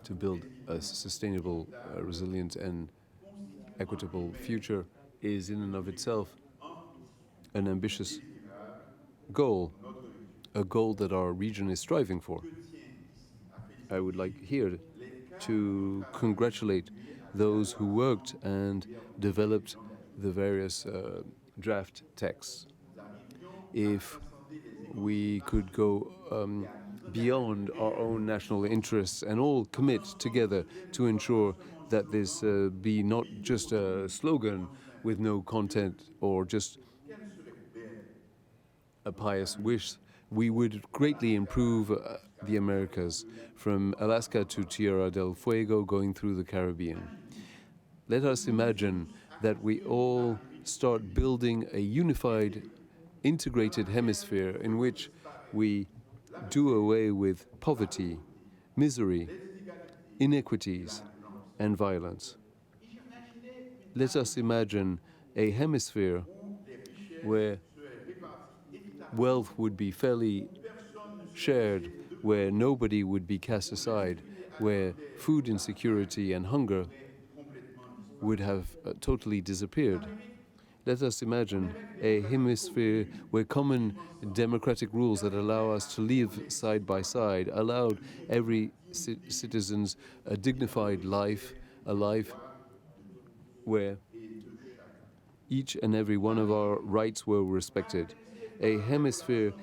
to build a sustainable, resilient and equitable future, is in and of itself an ambitious goal, a goal that our region is striving for. I would like here to congratulate those who worked and developed the various draft texts. If we could go beyond our own national interests and all commit together to ensure that this be not just a slogan with no content or just a pious wish, we would greatly improve the Americas, from Alaska to Tierra del Fuego, going through the Caribbean. Let us imagine that we all start building a unified, integrated hemisphere in which we do away with poverty, misery, inequities, and violence. Let us imagine a hemisphere where wealth would be fairly shared, where nobody would be cast aside, where food insecurity and hunger would have totally disappeared. Let us imagine a hemisphere where common democratic rules that allow us to live side by side allowed every citizens a dignified life, a life where each and every one of our rights were respected. A hemisphere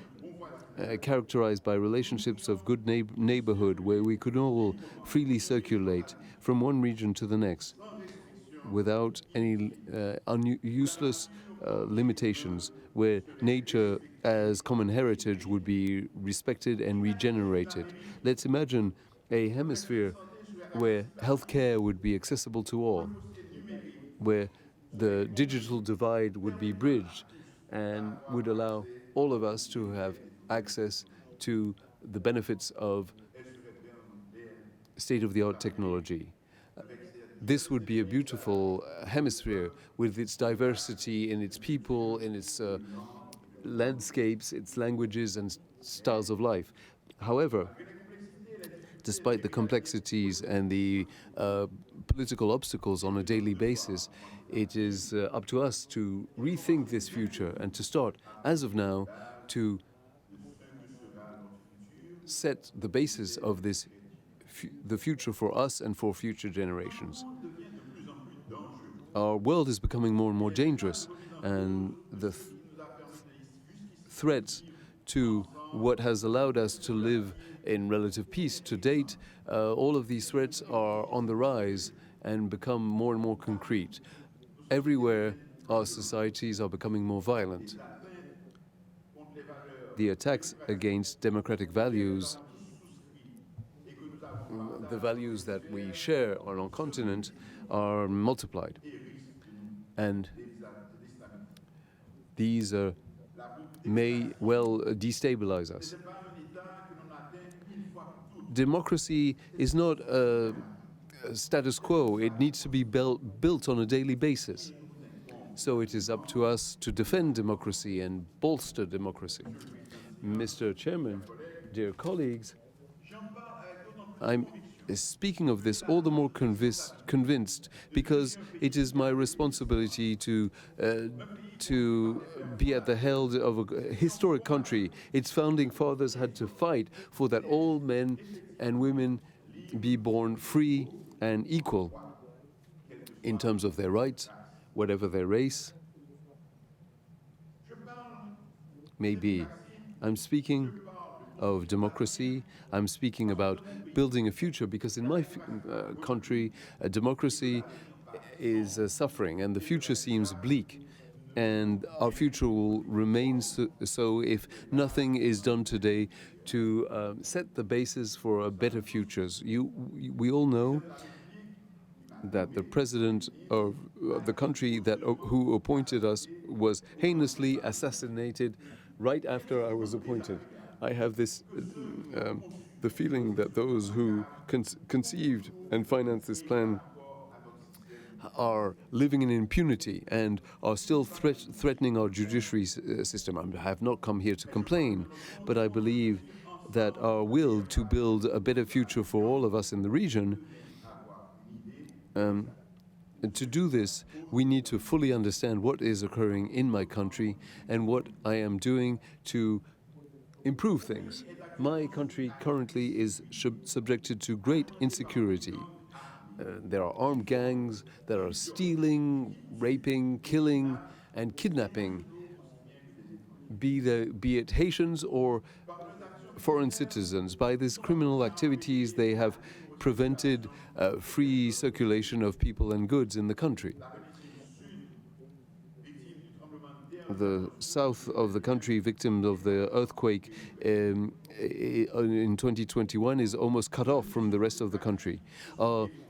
characterized by relationships of good neighborhood, where we could all freely circulate from one region to the next without any useless limitations, where nature as common heritage would be respected and regenerated. Let's imagine a hemisphere where healthcare would be accessible to all, where the digital divide would be bridged and would allow all of us to have access to the benefits of state-of-the-art technology. This would be a beautiful hemisphere with its diversity in its people, in its landscapes, its languages and styles of life. However, despite the complexities and the political obstacles on a daily basis, it is up to us to rethink this future and to start, as of now, to set the basis of this, the future for us and for future generations. Our world is becoming more and more dangerous, and the threats to what has allowed us to live in relative peace to date, all of these threats are on the rise and become more and more concrete. Everywhere, our societies are becoming more violent. The attacks against democratic values, the values that we share on our continent, are multiplied. And these may well destabilize us. Democracy is not a status quo. It needs to be built on a daily basis. So it is up to us to defend democracy and bolster democracy. Mr. Chairman, dear colleagues, I'm speaking of this all the more convinced because it is my responsibility to be at the helm of a historic country. Its founding fathers had to fight for that all men and women be born free and equal in terms of their rights, whatever their race may be. I'm speaking of democracy. I'm speaking about building a future because in my country, democracy is suffering and the future seems bleak. And our future will remain so if nothing is done today to set the basis for better futures. We all know that the president of the country who appointed us was heinously assassinated right after I was appointed. I have this the feeling that those who conceived and financed this plan are living in impunity and are still threatening our judiciary system. I have not come here to complain, but I believe that our will to build a better future for all of us in the region, and to do this, we need to fully understand what is occurring in my country and what I am doing to improve things. My country currently is subjected to great insecurity. There are armed gangs that are stealing, raping, killing, and kidnapping, be it Haitians or foreign citizens. By these criminal activities, they have prevented free circulation of people and goods in the country. The south of the country, victim of the earthquake in 2021, is almost cut off from the rest of the country.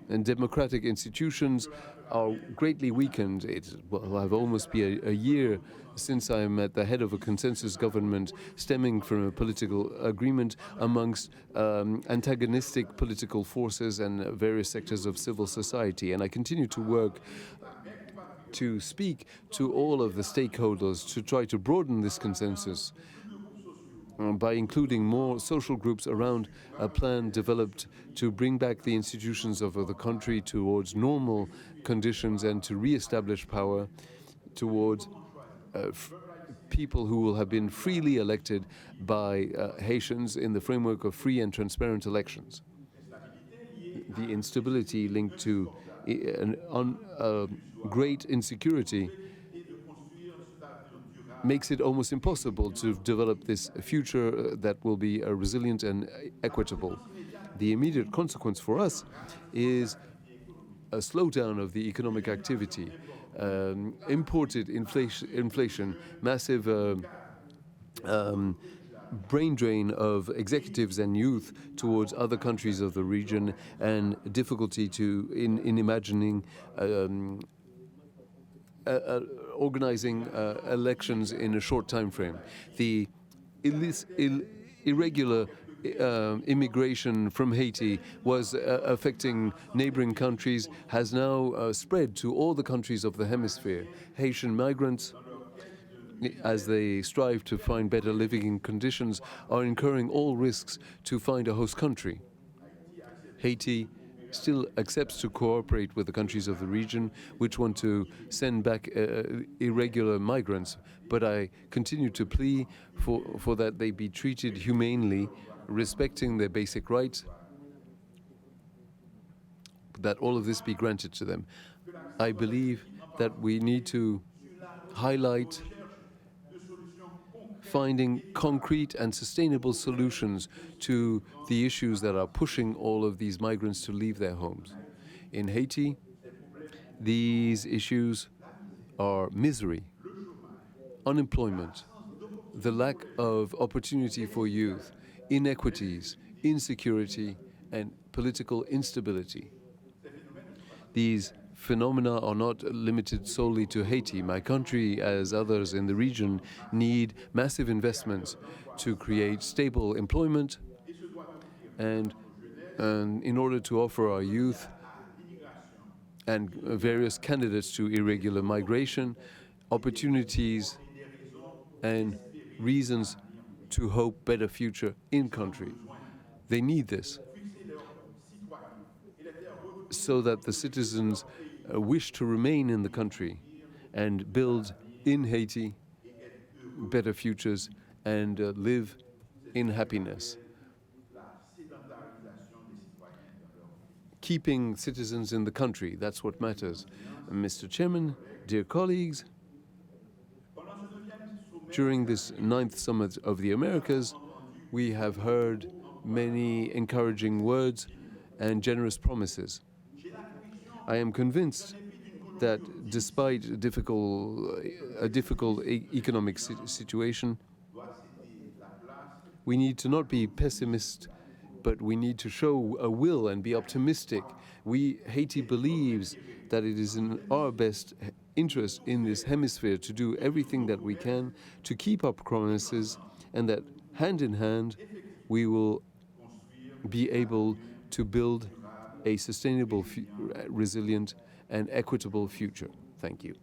And democratic institutions are greatly weakened. It will have almost been a year since I'm at the head of a consensus government stemming from a political agreement amongst antagonistic political forces and various sectors of civil society. And I continue to work to speak to all of the stakeholders to try to broaden this consensus by including more social groups around a plan developed to bring back the institutions of the country towards normal conditions and to re-establish power towards people who will have been freely elected by Haitians in the framework of free and transparent elections. The instability linked to great insecurity makes it almost impossible to develop this future that will be resilient and equitable. The immediate consequence for us is a slowdown of the economic activity, imported inflation, massive brain drain of executives and youth towards other countries of the region, and difficulty in imagining organizing elections in a short time frame. The irregular immigration from Haiti was affecting neighboring countries, has now spread to all the countries of the hemisphere. Haitian migrants, as they strive to find better living conditions, are incurring all risks to find a host country. Haiti still accepts to cooperate with the countries of the region which want to send back irregular migrants. But I continue to plea for that they be treated humanely, respecting their basic rights, that all of this be granted to them. I believe that we need to highlight finding concrete and sustainable solutions to the issues that are pushing all of these migrants to leave their homes. In Haiti, these issues are misery, unemployment, the lack of opportunity for youth, inequities, insecurity, and political instability. These phenomena are not limited solely to Haiti. My country, as others in the region, need massive investments to create stable employment and in order to offer our youth and various candidates to irregular migration opportunities and reasons to hope better future in country. They need this so that the citizens wish to remain in the country and build in Haiti better futures and live in happiness. Keeping citizens in the country, that's what matters. Mr. Chairman, dear colleagues, during this 9th Summit of the Americas, we have heard many encouraging words and generous promises. I am convinced that despite a difficult economic situation, we need to not be pessimist, but we need to show a will and be optimistic. Haiti believes that it is in our best interest in this hemisphere to do everything that we can to keep up promises, and that hand in hand we will be able to build a sustainable, resilient, and equitable future. Thank you.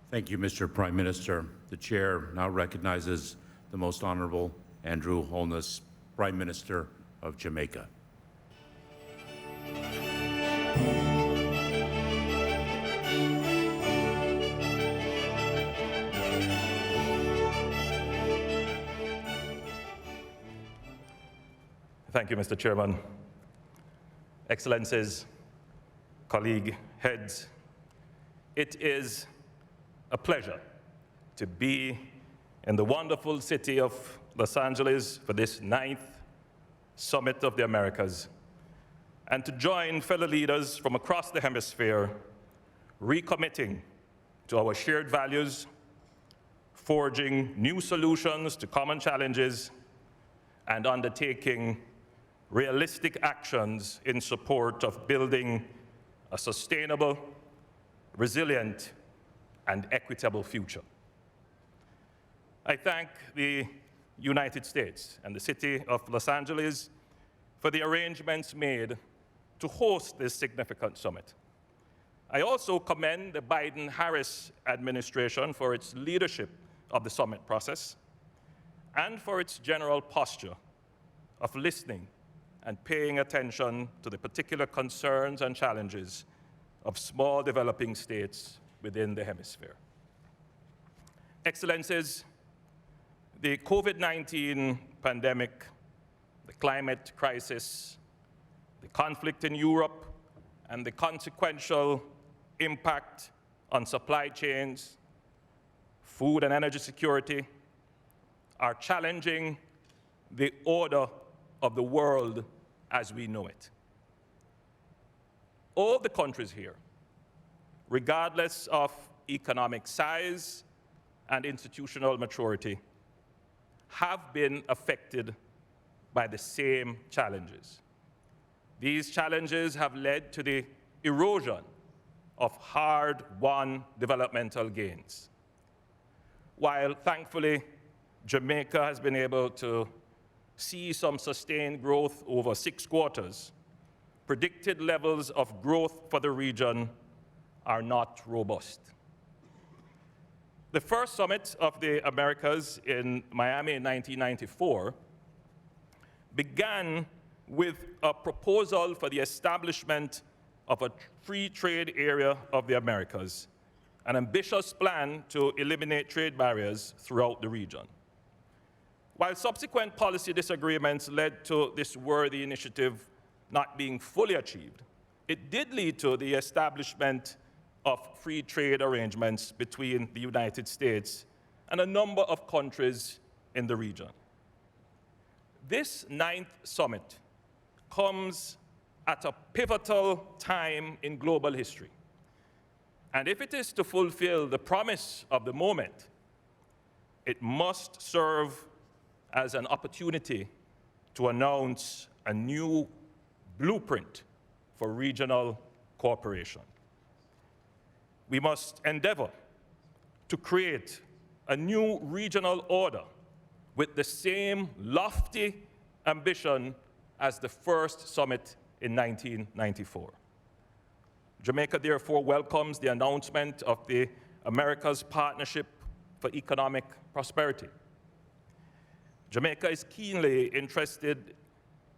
Thank you, Mr. Prime Minister. The Chair now recognizes the Most Honorable Andrew Holness, Prime Minister of Jamaica. Thank you, Mr. Chairman. Excellencies, colleague heads, it is a pleasure to be in the wonderful city of Los Angeles for this 9th Summit of the Americas, and to join fellow leaders from across the hemisphere, recommitting to our shared values, forging new solutions to common challenges, and undertaking realistic actions in support of building a sustainable, resilient, and equitable future. I thank the United States and the city of Los Angeles for the arrangements made to host this significant summit. I also commend the Biden-Harris administration for its leadership of the summit process and for its general posture of listening and paying attention to the particular concerns and challenges of small developing states within the hemisphere. Excellencies, the COVID-19 pandemic, the climate crisis, the conflict in Europe, and the consequential impact on supply chains, food and energy security are challenging the order of the world as we know it. All the countries here, regardless of economic size and institutional maturity, have been affected by the same challenges. These challenges have led to the erosion of hard-won developmental gains. While thankfully Jamaica has been able to see some sustained growth over 6 quarters, predicted levels of growth for the region are not robust. The first summit of the Americas in Miami in 1994 began with a proposal for the establishment of a free trade area of the Americas, an ambitious plan to eliminate trade barriers throughout the region. While subsequent policy disagreements led to this worthy initiative not being fully achieved, it did lead to the establishment of free trade arrangements between the United States and a number of countries in the region. This 9th summit comes at a pivotal time in global history. And if it is to fulfill the promise of the moment, it must serve as an opportunity to announce a new blueprint for regional cooperation. We must endeavor to create a new regional order with the same lofty ambition as the first summit in 1994. Jamaica therefore welcomes the announcement of the Americas Partnership for Economic Prosperity. Jamaica is keenly interested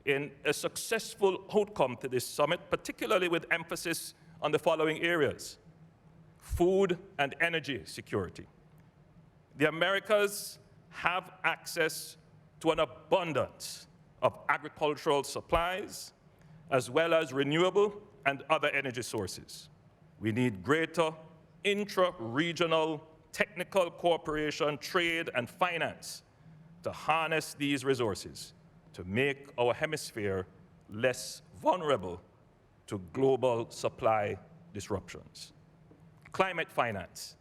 in a successful outcome to this summit, particularly with emphasis on the following areas: food and energy security. The Americas have access to an abundance of agricultural supplies, as well as renewable and other energy sources. We need greater intra-regional technical cooperation, trade, and finance to harness these resources to make our hemisphere less vulnerable to global supply disruptions. Climate finance.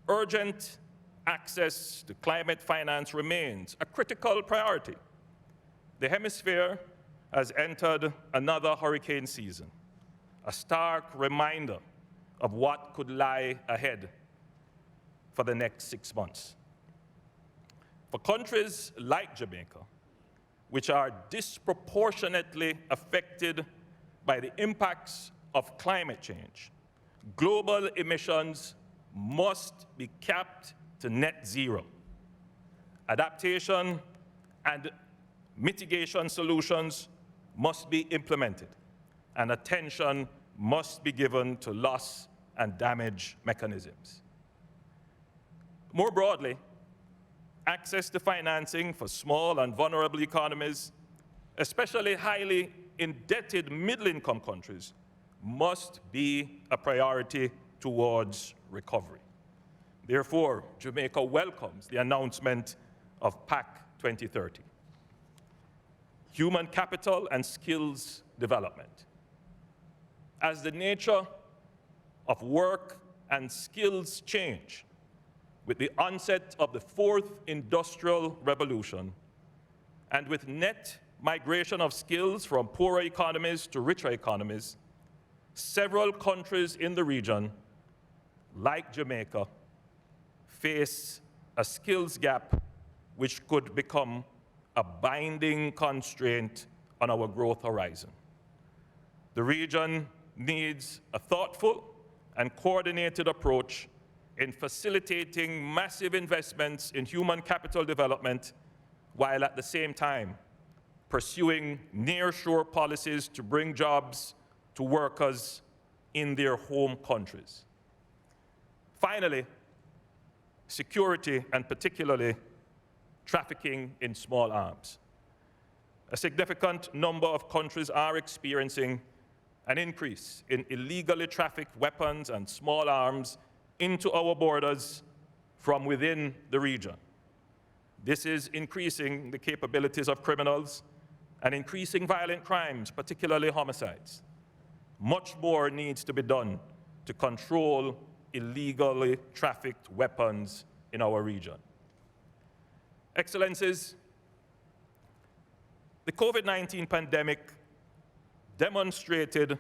Urgent access to climate finance remains a critical priority. The hemisphere has entered another hurricane season, a stark reminder of what could lie ahead for the next 6 months. For countries like Jamaica, which are disproportionately affected by the impacts of climate change, global emissions must be capped to net zero. Adaptation and mitigation solutions must be implemented, and attention must be given to loss and damage mechanisms. More broadly, access to financing for small and vulnerable economies, especially highly indebted middle-income countries, must be a priority towards recovery. Therefore, Jamaica welcomes the announcement of PAC 2030. Human capital and skills development. As the nature of work and skills change with the onset of the fourth industrial revolution, and with net migration of skills from poorer economies to richer economies, several countries in the region, like Jamaica, face a skills gap which could become a binding constraint on our growth horizon. The region needs a thoughtful and coordinated approach in facilitating massive investments in human capital development, while at the same time pursuing nearshore policies to bring jobs to workers in their home countries. Finally, security, and particularly trafficking in small arms. A significant number of countries are experiencing an increase in illegally trafficked weapons and small arms into our borders from within the region. This is increasing the capabilities of criminals and increasing violent crimes, particularly homicides. Much more needs to be done to control illegally trafficked weapons in our region. Excellencies, the COVID-19 pandemic demonstrated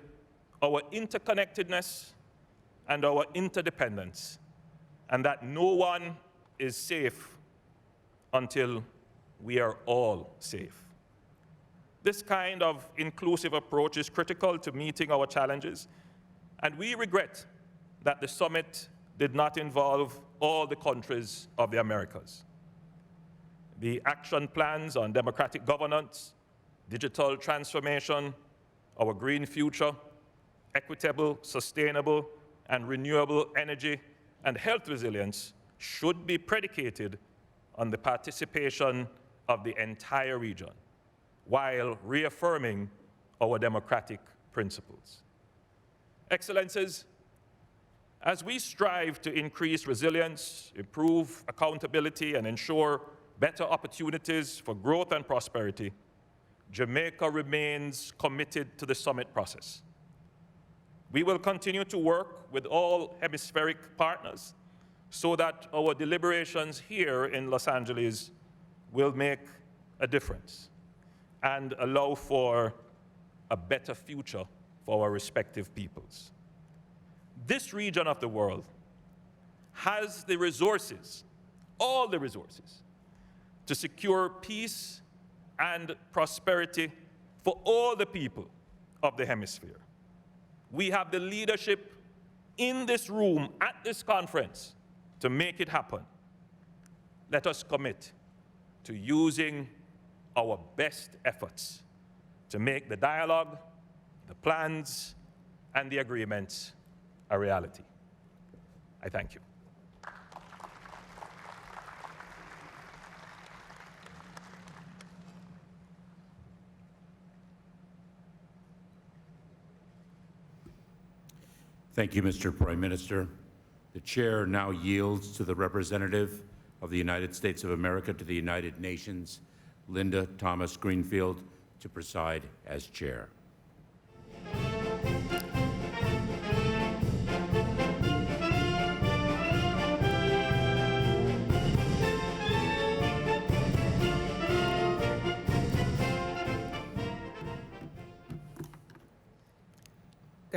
our interconnectedness and our interdependence, and that no one is safe until we are all safe. This kind of inclusive approach is critical to meeting our challenges, and we regret that the summit did not involve all the countries of the Americas. The action plans on democratic governance, digital transformation, our green future, equitable, sustainable, and renewable energy and health resilience should be predicated on the participation of the entire region, while reaffirming our democratic principles. Excellencies, as we strive to increase resilience, improve accountability, and ensure better opportunities for growth and prosperity, Jamaica remains committed to the summit process. We will continue to work with all hemispheric partners so that our deliberations here in Los Angeles will make a difference and allow for a better future for our respective peoples. This region of the world has the resources, all the resources, to secure peace and prosperity for all the people of the hemisphere. We have the leadership in this room at this conference to make it happen. Let us commit to using our best efforts to make the dialogue, the plans, and the agreements a reality. I thank you. Thank you, Mr. Prime Minister. The chair now yields to the representative of the United States of America to the United Nations, Linda Thomas Greenfield, to preside as chair.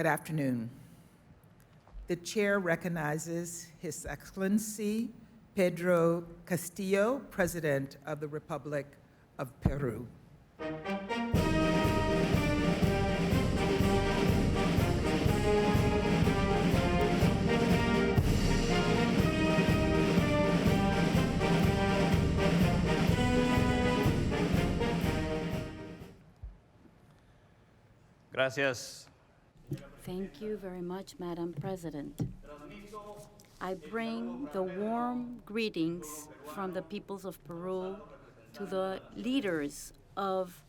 Good afternoon. The chair recognizes His Excellency Pedro Castillo, President of the Republic of Peru. Gracias. Thank you very much, Madam President. I bring the warm greetings from the peoples of Peru to the leaders of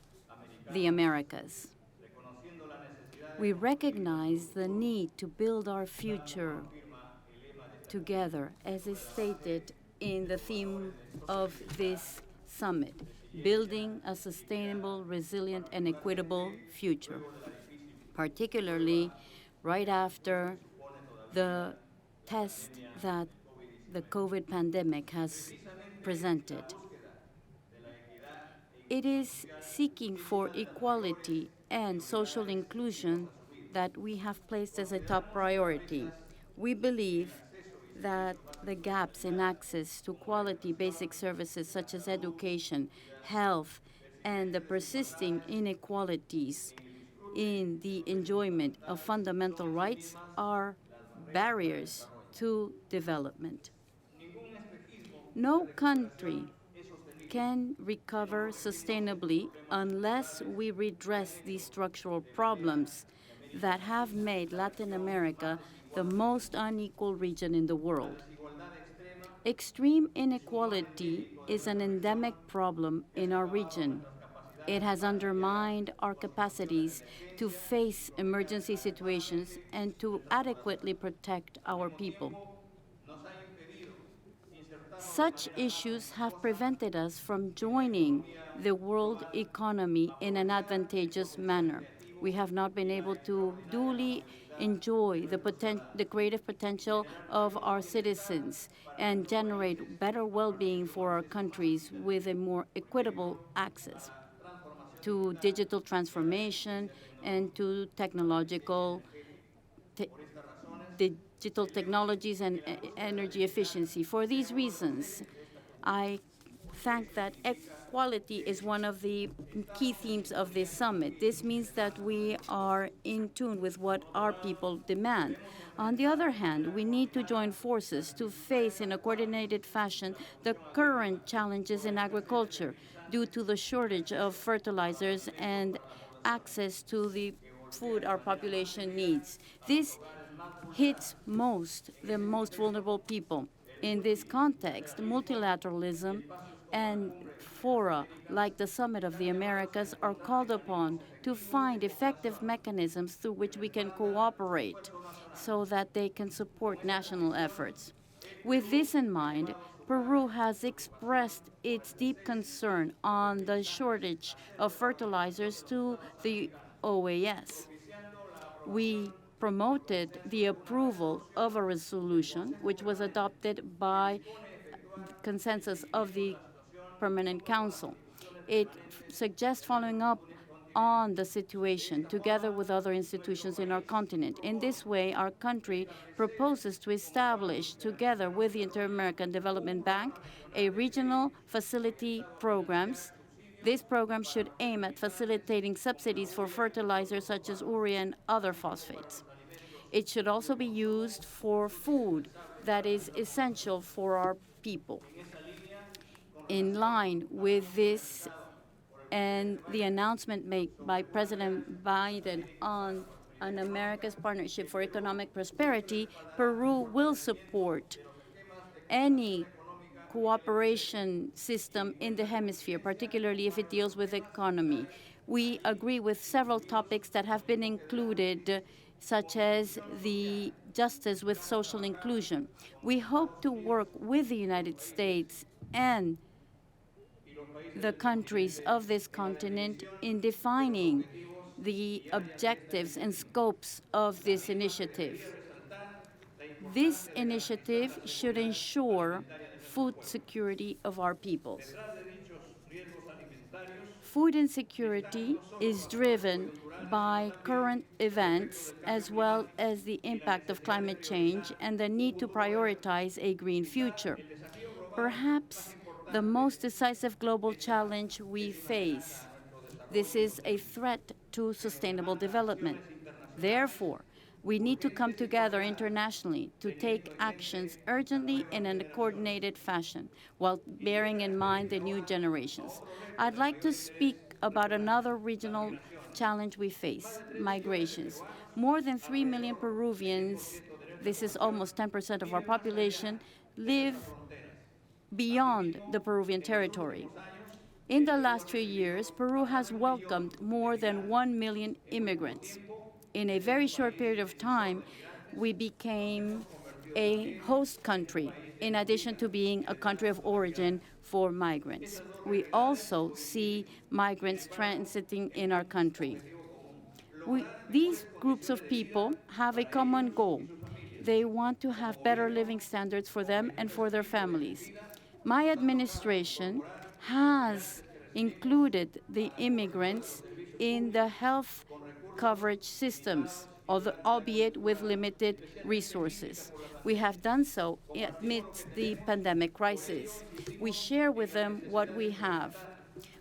the Americas. We recognize the need to build our future together, as is stated in the theme of this summit, building a sustainable, resilient, and equitable future, particularly right after the test that the COVID pandemic has presented. It is seeking for equality and social inclusion that we have placed as a top priority. We believe that the gaps in access to quality basic services such as education, health, and the persisting inequalities in the enjoyment of fundamental rights are barriers to development. No country can recover sustainably unless we redress these structural problems that have made Latin America the most unequal region in the world. Extreme inequality is an endemic problem in our region. It has undermined our capacities to face emergency situations and to adequately protect our people. Such issues have prevented us from joining the world economy in an advantageous manner. We have not been able to duly enjoy the creative potential of our citizens and generate better well-being for our countries with a more equitable access to digital transformation and to digital technologies and energy efficiency. For these reasons, I fact that equality is one of the key themes of this summit. This means that we are in tune with what our people demand. On the other hand, we need to join forces to face in a coordinated fashion the current challenges in agriculture due to the shortage of fertilizers and access to the food our population needs. This hits the most vulnerable people. In this context, multilateralism and fora like the Summit of the Americas are called upon to find effective mechanisms through which we can cooperate so that they can support national efforts. With this in mind, Peru has expressed its deep concern on the shortage of fertilizers to the OAS. We promoted the approval of a resolution which was adopted by consensus of the Permanent Council. It suggests following up on the situation together with other institutions in our continent. In this way, our country proposes to establish, together with the Inter-American Development Bank, a regional facility programs. This program should aim at facilitating subsidies for fertilizers such as urea and other phosphates. It should also be used for food that is essential for our people. In line with this and the announcement made by President Biden on an America's Partnership for Economic Prosperity, Peru will support any cooperation system in the hemisphere, particularly if it deals with economy. We agree with several topics that have been included, such as the justice with social inclusion. We hope to work with the United States and the countries of this continent in defining the objectives and scopes of this initiative. This initiative should ensure food security of our peoples. Food insecurity is driven by current events as well as the impact of climate change and the need to prioritize a green future. Perhaps the most decisive global challenge we face. This is a threat to sustainable development. Therefore, we need to come together internationally to take actions urgently and in a coordinated fashion, while bearing in mind the new generations. I'd like to speak about another regional challenge we face, migrations. More than 3 million Peruvians, this is almost 10% of our population, live beyond the Peruvian territory. In the last 3 years, Peru has welcomed more than 1 million immigrants. In a very short period of time, we became a host country, in addition to being a country of origin for migrants. We also see migrants transiting in our country. These groups of people have a common goal. They want to have better living standards for them and for their families. My administration has included the immigrants in the health coverage systems, albeit with limited resources. We have done so amidst the pandemic crisis. We share with them what we have.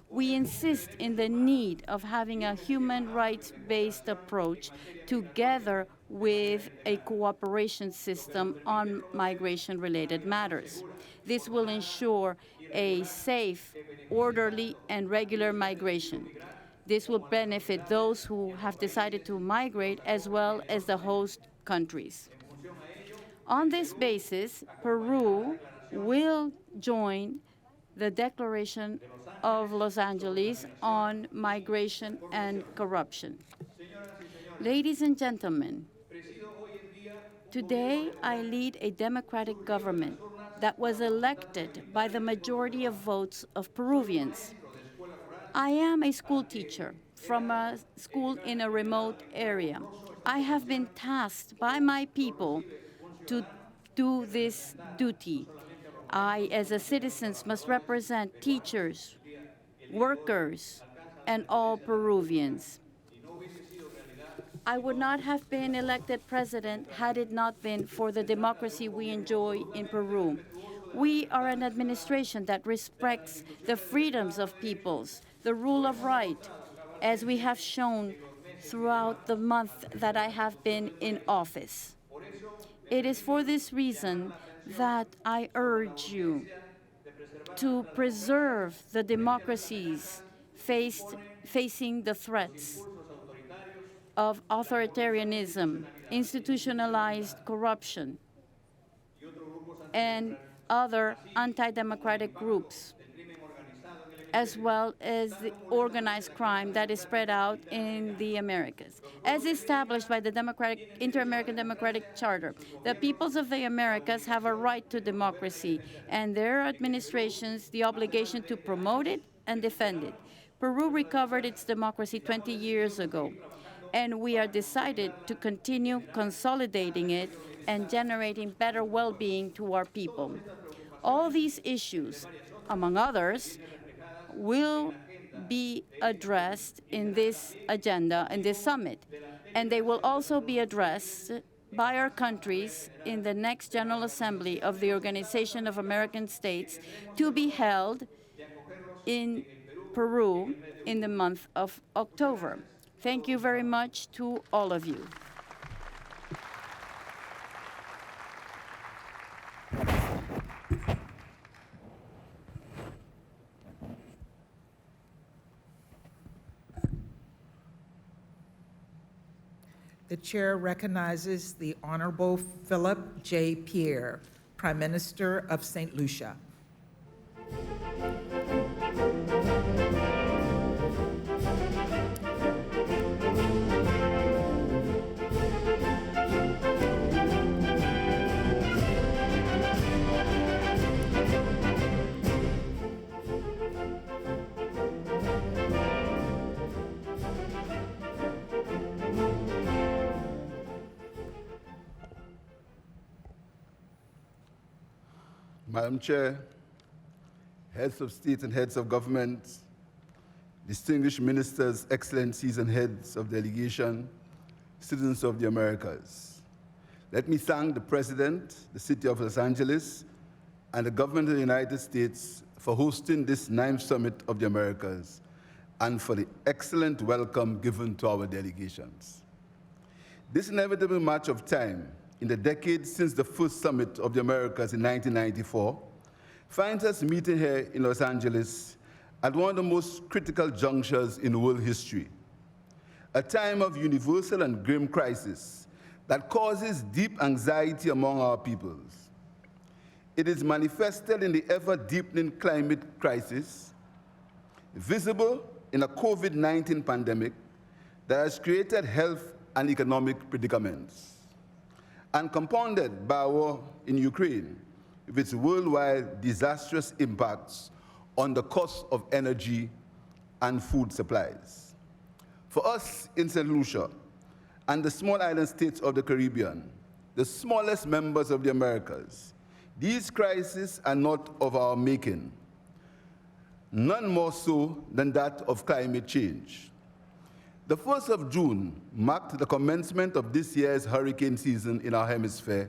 We insist in the need of having a human rights-based approach together with a cooperation system on migration-related matters. This will ensure a safe, orderly, and regular migration. This will benefit those who have decided to migrate as well as the host countries. On this basis, Peru will join the Declaration of Los Angeles on migration and corruption. Ladies and gentlemen, today I lead a democratic government that was elected by the majority of votes of Peruvians. I am a school teacher from a school in a remote area. I have been tasked by my people to do this duty. I, as a citizen, must represent teachers, workers, and all Peruvians. I would not have been elected president had it not been for the democracy we enjoy in Peru. We are an administration that respects the freedoms of peoples, the rule of right, as we have shown throughout the month that I have been in office. It is for this reason that I urge you to preserve the democracies facing the threats of authoritarianism, institutionalized corruption, and other anti-democratic groups, as well as the organized crime that is spread out in the Americas. As established by the Inter-American Democratic Charter, the peoples of the Americas have a right to democracy, and their administrations the obligation to promote it and defend it. Peru recovered its democracy 20 years ago, and we are decided to continue consolidating it and generating better well-being to our people. All these issues, among others, will be addressed in this agenda, in this summit, and they will also be addressed by our countries in the next General Assembly of the Organization of American States to be held in Peru in the month of October. Thank you very much to all of you. The chair recognizes the Honorable Philip J. Pierre, Prime Minister of St. Lucia. Madam Chair, heads of state and heads of government, distinguished ministers, excellencies, and heads of delegation, citizens of the Americas. Let me thank the President, the City of Los Angeles, and the government of the United States for hosting this 9th Summit of the Americas and for the excellent welcome given to our delegations. This inevitable march of time in the decades since the first Summit of the Americas in 1994 finds us meeting here in Los Angeles at one of the most critical junctures in world history, a time of universal and grim crisis that causes deep anxiety among our peoples. It is manifested in the ever-deepening climate crisis, visible in a COVID-19 pandemic that has created health and economic predicaments, and compounded by war in Ukraine with its worldwide disastrous impacts on the cost of energy and food supplies. For us in St. Lucia and the small island states of the Caribbean, the smallest members of the Americas, these crises are not of our making, none more so than that of climate change. The 1st of June marked the commencement of this year's hurricane season in our hemisphere,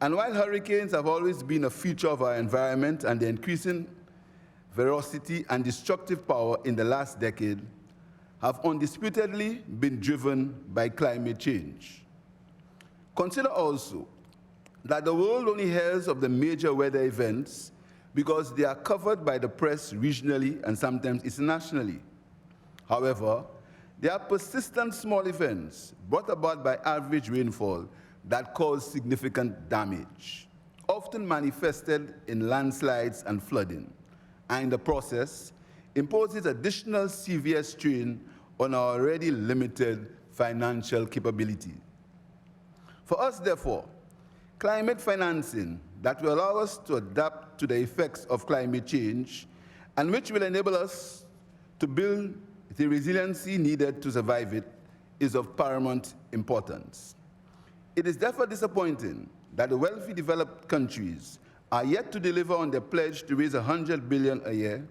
and while hurricanes have always been a feature of our environment and their increasing ferocity and destructive power in the last decade have undisputedly been driven by climate change. Consider also that the world only hears of the major weather events because they are covered by the press regionally and sometimes internationally. However, there are persistent small events brought about by average rainfall that cause significant damage, often manifested in landslides and flooding, and in the process imposes additional severe strain on our already limited financial capability. For us, therefore, climate financing that will allow us to adapt to the effects of climate change and which will enable us to build the resiliency needed to survive it is of paramount importance. It is therefore disappointing that the wealthy developed countries are yet to deliver on their pledge to raise $100 billion a year,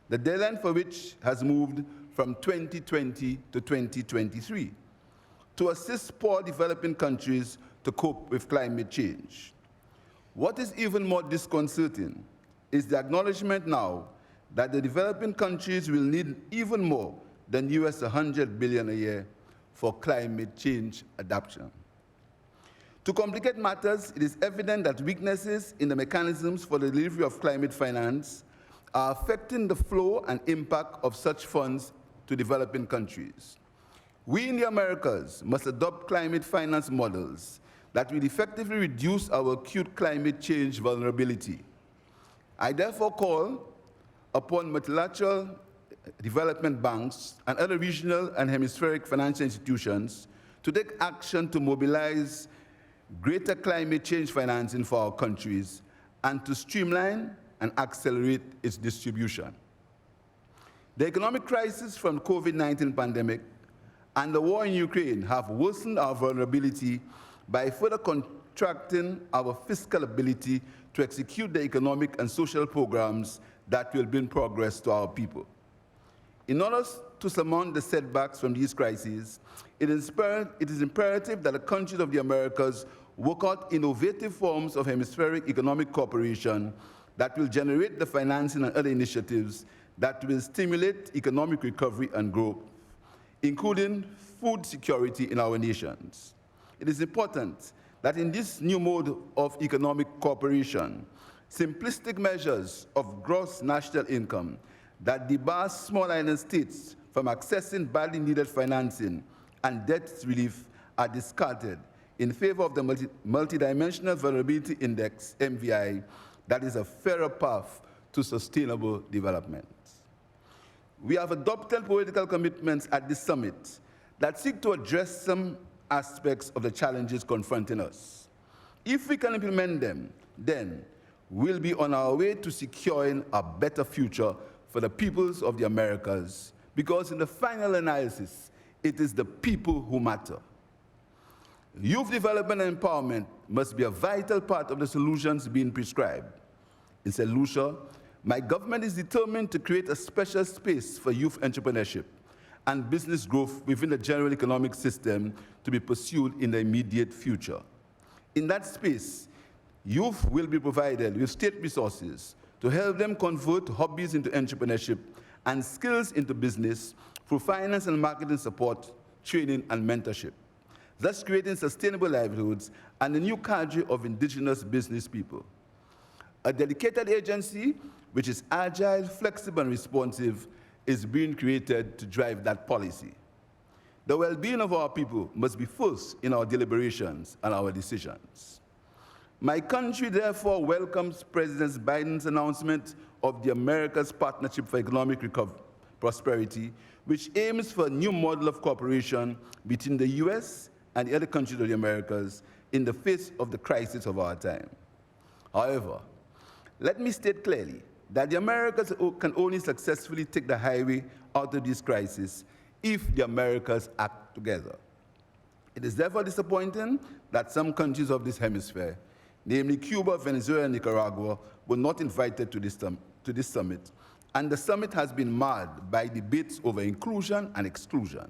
the deadline for which has moved from 2020 to 2023, to assist poor developing countries to cope with climate change. What is even more disconcerting is the acknowledgement now that the developing countries will need even more than US $100 billion a year for climate change adaptation. To complicate matters, it is evident that weaknesses in the mechanisms for the delivery of climate finance are affecting the flow and impact of such funds to developing countries. We in the Americas must adopt climate finance models that will effectively reduce our acute climate change vulnerability. I therefore call upon multilateral development banks and other regional and hemispheric financial institutions to take action to mobilize greater climate change financing for our countries and to streamline and accelerate its distribution. The economic crisis from the COVID-19 pandemic and the war in Ukraine have worsened our vulnerability by further contracting our fiscal ability to execute the economic and social programs that will bring progress to our people. In order to surmount the setbacks from these crises, it is imperative that the countries of the Americas work out innovative forms of hemispheric economic cooperation that will generate the financing and other initiatives that will stimulate economic recovery and growth, including food security in our nations. It is important that in this new mode of economic cooperation, simplistic measures of gross national income that debar small island states from accessing badly needed financing and debt relief are discarded in favor of the Multidimensional Vulnerability Index, MVI, that is a fairer path to sustainable development. We have adopted political commitments at this summit that seek to address some aspects of the challenges confronting us. If we can implement them, then we'll be on our way to securing a better future for the peoples of the Americas, because in the final analysis, it is the people who matter. Youth development and empowerment must be a vital part of the solutions being prescribed. In St. Lucia, my government is determined to create a special space for youth entrepreneurship and business growth within the general economic system to be pursued in the immediate future. In that space, youth will be provided with state resources to help them convert hobbies into entrepreneurship and skills into business through finance and marketing support, training, and mentorship, thus creating sustainable livelihoods and a new cadre of indigenous business people. A dedicated agency, which is agile, flexible, and responsive, is being created to drive that policy. The well-being of our people must be first in our deliberations and our decisions. My country therefore welcomes President Biden's announcement of the Americas Partnership for Economic Prosperity, which aims for a new model of cooperation between the US and the other countries of the Americas in the face of the crisis of our time. However, let me state clearly that the Americas can only successfully take the highway out of this crisis if the Americas act together. It is therefore disappointing that some countries of this hemisphere, namely Cuba, Venezuela, and Nicaragua, were not invited to this summit, and the summit has been marred by debates over inclusion and exclusion.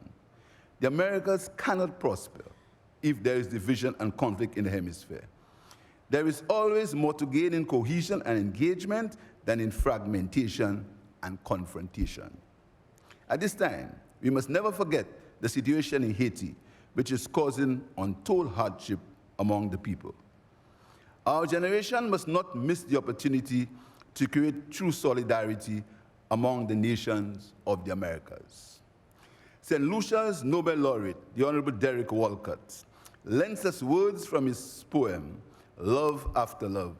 The Americas cannot prosper if there is division and conflict in the hemisphere. There is always more to gain in cohesion and engagement than in fragmentation and confrontation. At this time, we must never forget the situation in Haiti, which is causing untold hardship among the people. Our generation must not miss the opportunity to create true solidarity among the nations of the Americas. St. Lucia's Nobel laureate, the Honorable Derek Walcott, lends us words from his poem, Love After Love,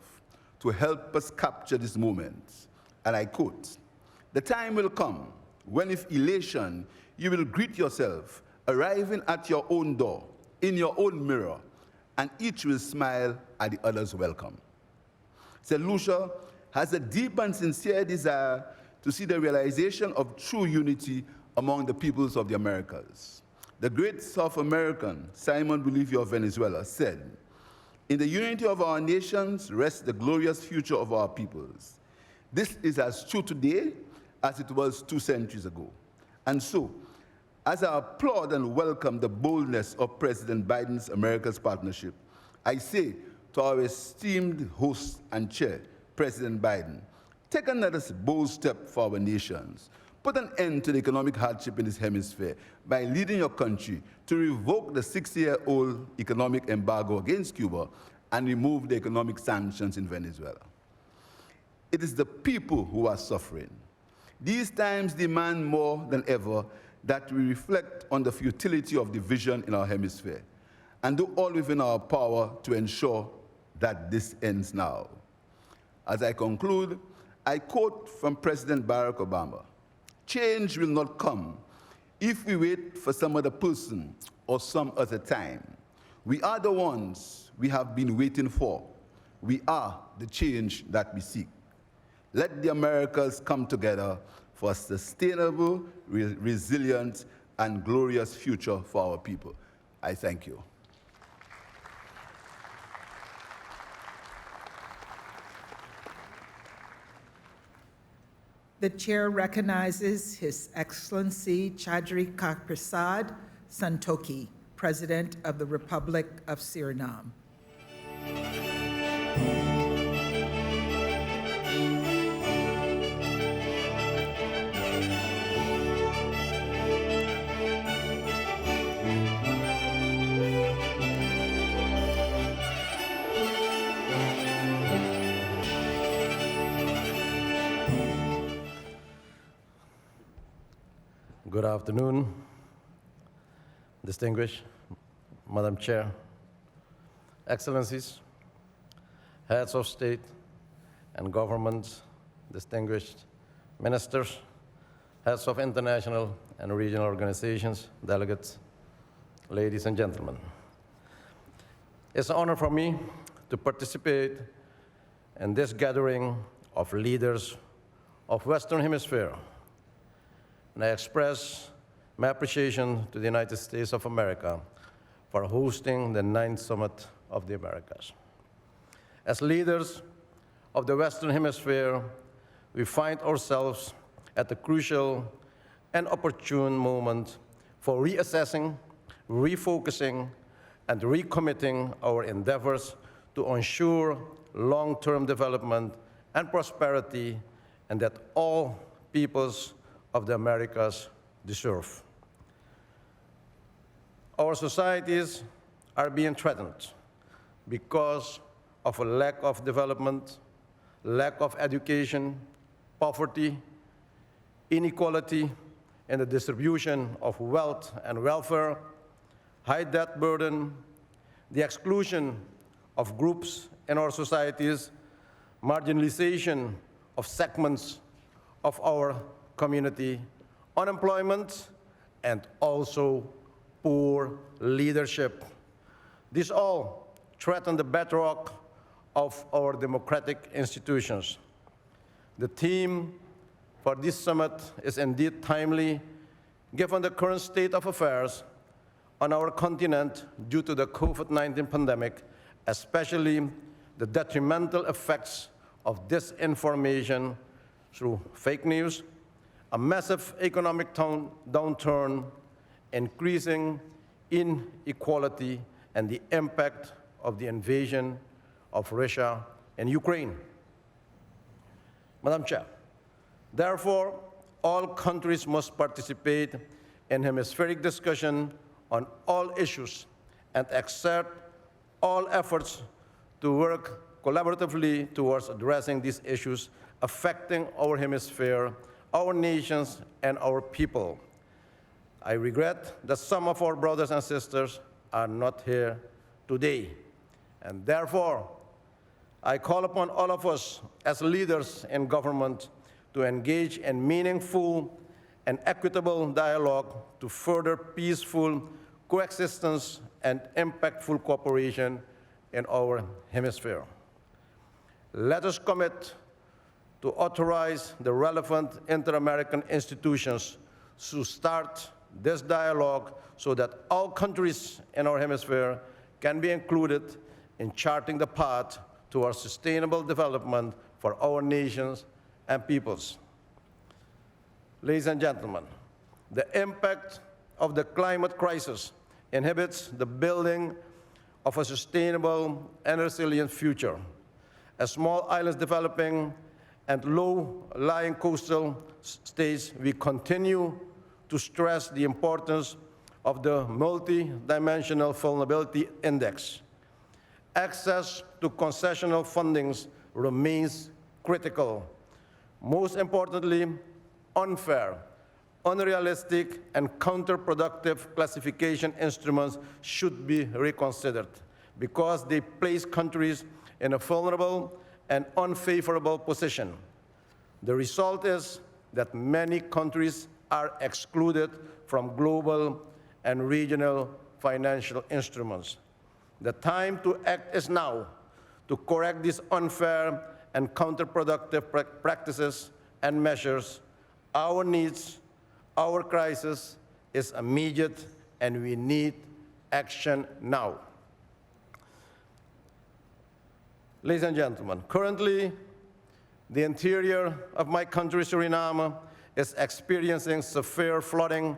to help us capture this moment. And I quote, "The time will come when with elation you will greet yourself, arriving at your own door, in your own mirror, and each will smile at the other's welcome." St. Lucia has a deep and sincere desire to see the realization of true unity among the peoples of the Americas. The great South American, Simon Bolivia of Venezuela, said, "In the unity of our nations rests the glorious future of our peoples." This is as true today as it was 2 centuries ago. And so, as I applaud and welcome the boldness of President Biden's America's partnership, I say, to our esteemed host and chair, President Biden. Take another bold step for our nations. Put an end to the economic hardship in this hemisphere by leading your country to revoke the 60-year-old economic embargo against Cuba and remove the economic sanctions in Venezuela. It is the people who are suffering. These times demand more than ever that we reflect on the futility of division in our hemisphere and do all within our power to ensure that this ends now. As I conclude, I quote from President Barack Obama, "Change will not come if we wait for some other person or some other time. We are the ones we have been waiting for. We are the change that we seek. Let the Americas come together for a sustainable, resilient, and glorious future for our people." I thank you. The chair recognizes His Excellency Chandrika Prasad Santokhi, President of the Republic of Suriname. Good afternoon, distinguished Madam Chair, Excellencies, heads of state and government, distinguished ministers, heads of international and regional organizations, delegates, ladies and gentlemen. It's an honor for me to participate in this gathering of leaders of Western Hemisphere. And I express my appreciation to the United States of America for hosting the 9th Summit of the Americas. As leaders of the Western Hemisphere, we find ourselves at a crucial and opportune moment for reassessing, refocusing, and recommitting our endeavors to ensure long-term development and prosperity, and that all peoples of the Americas deserve. Our societies are being threatened because of a lack of development, lack of education, poverty, inequality in the distribution of wealth and welfare, high debt burden, the exclusion of groups in our societies, marginalization of segments of our community, unemployment, and also poor leadership. These all threaten the bedrock of our democratic institutions. The theme for this summit is indeed timely, given the current state of affairs on our continent due to the COVID-19 pandemic, especially the detrimental effects of disinformation through fake news, a massive economic downturn, increasing inequality, and the impact of the invasion of Russia and Ukraine. Madam Chair, therefore, all countries must participate in hemispheric discussion on all issues and exert all efforts to work collaboratively towards addressing these issues affecting our hemisphere, our nations, and our people. I regret that some of our brothers and sisters are not here today, and therefore, I call upon all of us as leaders in government to engage in meaningful and equitable dialogue to further peaceful coexistence and impactful cooperation in our hemisphere. Let us commit to authorize the relevant inter-American institutions to start this dialogue so that all countries in our hemisphere can be included in charting the path towards sustainable development for our nations and peoples. Ladies and gentlemen, the impact of the climate crisis inhibits the building of a sustainable and resilient future. As small islands developing and low-lying coastal states, we continue to stress the importance of the multi-dimensional vulnerability index. Access to concessional fundings remains critical. Most importantly, unfair, unrealistic, and counterproductive classification instruments should be reconsidered because they place countries in a vulnerable and unfavorable position. The result is that many countries are excluded from global and regional financial instruments. The time to act is now to correct these unfair and counterproductive practices and measures. Our needs, our crisis is immediate, and we need action now. Ladies and gentlemen, currently, the interior of my country, Suriname, is experiencing severe flooding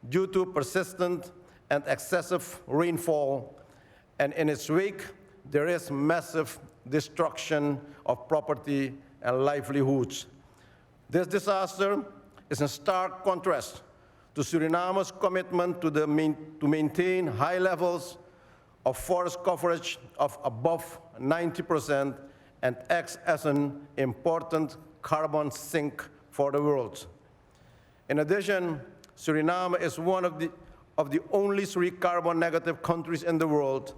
due to persistent and excessive rainfall, and in its wake, there is massive destruction of property and livelihoods. This disaster is in stark contrast to Suriname's commitment to maintain high levels of forest coverage of above 90% and acts as an important carbon sink for the world. In addition, Suriname is one of the only 3 carbon negative countries in the world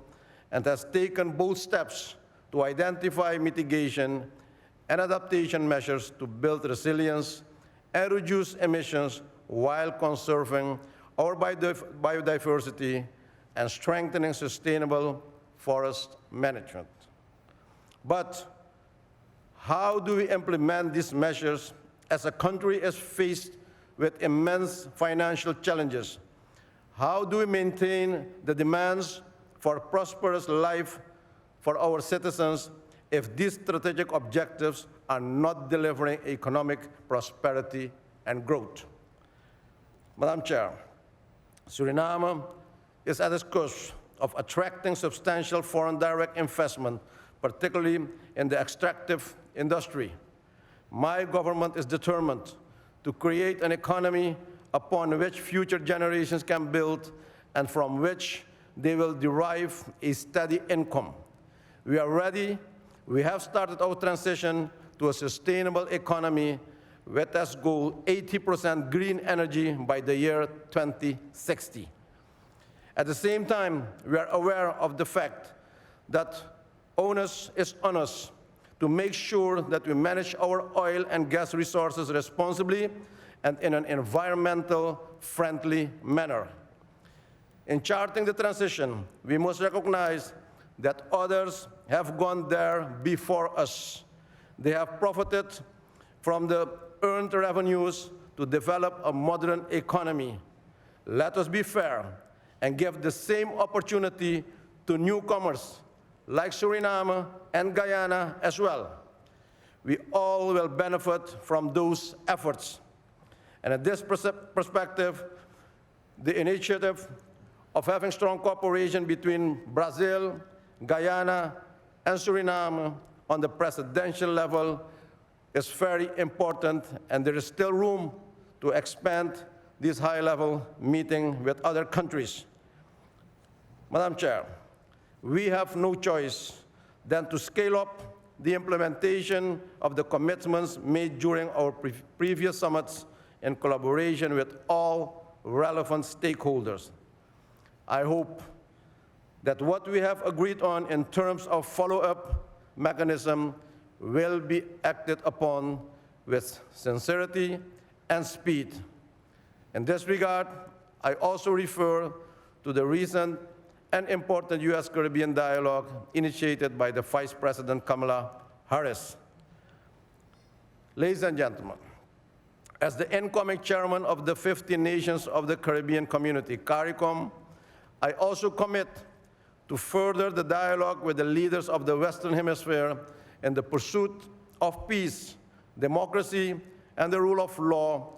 and has taken bold steps to identify mitigation and adaptation measures to build resilience and reduce emissions while conserving our biodiversity and strengthening sustainable forest management. But how do we implement these measures as a country is faced with immense financial challenges? How do we maintain the demands for a prosperous life for our citizens if these strategic objectives are not delivering economic prosperity and growth? Madam Chair, Suriname is at its cusp of attracting substantial foreign direct investment, particularly in the extractive industry. My government is determined to create an economy upon which future generations can build and from which they will derive a steady income. We are ready. We have started our transition to a sustainable economy with as goal 80% green energy by the year 2060. At the same time, we are aware of the fact that onus is on us to make sure that we manage our oil and gas resources responsibly and in an environmental-friendly manner. In charting the transition, we must recognize that others have gone there before us. They have profited from the earned revenues to develop a modern economy. Let us be fair and give the same opportunity to newcomers like Suriname and Guyana as well. We all will benefit from those efforts. And in this perspective, the initiative of having strong cooperation between Brazil, Guyana, and Suriname on the presidential level is very important, and there is still room to expand this high-level meeting with other countries. Madam Chair, we have no choice than to scale up the implementation of the commitments made during our previous summits in collaboration with all relevant stakeholders. I hope that what we have agreed on in terms of follow-up mechanism will be acted upon with sincerity and speed. In this regard, I also refer to the recent and important U.S.-Caribbean dialogue initiated by the Vice President Kamala Harris. Ladies and gentlemen, as the incoming chairman of the 15 Nations of the Caribbean Community, CARICOM, I also commit to further the dialogue with the leaders of the Western Hemisphere in the pursuit of peace, democracy, and the rule of law,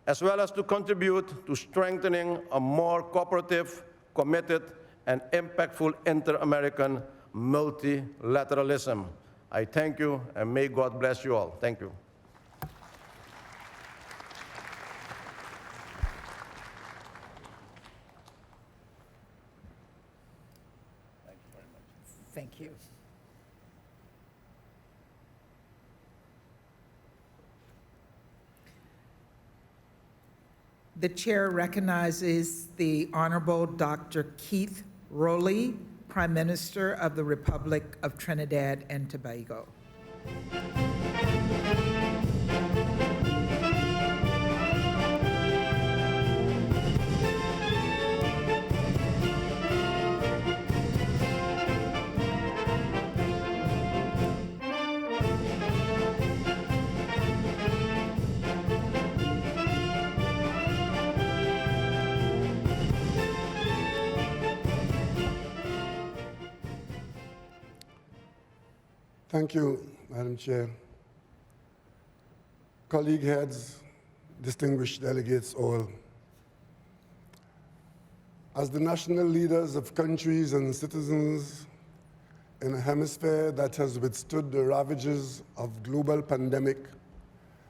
as well as to contribute to strengthening a more cooperative, committed, and impactful inter-American multilateralism. I thank you, and may God bless you all. Thank you. Thank you. The chair recognizes the Honorable Dr. Keith Rowley, Prime Minister of the Republic of Trinidad and Tobago. Thank you, Madam Chair. Colleague heads, distinguished delegates all. As the national leaders of countries and citizens in a hemisphere that has withstood the ravages of global pandemic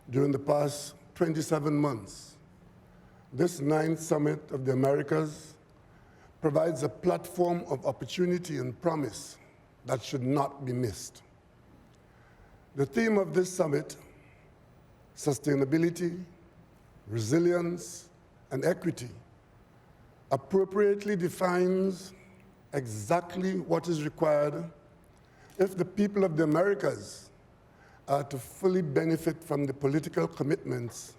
during the past 27 months, this 9th Summit of the Americas provides a platform of opportunity and promise that should not be missed. The theme of this summit, sustainability, resilience, and equity, appropriately defines exactly what is required if the people of the Americas are to fully benefit from the political commitments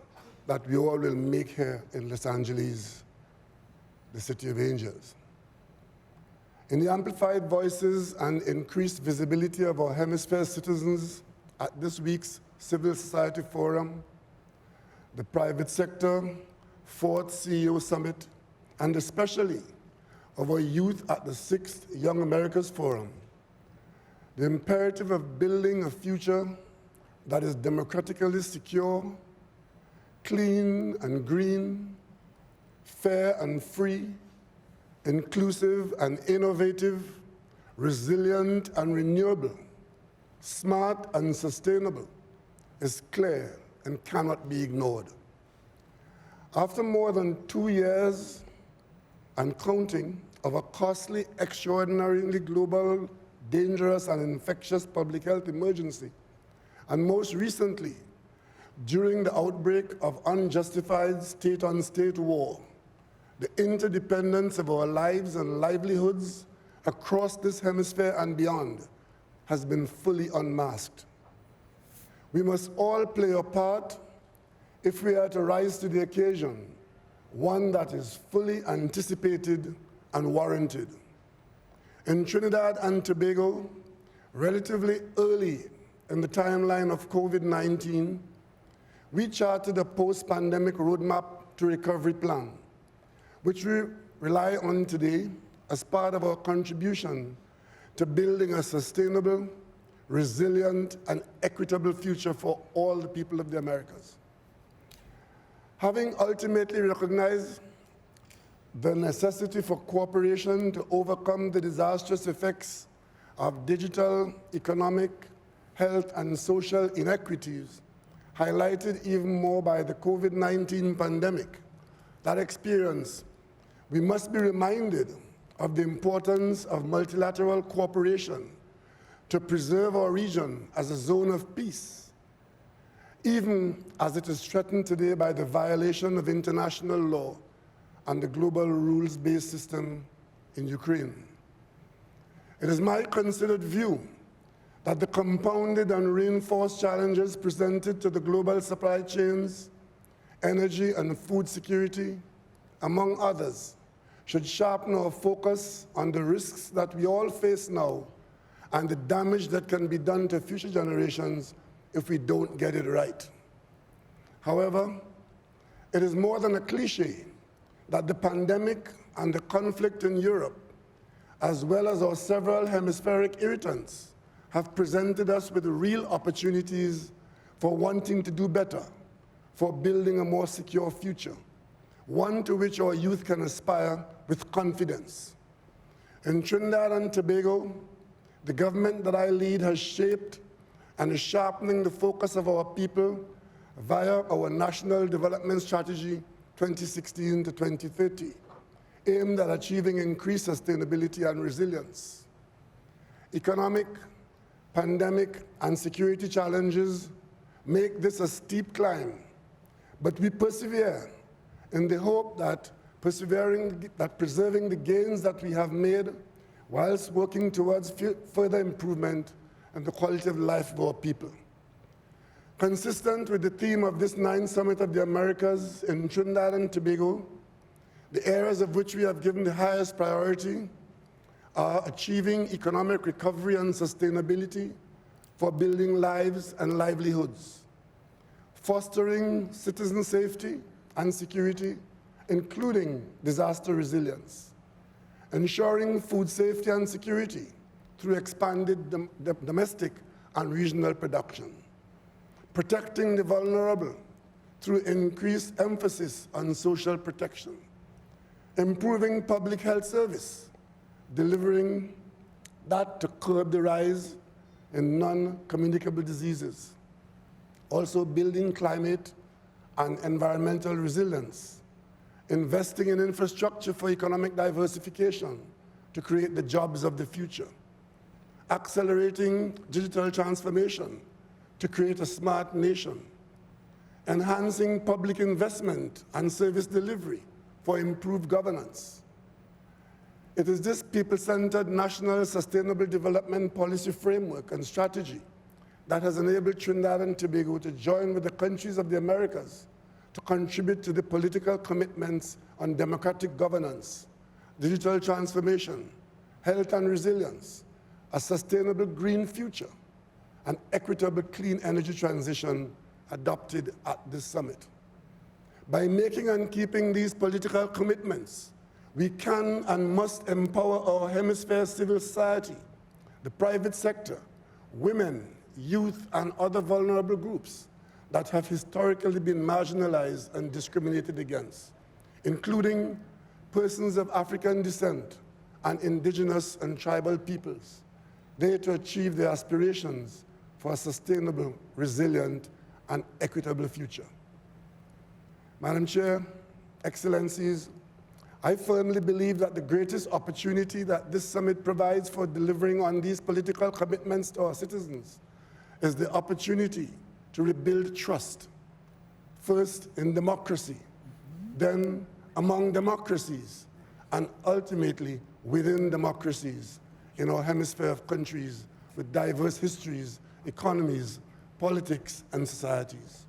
that we all will make here in Los Angeles, the City of Angels. In the amplified voices and increased visibility of our hemisphere citizens at this week's Civil Society Forum, the private sector, 4th CEO Summit, and especially of our youth at the 6th Young Americas Forum, the imperative of building a future that is democratically secure, clean and green, fair and free, inclusive and innovative, resilient and renewable, smart and sustainable, is clear and cannot be ignored. After more than 2 years and counting of a costly, extraordinarily global, dangerous and infectious public health emergency, and most recently, during the outbreak of unjustified state-on-state war, the interdependence of our lives and livelihoods across this hemisphere and beyond has been fully unmasked. We must all play a part if we are to rise to the occasion, one that is fully anticipated and warranted. In Trinidad and Tobago, relatively early in the timeline of COVID-19, we charted a post-pandemic roadmap to recovery plan, which we rely on today as part of our contribution to building a sustainable, resilient, and equitable future for all the people of the Americas. Having ultimately recognized the necessity for cooperation to overcome the disastrous effects of digital, economic, health, and social inequities, highlighted even more by the COVID-19 pandemic, that experience, we must be reminded of the importance of multilateral cooperation to preserve our region as a zone of peace, even as it is threatened today by the violation of international law and the global rules-based system in Ukraine. It is my considered view that the compounded and reinforced challenges presented to the global supply chains, energy and food security, among others, should sharpen our focus on the risks that we all face now and the damage that can be done to future generations if we don't get it right. However, it is more than a cliche that the pandemic and the conflict in Europe, as well as our several hemispheric irritants, have presented us with real opportunities for wanting to do better, for building a more secure future, one to which our youth can aspire with confidence. In Trinidad and Tobago, the government that I lead has shaped and is sharpening the focus of our people via our National Development Strategy 2016 to 2030, aimed at achieving increased sustainability and resilience. Economic, pandemic, and security challenges make this a steep climb, but we persevere in the hope that preserving the gains that we have made whilst working towards further improvement in the quality of life of our people. Consistent with the theme of this 9th Summit of the Americas in Trinidad and Tobago, the areas of which we have given the highest priority are achieving economic recovery and sustainability for building lives and livelihoods, fostering citizen safety and security, including disaster resilience, ensuring food safety and security through expanded domestic and regional production, protecting the vulnerable through increased emphasis on social protection, improving public health service, delivering that to curb the rise in non-communicable diseases, also building climate and environmental resilience, investing in infrastructure for economic diversification to create the jobs of the future, accelerating digital transformation to create a smart nation, enhancing public investment and service delivery for improved governance. It is this people-centered national sustainable development policy framework and strategy that has enabled Trinidad and Tobago to join with the countries of the Americas to contribute to the political commitments on democratic governance, digital transformation, health and resilience, a sustainable green future, and equitable clean energy transition adopted at this summit. By making and keeping these political commitments, we can and must empower our hemisphere civil society, the private sector, women, youth, and other vulnerable groups that have historically been marginalized and discriminated against, including persons of African descent and indigenous and tribal peoples, there to achieve their aspirations for a sustainable, resilient, and equitable future. Madam Chair, Excellencies, I firmly believe that the greatest opportunity that this summit provides for delivering on these political commitments to our citizens is the opportunity to rebuild trust, first in democracy, then among democracies, and ultimately within democracies in our hemisphere of countries with diverse histories, economies, politics, and societies.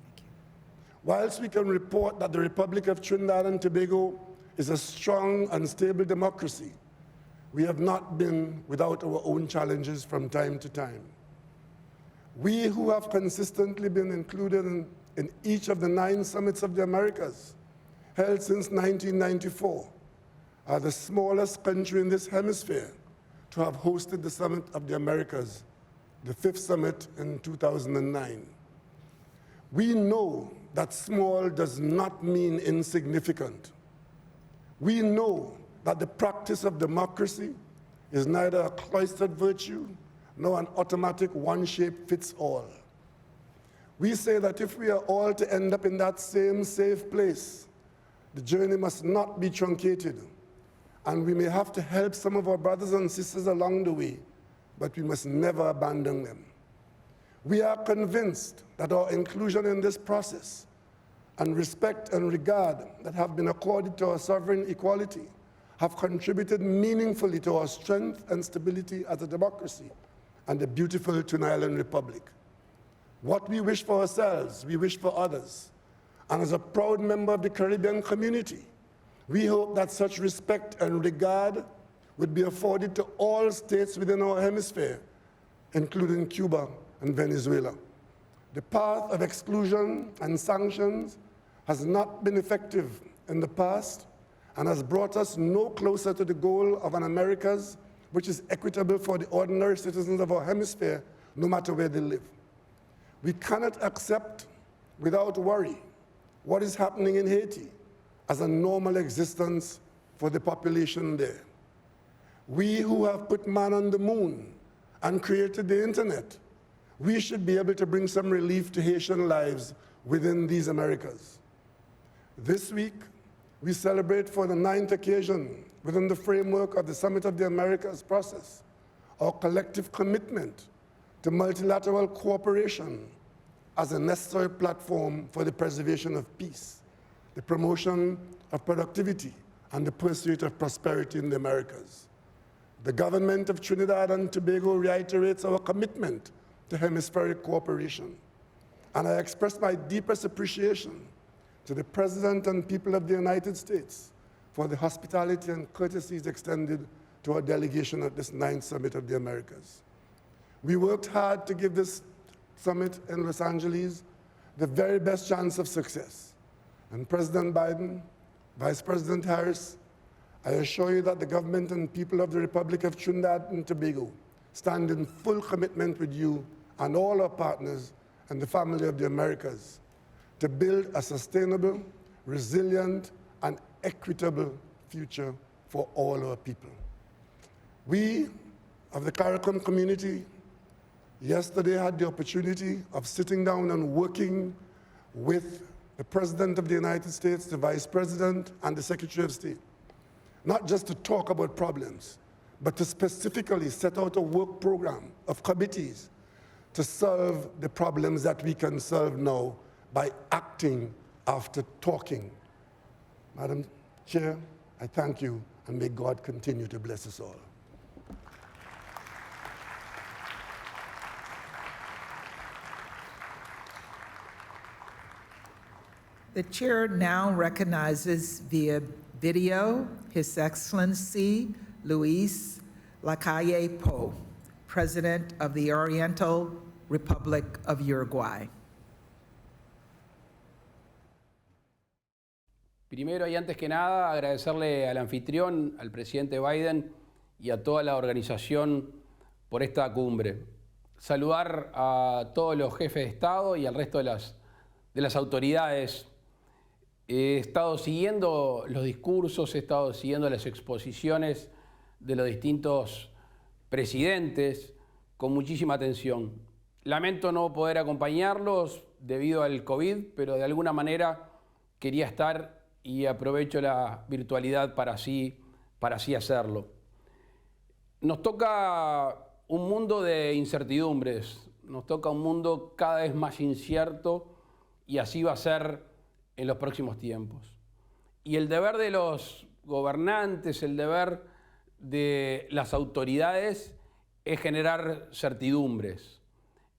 Whilst we can report that the Republic of Trinidad and Tobago is a strong and stable democracy, we have not been without our own challenges from time to time. We who have consistently been included in each of the 9 summits of the Americas, held since 1994, are the smallest country in this hemisphere to have hosted the Summit of the Americas, the 5th summit in 2009. We know that small does not mean insignificant. We know that the practice of democracy is neither a cloistered virtue nor an automatic one-shape-fits-all. We say that if we are all to end up in that same safe place, the journey must not be truncated, and we may have to help some of our brothers and sisters along the way, but we must never abandon them. We are convinced that our inclusion in this process and respect and regard that have been accorded to our sovereign equality have contributed meaningfully to our strength and stability as a democracy and the beautiful Twin Island Republic. What we wish for ourselves, we wish for others. And as a proud member of the Caribbean community, we hope that such respect and regard would be afforded to all states within our hemisphere, including Cuba and Venezuela. The path of exclusion and sanctions has not been effective in the past and has brought us no closer to the goal of an Americas which is equitable for the ordinary citizens of our hemisphere, no matter where they live. We cannot accept without worry what is happening in Haiti as a normal existence for the population there. We who have put man on the moon and created the internet, we should be able to bring some relief to Haitian lives within these Americas. This week, we celebrate for the 9th occasion within the framework of the Summit of the Americas process, our collective commitment to multilateral cooperation as a necessary platform for the preservation of peace, the promotion of productivity, and the pursuit of prosperity in the Americas. The government of Trinidad and Tobago reiterates our commitment to hemispheric cooperation, and I express my deepest appreciation to the President and people of the United States for the hospitality and courtesies extended to our delegation at this 9th Summit of the Americas. We worked hard to give this summit in Los Angeles the very best chance of success. And President Biden, Vice President Harris, I assure you that the government and people of the Republic of Trinidad and Tobago stand in full commitment with you and all our partners and the family of the Americas to build a sustainable, resilient, and equitable future for all our people. We of the CARICOM community yesterday had the opportunity of sitting down and working with the President of the United States, the Vice President, and the Secretary of State, not just to talk about problems, but to specifically set out a work program of committees to solve the problems that we can solve now by acting after talking. Madam Chair, I thank you, and may God continue to bless us all. The chair now recognizes via video His Excellency Luis Lacalle Pou, President of the Oriental Republic of Uruguay. Primero y antes que nada, agradecerle al anfitrión, al presidente Biden y a toda la organización por esta cumbre. Saludar a todos los jefes de Estado y al resto de las autoridades. He estado siguiendo los discursos, he estado siguiendo las exposiciones de los distintos presidentes con muchísima atención. Lamento no poder acompañarlos debido al COVID, pero de alguna manera quería estar y aprovecho la virtualidad para así hacerlo. Nos toca un mundo de incertidumbres, nos toca un mundo cada vez más incierto y así va a ser en los próximos tiempos. Y el deber de los gobernantes, el deber de las autoridades es generar certidumbres,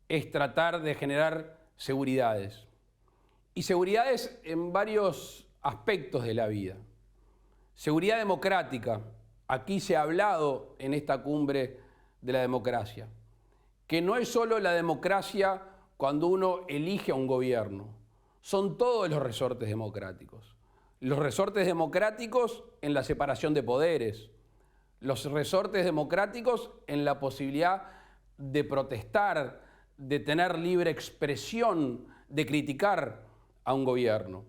es tratar de generar seguridades. Y seguridades en varios aspectos de la vida. Seguridad democrática. Aquí se ha hablado en esta cumbre de la democracia, que no es solo la democracia cuando uno elige a un gobierno, son todos los resortes democráticos. Los resortes democráticos en la separación de poderes, los resortes democráticos en la posibilidad de protestar, de tener libre expresión, de criticar a un gobierno.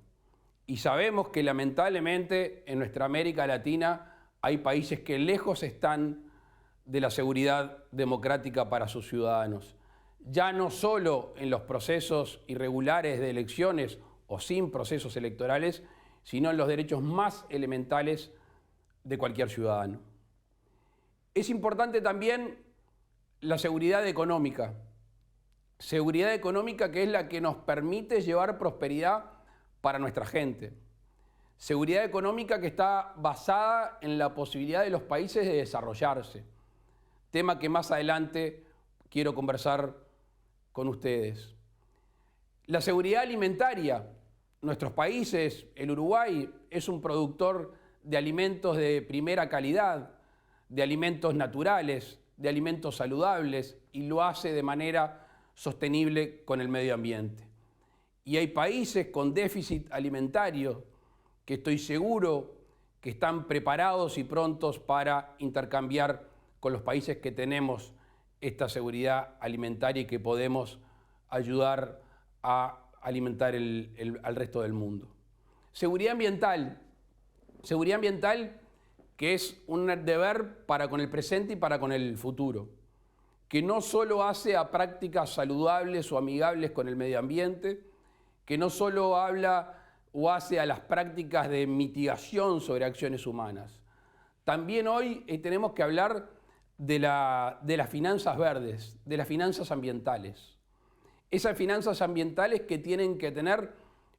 Y sabemos que lamentablemente en nuestra América Latina hay países que lejos están de la seguridad democrática para sus ciudadanos. Ya no solo en los procesos irregulares de elecciones o sin procesos electorales, sino en los derechos más elementales de cualquier ciudadano. Es importante también la seguridad económica que es la que nos permite llevar prosperidad para nuestra gente. Seguridad económica que está basada en la posibilidad de los países de desarrollarse, tema que más adelante quiero conversar con ustedes. La seguridad alimentaria. Nuestros países, el Uruguay, es un productor de alimentos de primera calidad, de alimentos naturales, de alimentos saludables, y lo hace de manera sostenible con el medio ambiente. Y hay países con déficit alimentario que estoy seguro que están preparados y prontos para intercambiar con los países que tenemos esta seguridad alimentaria y que podemos ayudar a alimentar al resto del mundo. Seguridad ambiental que es un deber para con el presente y para con el futuro, que no solo hace a prácticas saludables o amigables con el medio ambiente, que no solo habla o hace a las prácticas de mitigación sobre acciones humanas. También hoy tenemos que hablar de las finanzas verdes, de las finanzas ambientales. Esas finanzas ambientales que tienen que tener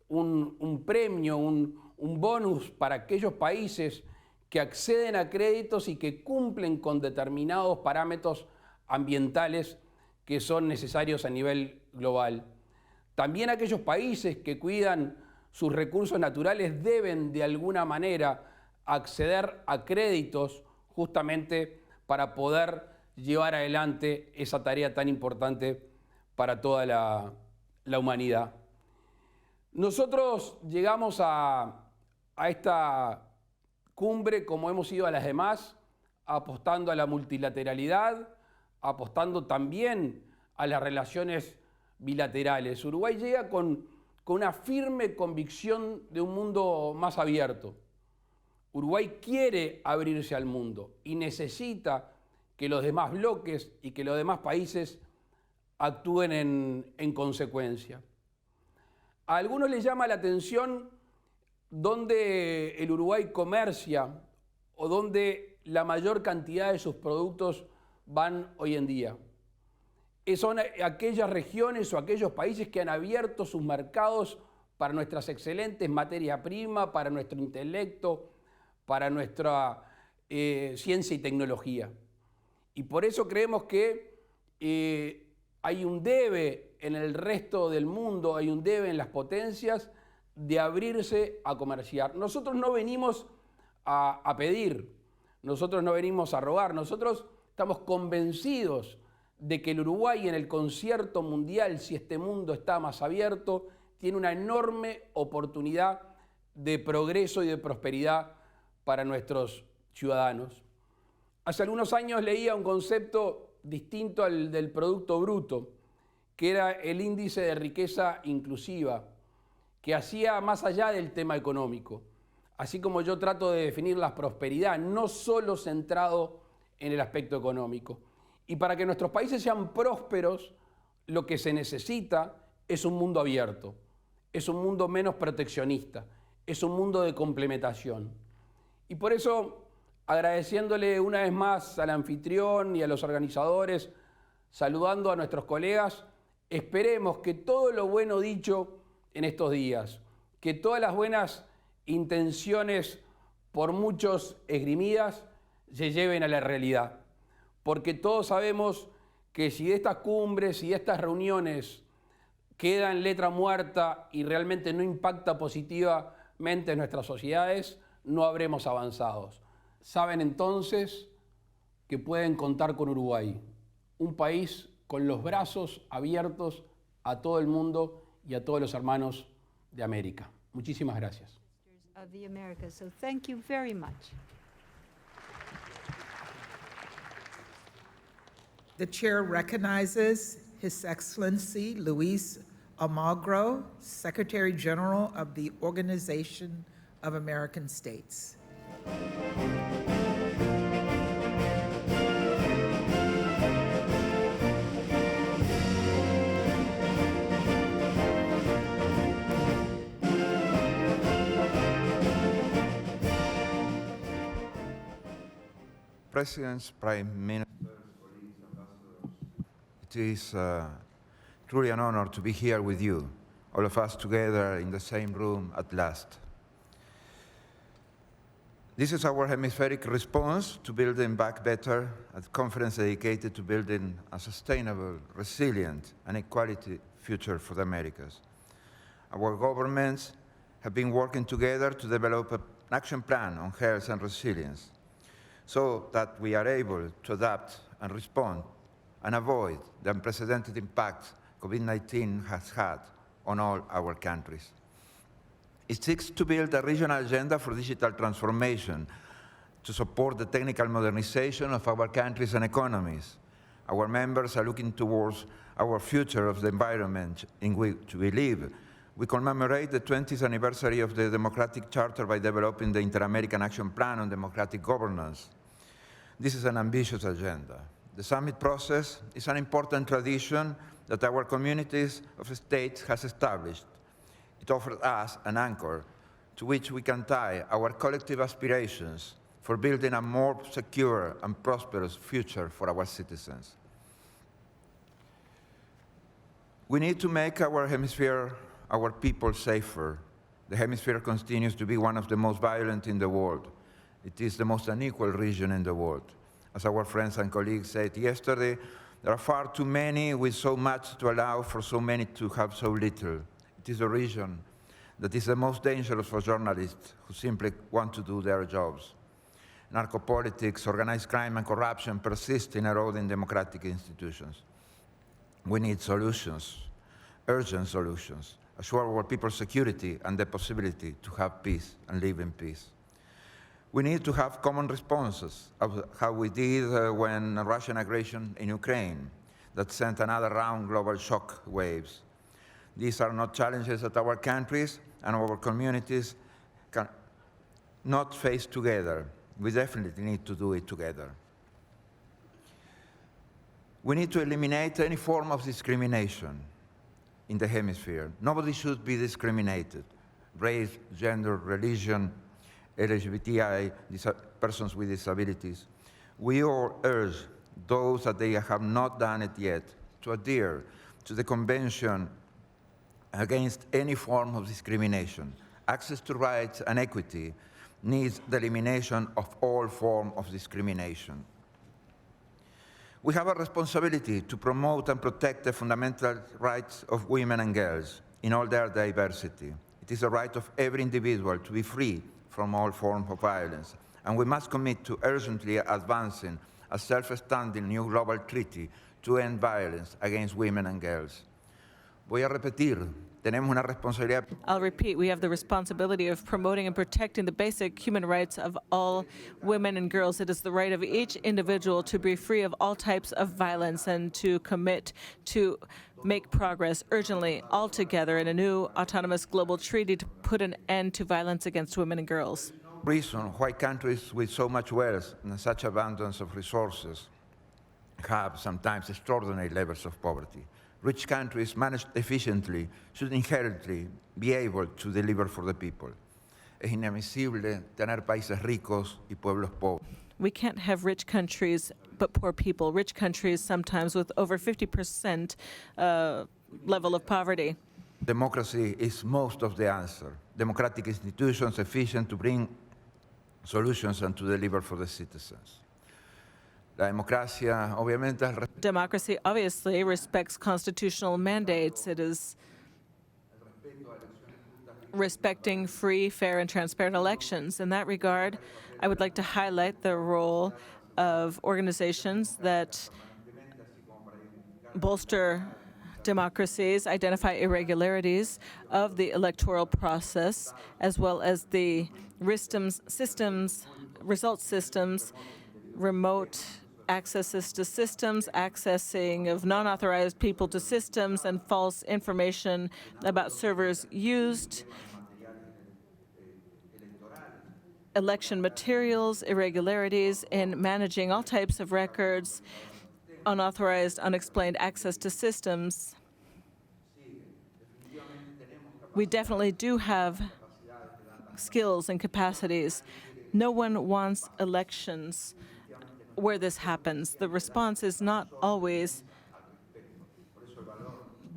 un premio, un bonus para aquellos países que acceden a créditos y que cumplen con determinados parámetros ambientales que son necesarios a nivel global. También aquellos países que cuidan sus recursos naturales deben de alguna manera acceder a créditos justamente para poder llevar adelante esa tarea tan importante para toda la humanidad. Nosotros llegamos a esta cumbre, como hemos ido a las demás, apostando a la multilateralidad, apostando también a las relaciones bilaterales. Uruguay llega con una firme convicción de un mundo más abierto. Uruguay quiere abrirse al mundo y necesita que los demás bloques y que los demás países actúen en consecuencia. A algunos les llama la atención dónde el Uruguay comercia o dónde la mayor cantidad de sus productos van hoy en día. Son aquellas regiones o aquellos países que han abierto sus mercados para nuestras excelentes materias primas, para nuestro intelecto, para nuestra ciencia y tecnología. Y por eso creemos que hay un debe en el resto del mundo, hay un debe en las potencias de abrirse a comerciar. Nosotros no venimos a pedir, nosotros no venimos a rogar, nosotros estamos convencidos de que el Uruguay en el concierto mundial, si este mundo está más abierto, tiene una enorme oportunidad de progreso y de prosperidad para nuestros ciudadanos. Hace algunos años leía un concepto distinto al del Producto Bruto, que era el índice de riqueza inclusiva, que hacía más allá del tema económico. Así como yo trato de definir la prosperidad, no solo centrado en el aspecto económico. Y para que nuestros países sean prósperos, lo que se necesita es un mundo abierto, es un mundo menos proteccionista, es un mundo de complementación. Y por eso, agradeciéndole una vez más al anfitrión y a los organizadores, saludando a nuestros colegas, esperemos que todo lo bueno dicho en estos días, que todas las buenas intenciones por muchos esgrimidas se lleven a la realidad. Porque todos sabemos que si de estas cumbres y de estas reuniones queda en letra muerta y realmente no impacta positivamente en nuestras sociedades, no habremos avanzado. Saben entonces que pueden contar con Uruguay, un país con los brazos abiertos a todo el mundo y a todos los hermanos de América. Muchísimas gracias. Of the Americas. So thank you very much. The chair recognizes His Excellency Luis Almagro, Secretary General of the Organization of American States. Presidents, Prime Minister, colleagues, ambassadors, it is truly an honor to be here with you, all of us together in the same room at last. This is our hemispheric response to Building Back Better, a conference dedicated to building a sustainable, resilient, and equality future for the Americas. Our governments have been working together to develop an action plan on health and resilience, so that we are able to adapt and respond and avoid the unprecedented impact COVID-19 has had on all our countries. It seeks to build a regional agenda for digital transformation to support the technical modernization of our countries and economies. Our members are looking towards our future of the environment in which we live, We commemorate the 20th anniversary of the Democratic Charter by developing the Inter-American Action Plan on Democratic Governance. This is an ambitious agenda. The summit process is an important tradition that our communities of states has established. It offers us an anchor to which we can tie our collective aspirations for building a more secure and prosperous future for our citizens. We need to make our hemisphere, our people, safer. The hemisphere continues to be one of the most violent in the world. It is the most unequal region in the world. As our friends and colleagues said yesterday, there are far too many with so much to allow for so many to have so little. It is a region that is the most dangerous for journalists who simply want to do their jobs. Narcopolitics, organized crime, and corruption persist in eroding democratic institutions. We need solutions, urgent solutions, assure our people security and the possibility to have peace and live in peace. We need to have common responses, of how we did when Russian aggression in Ukraine that sent another round global shock waves. These are not challenges that our countries and our communities can not face together. We definitely need to do it together. We need to eliminate any form of discrimination in the hemisphere. Nobody should be discriminated. Race, gender, religion, LGBTI, persons with disabilities. We all urge those that they have not done it yet to adhere to the Convention against any form of discrimination. Access to rights and equity needs the elimination of all forms of discrimination. We have a responsibility to promote and protect the fundamental rights of women and girls in all their diversity. It is the right of every individual to be free from all forms of violence, and we must commit to urgently advancing a self-standing new global treaty to end violence against women and girls. Voy a repetir, tenemos una responsabilidad. I'll repeat, we have the responsibility of promoting and protecting the basic human rights of all women and girls. It is the right of each individual to be free of all types of violence and to commit to make progress urgently all together in a new autonomous global treaty to put an end to violence against women and girls. Reason why countries with so much wealth and such abundance of resources have sometimes extraordinary levels of poverty. Rich countries managed efficiently should inherently be able to deliver for the people. Es inadmisible tener países ricos y pueblos pobres. We can't have rich countries but poor people. Rich countries sometimes with over 50% level of poverty. Democracy is most of the answer. Democratic institutions efficient to bring solutions and to deliver for the citizens. Democracy obviously respects constitutional mandates. It is respecting free, fair, and transparent elections. In that regard, I would like to highlight the role of organizations that bolster democracies, identify irregularities of the electoral process, as well as the result systems, remote accesses to systems, accessing of non-authorized people to systems, and false information about servers used, election materials, irregularities in managing all types of records, unauthorized, unexplained access to systems. We definitely do have skills and capacities. No one wants elections where this happens. The response is not always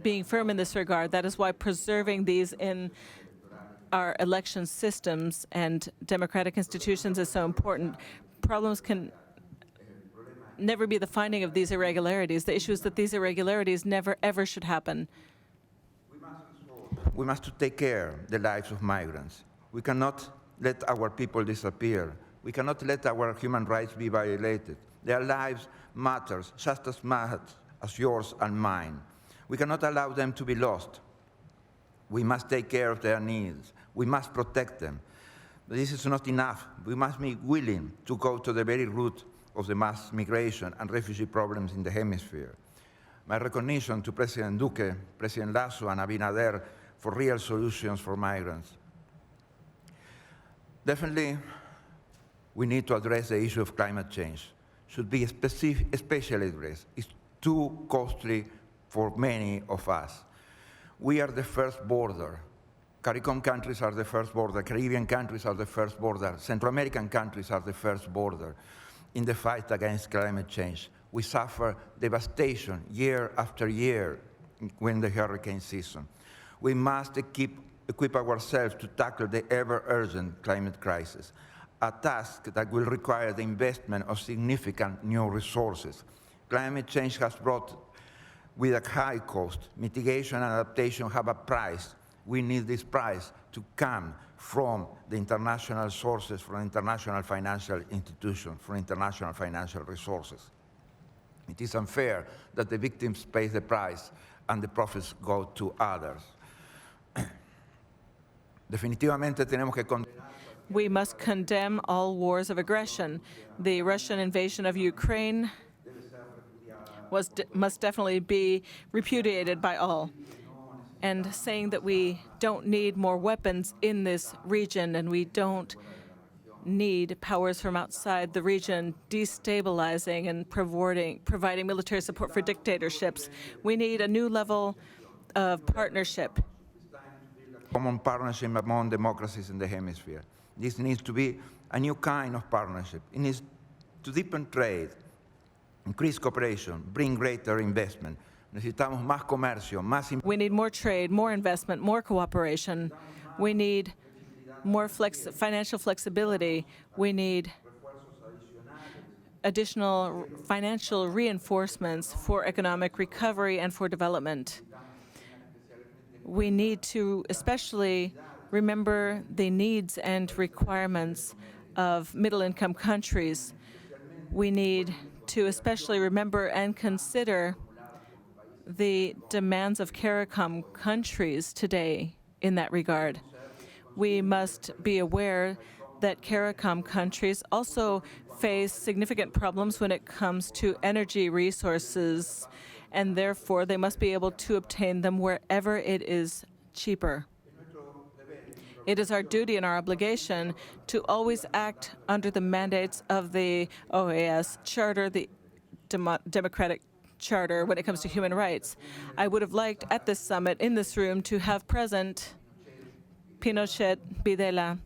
being firm in this regard. That is why preserving these in our election systems and democratic institutions is so important. Problems can never be the finding of these irregularities. The issue is that these irregularities never, ever should happen. We must take care of the lives of migrants. We cannot let our people disappear. We cannot let our human rights be violated. Their lives matter just as much as yours and mine. We cannot allow them to be lost. We must take care of their needs. We must protect them. But this is not enough. We must be willing to go to the very root of the mass migration and refugee problems in the hemisphere. My recognition to President Duque, President Lasso, and Abinader for real solutions for migrants. Definitely, we need to address the issue of climate change. Should be especially addressed. It's too costly for many of us. We are the first border. CARICOM countries are the first border. Caribbean countries are the first border. Central American countries are the first border in the fight against climate change. We suffer devastation year after year when the hurricane season. We must equip ourselves to tackle the ever-urgent climate crisis, a task that will require the investment of significant new resources. Climate change has brought with a high cost. Mitigation and adaptation have a price. We need this price to come from the international sources, from international financial institutions, from international financial resources. It is unfair that the victims pay the price and the profits go to others. Definitivamente tenemos que condenar. We must condemn all wars of aggression. The Russian invasion of Ukraine must definitely be repudiated by all. And saying that we don't need more weapons in this region and we don't need powers from outside the region destabilizing and providing military support for dictatorships. We need a new level of partnership. Common partnership among democracies in the hemisphere. This needs to be a new kind of partnership. It needs to deepen trade, increase cooperation, bring greater investment. Necesitamos más comercio, más. We need more trade, more investment, more cooperation. We need more financial flexibility. We need additional financial reinforcements for economic recovery and for development. We need to especially remember the needs and requirements of middle-income countries. We need to especially remember and consider the demands of CARICOM countries today in that regard. We must be aware that CARICOM countries also face significant problems when it comes to energy resources, and therefore they must be able to obtain them wherever it is cheaper. It is our duty and our obligation to always act under the mandates of the OAS Charter, the Democratic Charter when it comes to human rights. I would have liked at this summit in this room to have present Pinochet, Videla,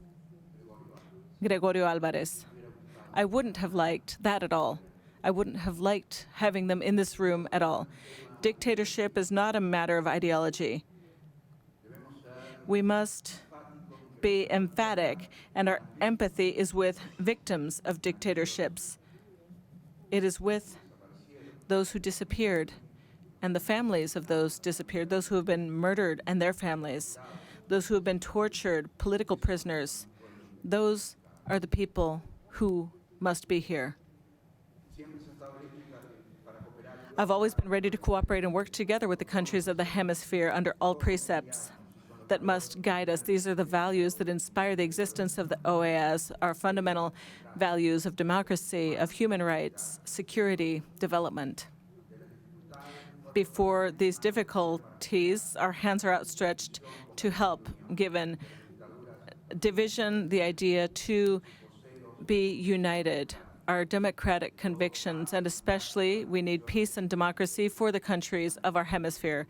Gregorio Alvarez. I wouldn't have liked that at all. I wouldn't have liked having them in this room at all. Dictatorship is not a matter of ideology. We must be emphatic, and our empathy is with victims of dictatorships. It is with those who disappeared and the families of those disappeared, those who have been murdered and their families, those who have been tortured, political prisoners. Those are the people who must be here. I've always been ready to cooperate and work together with the countries of the hemisphere under all precepts that must guide us. These are the values that inspire the existence of the OAS, our fundamental values of democracy, of human rights, security, development. Before these difficulties, our hands are outstretched to help, given division, the idea to be united, our democratic convictions, and especially we need peace and democracy for the countries of our hemisphere.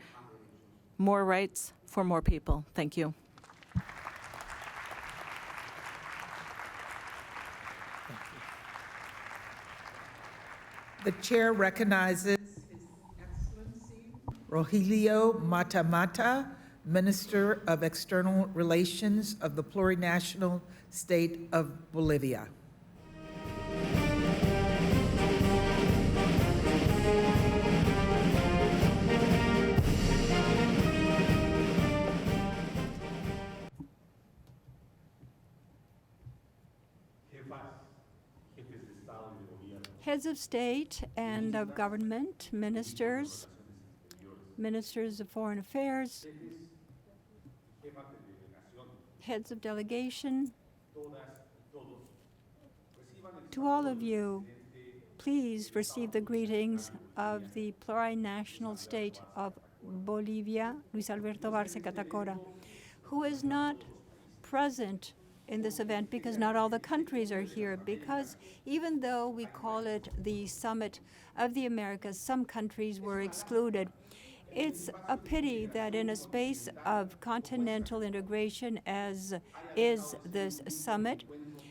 More rights for more people. Thank you. The chair recognizes His Excellency Rogelio Matamata, Minister of External Relations of the plurinational state of Bolivia. Heads of state and of government, ministers, ministers of foreign affairs, heads of delegation, to all of you, please receive the greetings of the plurinational state of Bolivia, Luis Alberto Barce Catacora, who is not present in this event because not all the countries are here, because even though we call it the Summit of the Americas, some countries were excluded. It's a pity that in a space of continental integration as is this summit,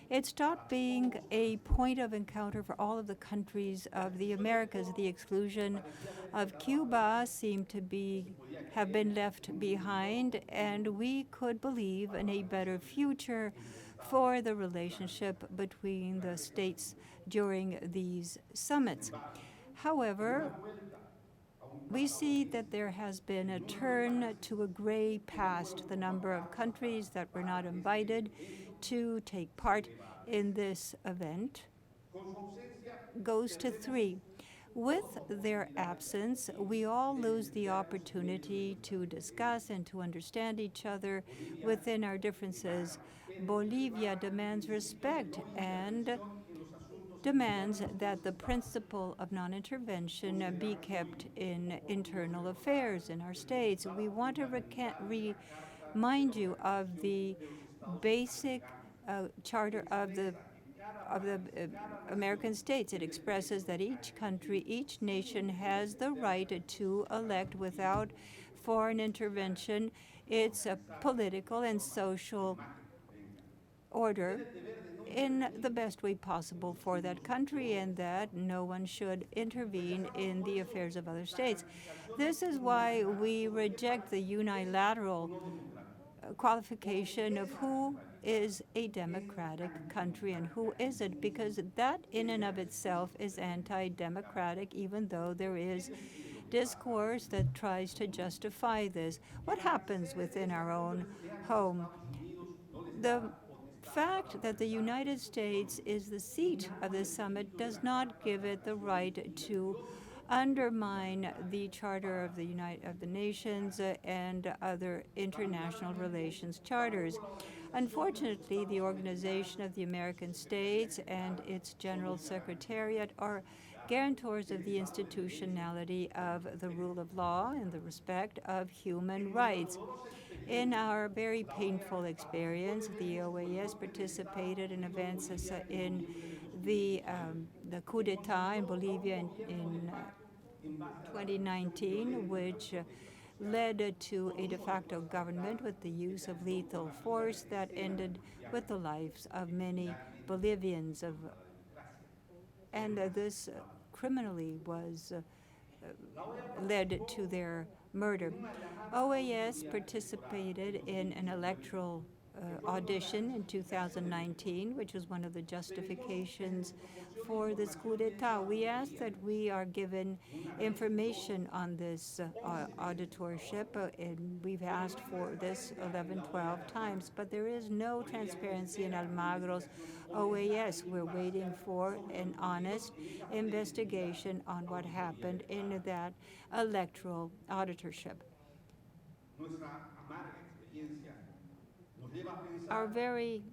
it stopped being a point of encounter for all of the countries of the Americas. The exclusion of Cuba seemed to have been left behind, and we could believe in a better future for the relationship between the states during these summits. However, we see that there has been a turn to a gray past. The number of countries that were not invited to take part in this event goes to 3. With their absence, we all lose the opportunity to discuss and to understand each other within our differences. Bolivia demands respect and demands that the principle of non-intervention be kept in internal affairs in our states. We want to remind you of the basic charter of the American states. It expresses that each country, each nation has the right to elect without foreign intervention its political and social order in the best way possible for that country, and that no one should intervene in the affairs of other states. This is why we reject the unilateral qualification of who is a democratic country and who isn't, because that in and of itself is anti-democratic, even though there is discourse that tries to justify this. What happens within our own home? The fact that the United States is the seat of this summit does not give it the right to undermine the Charter of the Nations and other international relations charters. Unfortunately, the Organization of the American States and its General Secretariat are guarantors of the institutionality of the rule of law and the respect of human rights. In our very painful experience, the OAS participated in events in the coup d'etat in Bolivia in 2019, which led to a de facto government with the use of lethal force that ended with the lives of many Bolivians. And this criminally was led to their murder. OAS participated in an electoral audition in 2019, which was one of the justifications for this coup d'etat. We ask that we are given information on this auditorship, and we've asked for this 12 times, but there is no transparency in Almagro's OAS. We're waiting for an honest investigation on what happened in that electoral auditorship. Our very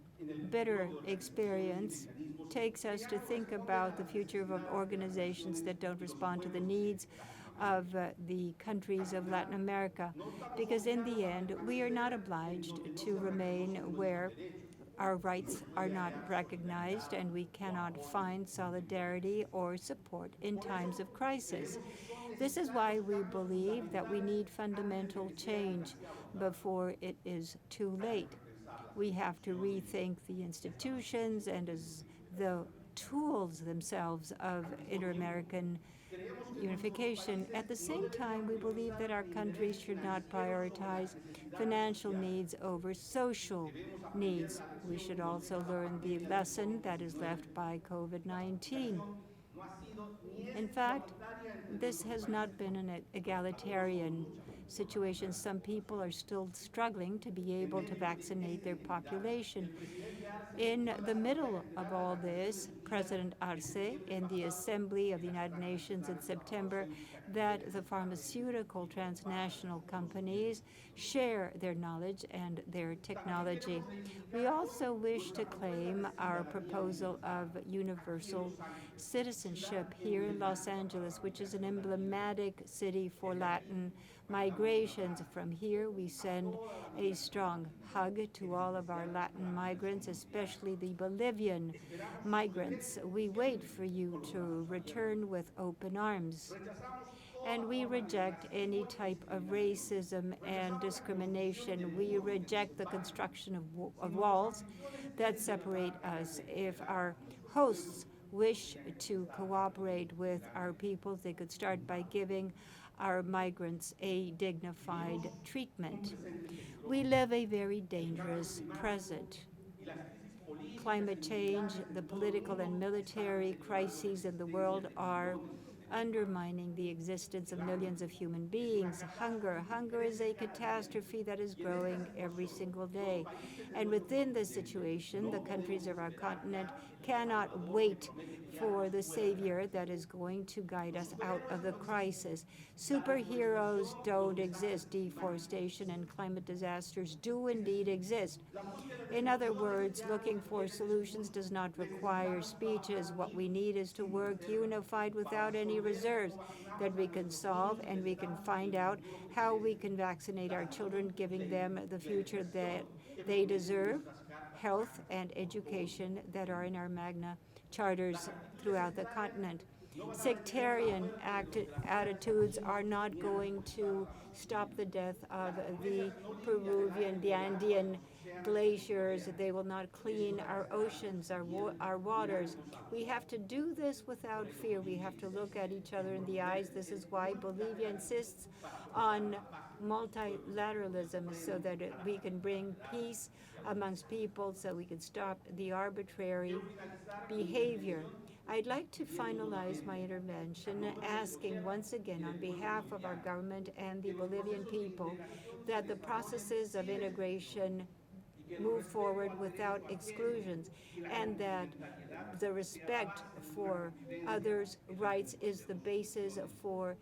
bitter experience takes us to think about the future of organizations that don't respond to the needs of the countries of Latin America, because in the end, we are not obliged to remain where our rights are not recognized, and we cannot find solidarity or support in times of crisis. This is why we believe that we need fundamental change before it is too late. We have to rethink the institutions and as the tools themselves of inter-American unification. At the same time, we believe that our countries should not prioritize financial needs over social needs. We should also learn the lesson that is left by COVID-19. In fact, this has not been an egalitarian situation. Some people are still struggling to be able to vaccinate their population. In the middle of all this, President Arce, in the Assembly of the United Nations in September, that the pharmaceutical transnational companies share their knowledge and their technology. We also wish to claim our proposal of universal citizenship here in Los Angeles, which is an emblematic city for Latin migrations. From here, we send a strong hug to all of our Latin migrants, especially the Bolivian migrants. We wait for you to return with open arms. And we reject any type of racism and discrimination. We reject the construction of walls that separate us. If our hosts wish to cooperate with our peoples, they could start by giving our migrants a dignified treatment. We live a very dangerous present. Climate change, the political and military crises in the world are undermining the existence of millions of human beings. Hunger is a catastrophe that is growing every single day. And within this situation, the countries of our continent cannot wait for the savior that is going to guide us out of the crisis. Superheroes don't exist. Deforestation and climate disasters do indeed exist. In other words, looking for solutions does not require speeches. What we need is to work unified without any reserves that we can solve, and we can find out how we can vaccinate our children, giving them the future that they deserve, health and education that are in our Magna Charters throughout the continent. Sectarian attitudes are not going to stop the death of the Peruvian, the Andean glaciers. They will not clean our oceans, our waters. We have to do this without fear. We have to look at each other in the eyes. This is why Bolivia insists on multilateralism, so that we can bring peace amongst people, so we can stop the arbitrary behavior. I'd like to finalize my intervention asking once again on behalf of our government and the Bolivian people that the processes of integration move forward without exclusions, and that the respect for others' rights is the basis for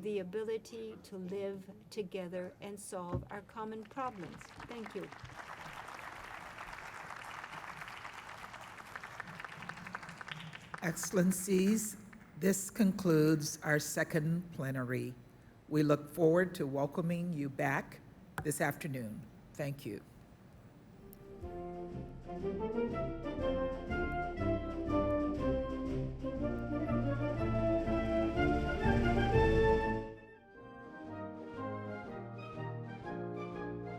the ability to live together and solve our common problems. Thank you. Excellencies, this concludes our second plenary. We look forward to welcoming you back this afternoon. Thank you.